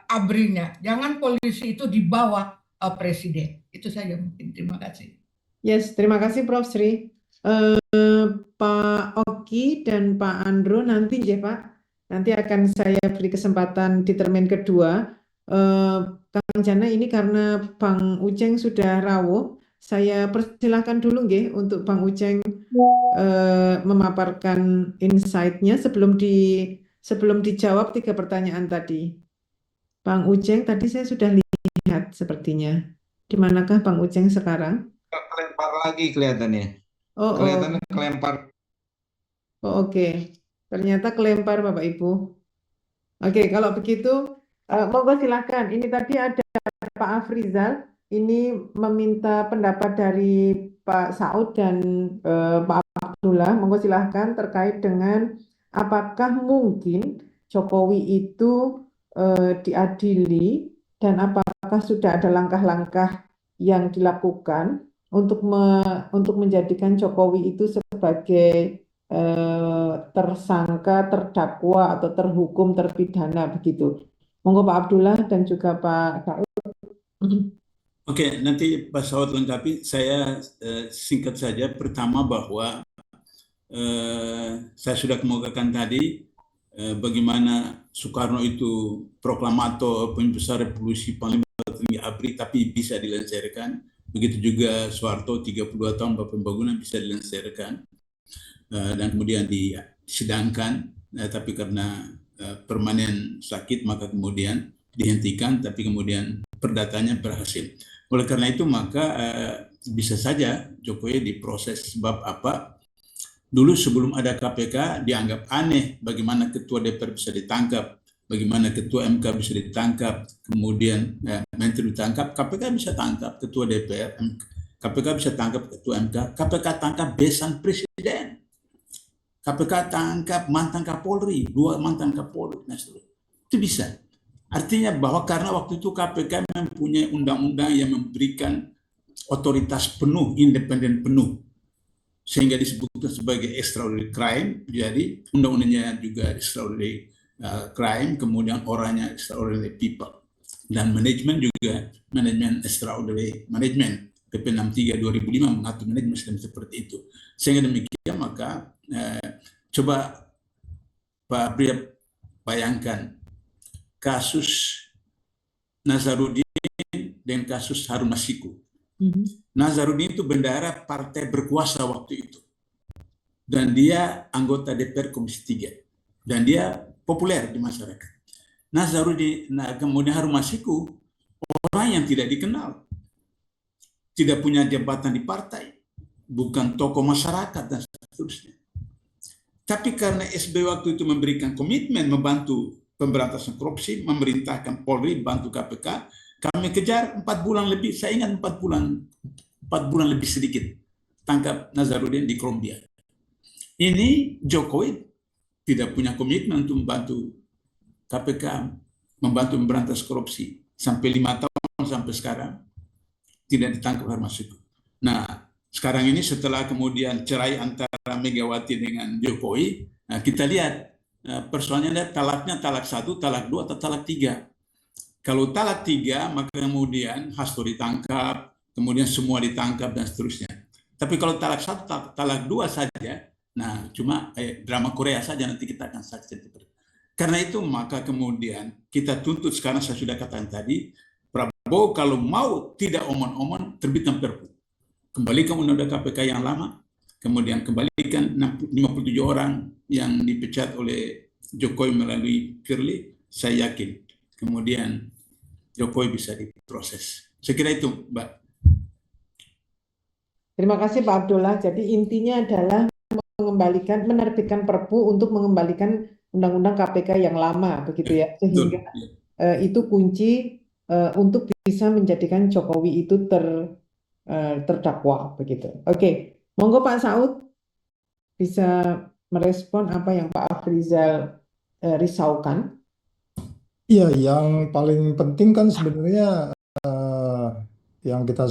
J: ABRI-nya. Jangan polisi itu di bawah presiden. Itu saja mungkin. Terima kasih.
B: Yes, terima kasih Prof. Sri. Pak Oki dan Pak Andro nanti ya Pak, nanti akan saya beri kesempatan di termin kedua. Kang Jana ini karena Bang Uceng sudah rawuh, saya persilahkan dulu nggih untuk Bang Uceng memaparkan insight-nya sebelum dijawab 3 pertanyaan tadi. Bang Uceng tadi saya sudah lihat sepertinya. Di manakah Bang Uceng sekarang?
A: Kelempar lagi kelihatannya.
B: Oh,
A: Kelihatannya kelempar.
B: Oh, oke. Ternyata kelempar Bapak Ibu. Oke, kalau begitu monggo silakan. Ini tadi ada Pak Afrizal, ini meminta pendapat dari Pak Saud dan Pak Abdullah. Monggo silakan terkait dengan apakah mungkin Jokowi itu diadili dan apakah sudah ada langkah-langkah yang dilakukan untuk menjadikan Jokowi itu sebagai tersangka, terdakwa atau terhukum, terpidana begitu. Monggo Pak Abdullah dan juga Pak Saud.
C: Oke, nanti Pak Saud lengkapi. Saya singkat saja. Pertama bahwa saya sudah kemukakan tadi bagaimana Soekarno itu proklamator, pembesar revolusi, panglima tertinggi ABRI, tapi bisa dilengsarkan. Begitu juga Soeharto 32 tahun pembangunan bisa dilengsarkan dan kemudian disidangkan, tapi karena permanen sakit maka kemudian dihentikan, tapi kemudian perdatanya berhasil. Oleh karena itu maka bisa saja Jokowi diproses. Sebab apa? Dulu sebelum ada KPK dianggap aneh bagaimana ketua DPR bisa ditangkap, bagaimana ketua MK bisa ditangkap, kemudian menteri ditangkap, KPK bisa tangkap ketua DPR, KPK bisa tangkap ketua MK, KPK tangkap besan presiden, KPK tangkap mantan Kapolri, 2 mantan Kapolri, nah itu bisa. Artinya bahwa karena waktu itu KPK mempunyai undang-undang yang memberikan otoritas penuh, independen penuh, sehingga disebutkan sebagai extraordinary crime. Jadi undang-undangnya juga extraordinary crime, kemudian orangnya extraordinary people, dan manajemen juga manajemen extraordinary management. PP 63 2005 mengatur manajemen sistem seperti itu. Sehingga demikian maka coba Pak Abri bayangkan kasus Nazarudin dan kasus Harun Masiku. Nazarudin itu bendahara partai berkuasa waktu itu, dan dia anggota DPR Komisi 3, dan dia populer di masyarakat. Nazarudin, kemudian Harun Masiku orang yang tidak dikenal, tidak punya jabatan di partai, bukan tokoh masyarakat dan seterusnya. Tapi karena SBY waktu itu memberikan komitmen membantu pemberantasan korupsi, memerintahkan Polri bantu KPK, kami kejar 4 bulan lebih, saya ingat 4 bulan lebih sedikit, tangkap Nazarudin di Kolombia. Ini Jokowi tidak punya komitmen untuk membantu KPK, membantu memberantas korupsi, sampai 5 tahun sampai sekarang tidak ditangkap Harun Masiku. Nah, sekarang ini setelah kemudian cerai antara Megawati dengan Jokowi, nah kita lihat persoalannya, talaknya talak 1, talak 2, atau talak 3. Kalau talak 3, maka kemudian Hasto ditangkap, kemudian semua ditangkap dan seterusnya. Tapi kalau talak 1, talak 2 saja, nah cuma drama Korea saja, nanti kita akan saksikan. Karena itu maka kemudian kita tuntut, sekarang saya sudah katakan tadi, Prabowo kalau mau tidak omon-omon, terbitkan Perpu. Kembalikan undang-undang KPK yang lama, kemudian kembalikan 57 orang yang dipecat oleh Jokowi melalui Firly, saya yakin kemudian Jokowi bisa diproses. Saya kira itu, Mbak.
B: Terima kasih Pak Abdullah. Jadi intinya adalah menerbitkan Perpu untuk mengembalikan undang-undang KPK yang lama, begitu ya, sehingga itu kunci untuk bisa menjadikan Jokowi itu terdakwa, begitu. Oke, monggo Pak Saud bisa merespon apa yang Pak Afrizal risaukan.
F: Iya, yang paling penting kan sebenarnya yang kita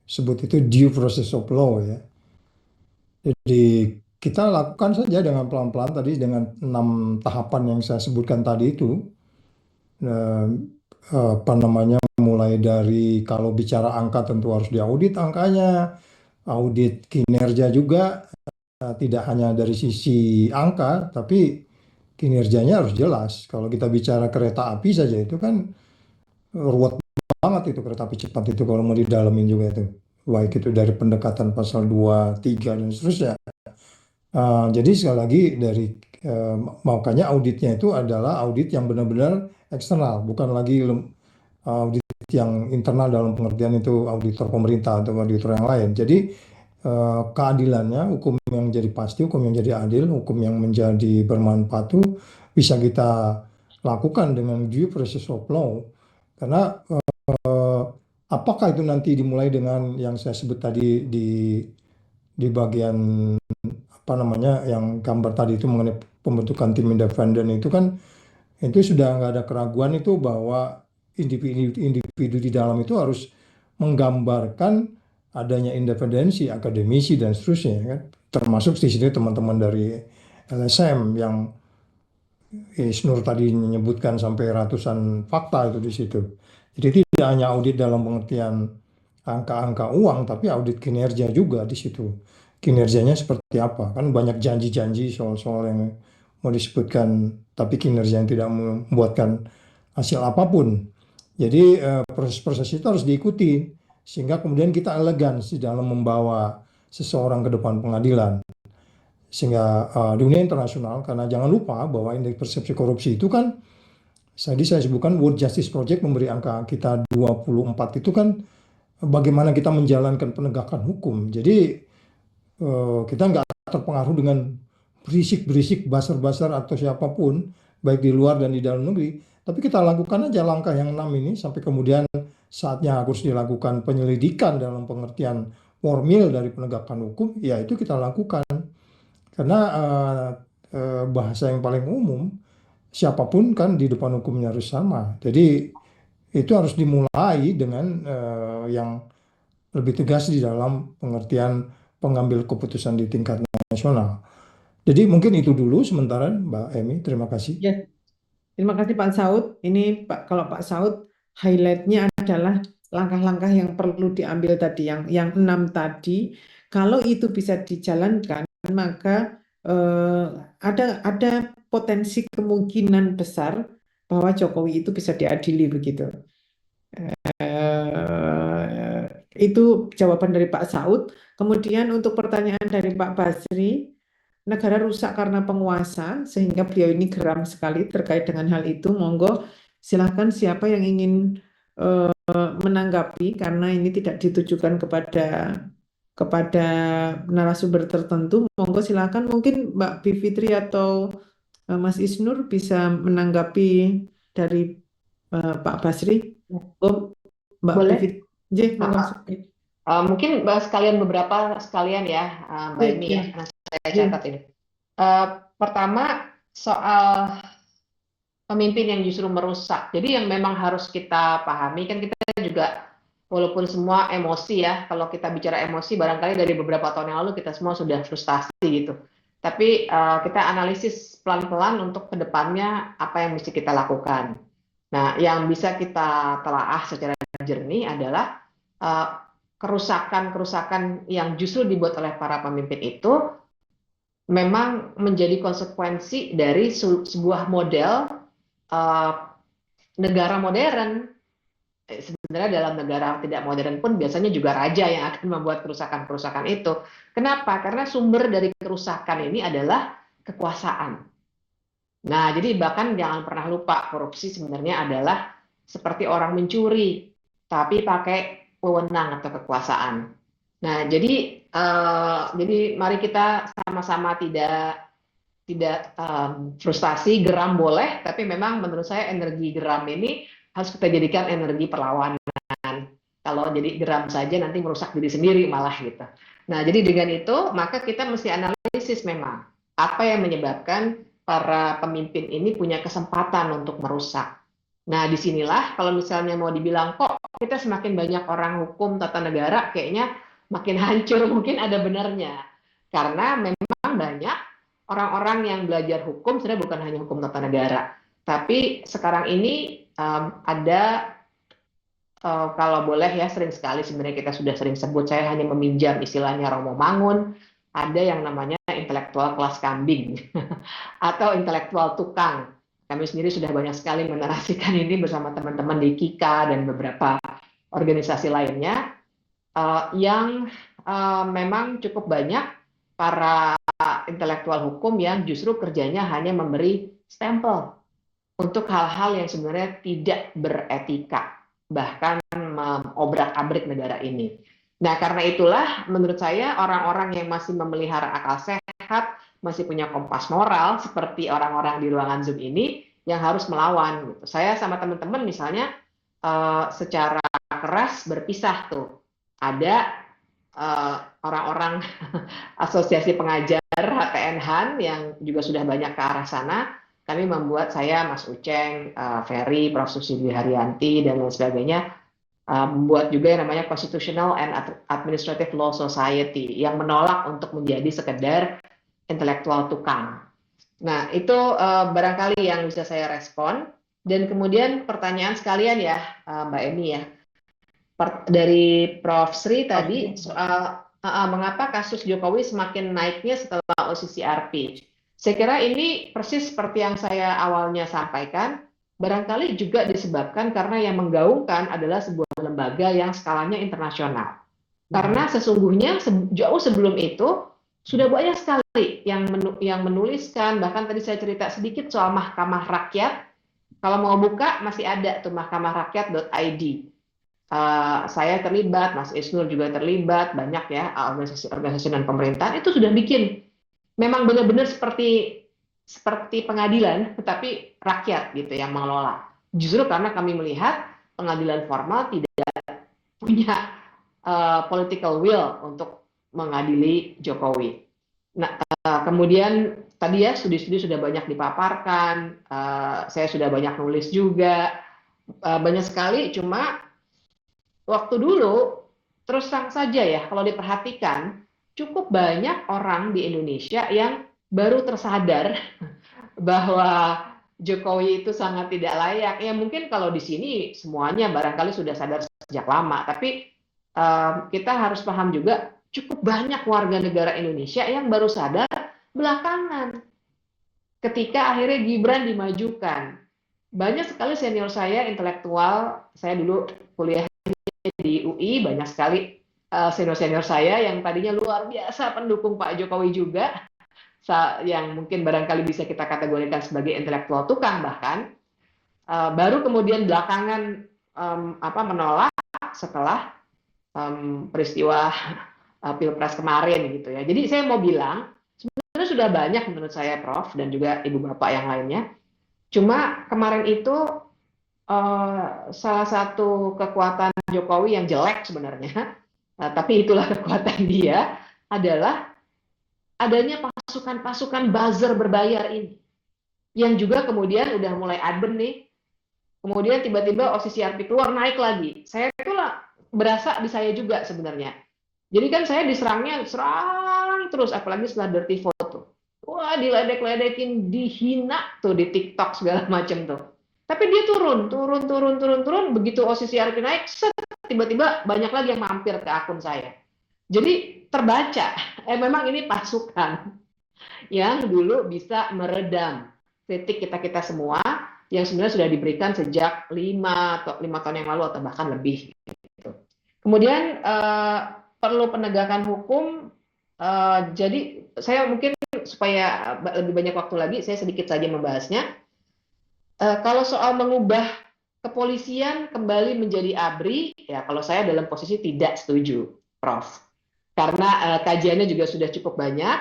F: sebut itu due process of law ya. Jadi kita lakukan saja dengan pelan-pelan tadi dengan 6 tahapan yang saya sebutkan tadi itu. Mulai dari kalau bicara angka tentu harus diaudit angkanya, audit kinerja juga, tidak hanya dari sisi angka, tapi kinerjanya harus jelas. Kalau kita bicara kereta api saja itu kan ruwet banget itu kereta api cepat itu kalau mau didalamin juga itu. Baik itu dari pendekatan pasal 2, 3 dan seterusnya. Jadi sekali lagi makanya auditnya itu adalah audit yang benar-benar eksternal, bukan lagi audit yang internal dalam pengertian itu auditor pemerintah atau auditor yang lain. Jadi keadilannya, hukum yang jadi pasti, hukum yang jadi adil, hukum yang menjadi bermanfaat itu bisa kita lakukan dengan due process of law. Karena apakah itu nanti dimulai dengan yang saya sebut tadi di bagian yang gambar tadi itu mengenai pembentukan tim independen itu kan itu sudah nggak ada keraguan itu bahwa individu di dalam itu harus menggambarkan adanya independensi akademisi dan seterusnya kan, termasuk di sini teman-teman dari LSM yang Isnur tadi menyebutkan sampai ratusan fakta itu di situ. Jadi tidak hanya audit dalam pengertian angka-angka uang, tapi audit kinerja juga di situ. kinerjanya seperti apa. Kan banyak janji-janji soal-soal yang mau disebutkan, tapi kinerja yang tidak membuatkan hasil apapun. Jadi proses-proses itu harus diikuti, sehingga kemudian kita elegan di dalam membawa seseorang ke depan pengadilan. Sehingga dunia internasional, karena jangan lupa bahwa indeks persepsi korupsi itu kan, tadi saya sebutkan World Justice Project memberi angka kita 24, itu kan bagaimana kita menjalankan penegakan hukum. Jadi kita nggak terpengaruh dengan berisik-berisik, basar-basar atau siapapun, baik di luar dan di dalam negeri. Tapi kita lakukan aja langkah yang 6 ini, sampai kemudian saatnya harus dilakukan penyelidikan dalam pengertian formil dari penegakan hukum, ya itu kita lakukan. Karena bahasa yang paling umum, siapapun kan di depan hukumnya harus sama. Jadi itu harus dimulai dengan yang lebih tegas di dalam pengertian pengambil keputusan di tingkat nasional. Jadi mungkin itu dulu sementara, Mbak Emi. Terima kasih.
B: Ya, terima kasih Pak Saud. Ini kalau Pak Saud highlightnya adalah langkah-langkah yang perlu diambil tadi, yang 6 tadi. Kalau itu bisa dijalankan, maka ada potensi kemungkinan besar bahwa Jokowi itu bisa diadili begitu. Itu jawaban dari Pak Saud. Kemudian untuk pertanyaan dari Pak Basri, negara rusak karena penguasa, sehingga beliau ini geram sekali terkait dengan hal itu. Monggo silakan siapa yang ingin menanggapi, karena ini tidak ditujukan kepada narasumber tertentu. Monggo silakan, mungkin Mbak Bivitri atau Mas Isnur bisa menanggapi dari Pak Basri. Monggo Mbak
E: Boleh?
B: Bivitri. Monggo.
E: Mungkin beberapa sekalian ya, Mbak Emi ya, karena saya catat ini. Pertama, soal pemimpin yang justru merusak. Jadi yang memang harus kita pahami, kan kita juga walaupun semua emosi ya, kalau kita bicara emosi barangkali dari beberapa tahun yang lalu kita semua sudah frustasi gitu. Tapi kita analisis pelan-pelan untuk kedepannya apa yang mesti kita lakukan. Nah, yang bisa kita telaah secara jernih adalah kerusakan-kerusakan yang justru dibuat oleh para pemimpin itu memang menjadi konsekuensi dari sebuah model negara modern. Sebenarnya dalam negara tidak modern pun biasanya juga raja yang akan membuat kerusakan-kerusakan itu. Kenapa? Karena sumber dari kerusakan ini adalah kekuasaan. Nah, jadi bahkan jangan pernah lupa, korupsi sebenarnya adalah seperti orang mencuri, tapi pakai wewenang atau kekuasaan. Nah, jadi mari kita sama-sama tidak frustasi, geram boleh, tapi memang menurut saya energi geram ini harus kita jadikan energi perlawanan. Kalau jadi geram saja nanti merusak diri sendiri malah gitu. Nah, jadi dengan itu maka kita mesti analisis memang apa yang menyebabkan para pemimpin ini punya kesempatan untuk merusak. Nah, disinilah kalau misalnya mau dibilang kok kita semakin banyak orang hukum tata negara kayaknya makin hancur, mungkin ada benarnya. Karena memang banyak orang-orang yang belajar hukum sebenarnya bukan hanya hukum tata negara, tapi sekarang ini ada kalau boleh ya, sering sekali sebenarnya kita sudah sering sebut, saya hanya meminjam istilahnya Romo Mangun, ada yang namanya intelektual kelas kambing atau intelektual tukang. Kami sendiri sudah banyak sekali menarasikan ini bersama teman-teman di KIKA dan beberapa organisasi lainnya yang memang cukup banyak para intelektual hukum yang justru kerjanya hanya memberi stempel untuk hal-hal yang sebenarnya tidak beretika, bahkan mengobrak-abrik negara ini. Nah, karena itulah menurut saya orang-orang yang masih memelihara akal sehat, masih punya kompas moral seperti orang-orang di ruangan Zoom ini yang harus melawan. Gitu. Saya sama teman-teman misalnya secara keras berpisah tuh. Ada orang-orang asosiasi pengajar HTN Han yang juga sudah banyak ke arah sana. Kami membuat, saya, Mas Uceng, Ferry, Prof. Susili Haryanti, dan lain sebagainya, membuat juga yang namanya Constitutional and Administrative Law Society yang menolak untuk menjadi sekedar intelektual tukang. Nah, itu barangkali yang bisa saya respon. Dan kemudian pertanyaan sekalian ya, Mbak Emi ya. Dari Prof. Sri tadi soal mengapa kasus Jokowi semakin naiknya setelah OCCRP. Saya kira ini persis seperti yang saya awalnya sampaikan, barangkali juga disebabkan karena yang menggaungkan adalah sebuah lembaga yang skalanya internasional. Karena sesungguhnya jauh sebelum itu sudah banyak sekali yang menuliskan, bahkan tadi saya cerita sedikit soal Mahkamah Rakyat. Kalau mau buka masih ada tuh mahkamahrakyat.id. Saya terlibat, Mas Isnur juga terlibat, banyak ya organisasi dan pemerintahan itu sudah bikin. Memang benar-benar seperti pengadilan, tetapi rakyat gitu yang mengelola. Justru karena kami melihat pengadilan formal tidak punya political will untuk mengadili Jokowi. Nah, kemudian tadi ya studi-studi sudah banyak dipaparkan, saya sudah banyak nulis juga, banyak sekali. Cuma waktu dulu terus terang saja ya, kalau diperhatikan cukup banyak orang di Indonesia yang baru tersadar bahwa Jokowi itu sangat tidak layak. Ya mungkin kalau di sini semuanya barangkali sudah sadar sejak lama, tapi kita harus paham juga cukup banyak warga negara Indonesia yang baru sadar belakangan ketika akhirnya Gibran dimajukan. Banyak sekali senior saya intelektual, saya dulu kuliah di UI, banyak sekali senior-senior saya yang tadinya luar biasa pendukung Pak Jokowi juga, yang mungkin barangkali bisa kita kategorikan sebagai intelektual tukang bahkan, baru kemudian belakangan menolak setelah peristiwa Pilpres kemarin gitu ya. Jadi saya mau bilang sebenarnya sudah banyak menurut saya Prof dan juga Ibu Bapak yang lainnya. Cuma kemarin itu salah satu kekuatan Jokowi yang jelek sebenarnya, tapi itulah kekuatan dia, adalah adanya pasukan-pasukan buzzer berbayar ini. Yang juga kemudian udah mulai adem nih. Kemudian tiba-tiba OCCRP keluar naik lagi. Saya itulah berasa di saya juga sebenarnya. Jadi kan saya diserang terus, apalagi setelah dirty photo. Wah, diledek-ledekin, dihina tuh di TikTok segala macam tuh. Tapi dia turun. Begitu OCCRP naik, tiba-tiba banyak lagi yang mampir ke akun saya. Jadi terbaca, memang ini pasukan yang dulu bisa meredam kritik kita semua yang sebenarnya sudah diberikan sejak 5 tahun yang lalu atau bahkan lebih. Gitu. Kemudian perlu penegakan hukum. Jadi saya mungkin supaya lebih banyak waktu lagi, saya sedikit saja membahasnya. Kalau soal mengubah kepolisian kembali menjadi ABRI, ya kalau saya dalam posisi tidak setuju, Prof. Karena kajiannya juga sudah cukup banyak.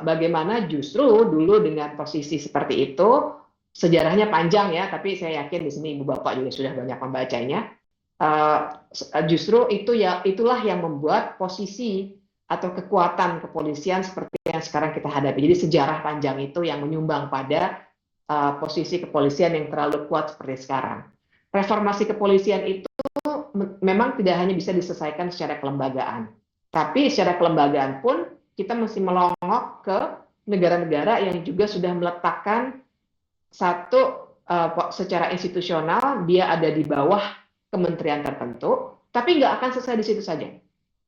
E: Bagaimana justru dulu dengan posisi seperti itu, sejarahnya panjang ya, tapi saya yakin di sini Ibu Bapak juga sudah banyak membacanya. Justru itulah yang membuat posisi atau kekuatan kepolisian seperti yang sekarang kita hadapi. Jadi sejarah panjang itu yang menyumbang pada posisi kepolisian yang terlalu kuat seperti sekarang. Reformasi kepolisian itu memang tidak hanya bisa diselesaikan secara kelembagaan, tapi secara kelembagaan pun kita mesti melongok ke negara-negara yang juga sudah meletakkan satu secara institusional dia ada di bawah kementerian tertentu, tapi nggak akan selesai di situ saja.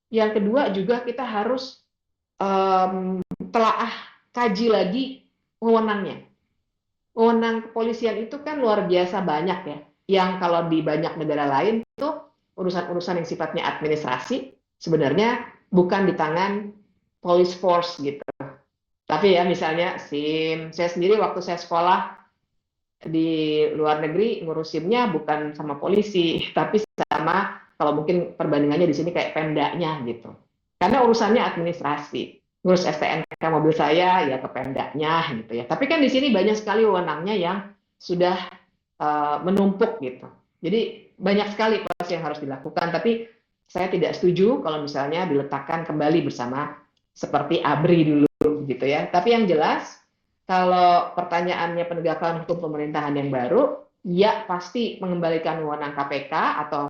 E: Yang kedua juga kita harus telaah kaji lagi wewenangnya. Wewenang kepolisian itu kan luar biasa banyak ya. Yang kalau di banyak negara lain itu urusan-urusan yang sifatnya administrasi sebenarnya bukan di tangan police force gitu. Tapi ya misalnya SIM, saya sendiri waktu saya sekolah di luar negeri ngurus SIM-nya bukan sama polisi, tapi sama, kalau mungkin perbandingannya di sini kayak Pemdanya gitu. Karena urusannya administrasi. Ngurus STNK mobil saya ya ke Pemdanya gitu ya. Tapi kan di sini banyak sekali wewenangnya yang sudah menumpuk gitu. Jadi banyak sekali proses yang harus dilakukan, tapi saya tidak setuju kalau misalnya diletakkan kembali bersama seperti ABRI dulu gitu ya. Tapi yang jelas kalau pertanyaannya penegakan hukum pemerintahan yang baru, ya pasti mengembalikan wewenang KPK atau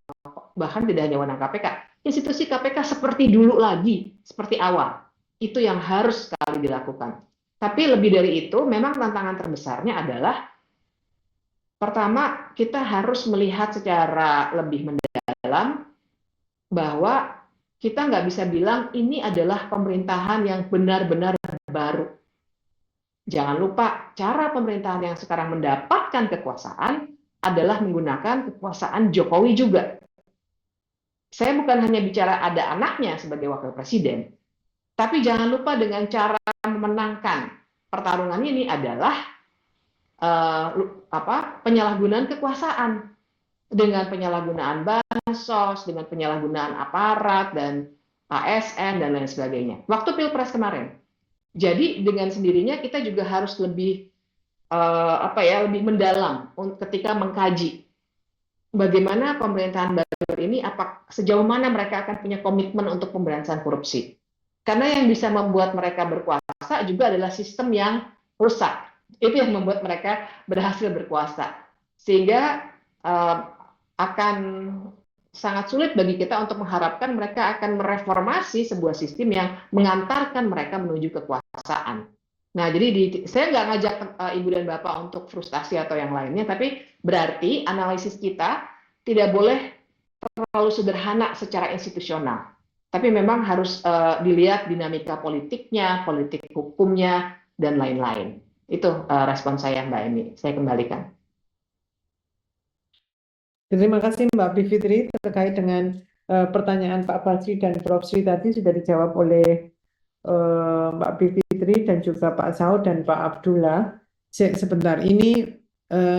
E: bahkan tidak hanya wewenang KPK, institusi KPK seperti dulu lagi, seperti awal. Itu yang harus sekali dilakukan. Tapi lebih dari itu, memang tantangan terbesarnya adalah pertama, kita harus melihat secara lebih mendalam bahwa kita nggak bisa bilang ini adalah pemerintahan yang benar-benar baru. Jangan lupa, cara pemerintahan yang sekarang mendapatkan kekuasaan adalah menggunakan kekuasaan Jokowi juga. Saya bukan hanya bicara ada anaknya sebagai wakil presiden, tapi jangan lupa dengan cara memenangkan pertarungan ini adalah penyalahgunaan kekuasaan dengan penyalahgunaan bansos, dengan penyalahgunaan aparat dan ASN dan lain sebagainya. Waktu Pilpres kemarin. Jadi dengan sendirinya kita juga harus lebih lebih mendalam ketika mengkaji bagaimana pemerintahan baru ini, sejauh mana mereka akan punya komitmen untuk pemberantasan korupsi. Karena yang bisa membuat mereka berkuasa juga adalah sistem yang rusak. Itu yang membuat mereka berhasil berkuasa. Sehingga akan sangat sulit bagi kita untuk mengharapkan mereka akan mereformasi sebuah sistem yang mengantarkan mereka menuju kekuasaan. Nah, jadi saya nggak ngajak Ibu dan Bapak untuk frustasi atau yang lainnya, tapi berarti analisis kita tidak boleh terlalu sederhana secara institusional. Tapi memang harus dilihat dinamika politiknya, politik hukumnya, dan lain-lain. Itu respon saya, Mbak Emi. Saya kembalikan.
B: Terima kasih Mbak Bivitri terkait dengan pertanyaan Pak Basri dan Prof. Sri tadi sudah dijawab oleh Mbak Bivitri dan juga Pak Saud dan Pak Abdullah. Sebentar, ini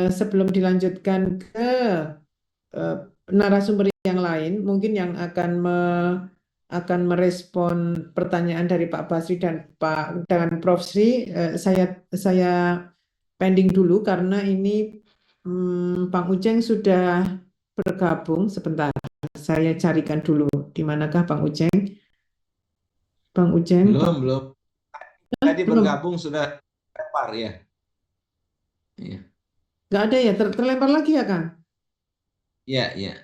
B: sebelum dilanjutkan ke narasumber yang lain, mungkin yang akan merespon pertanyaan dari Pak Basri dan Prof. Sri, saya pending dulu karena ini Bang Uceng sudah bergabung. Sebentar, saya carikan dulu di manakah Bang Uceng. Bang Uceng.
A: Belum. Tadi bergabung sudah terlempar ya.
B: Nggak ada ya, terlempar lagi ya Kang?
A: Iya.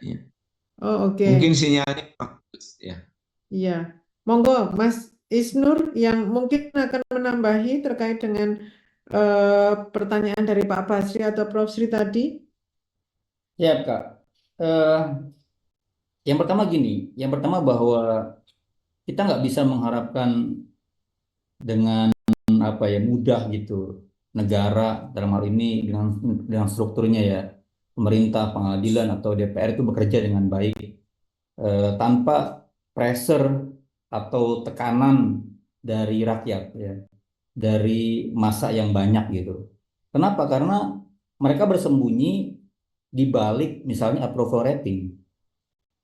B: Oh, oke.
A: Mungkin sinyalnya bagus ya.
B: Iya, monggo Mas Isnur yang mungkin akan menambahi terkait dengan pertanyaan dari Pak Basri atau Prof. Sri tadi.
D: Ya, Kak. Yang pertama bahwa kita nggak bisa mengharapkan dengan mudah gitu negara dalam hal ini dengan strukturnya ya, pemerintah, pengadilan atau DPR itu bekerja dengan baik tanpa pressure atau tekanan dari rakyat ya, dari massa yang banyak gitu. Kenapa? Karena mereka bersembunyi di balik misalnya approval rating.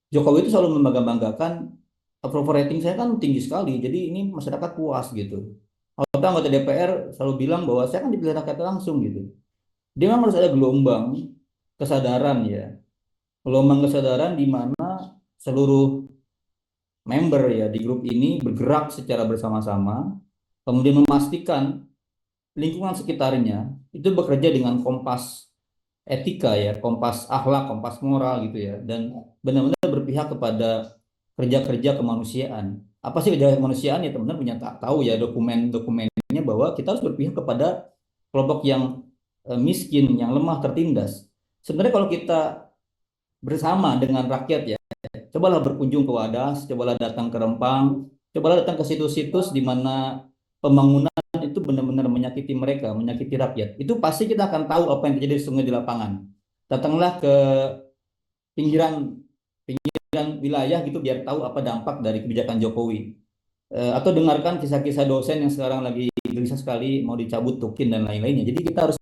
D: Jokowi itu selalu membangga-banggakan approval rating saya kan tinggi sekali, jadi ini masyarakat puas gitu. Atau anggota DPR selalu bilang bahwa saya kan dipilih rakyat langsung gitu. Dia memang harus ada gelombang kesadaran ya, gelombang kesadaran di mana seluruh member ya di grup ini bergerak secara bersama-sama, kemudian memastikan lingkungan sekitarnya itu bekerja dengan kompas etika ya, kompas akhlak, kompas moral gitu ya, dan benar-benar berpihak kepada kerja-kerja kemanusiaan. Apa sih kerja kemanusiaan ya teman-teman punya tahu ya dokumen-dokumennya bahwa kita harus berpihak kepada kelompok yang miskin, yang lemah, tertindas. Sebenarnya kalau kita bersama dengan rakyat ya, cobalah berkunjung ke Wadas, cobalah datang ke Rempang, cobalah datang ke situs-situs di mana pembangunan itu benar-benar menyakiti mereka, menyakiti rakyat. Itu pasti kita akan tahu apa yang terjadi sesungguhnya di lapangan. Datanglah ke pinggiran wilayah gitu biar tahu apa dampak dari kebijakan Jokowi. Atau dengarkan kisah-kisah dosen yang sekarang lagi gelisah sekali mau dicabut tukin dan lain-lainnya. Jadi kita harus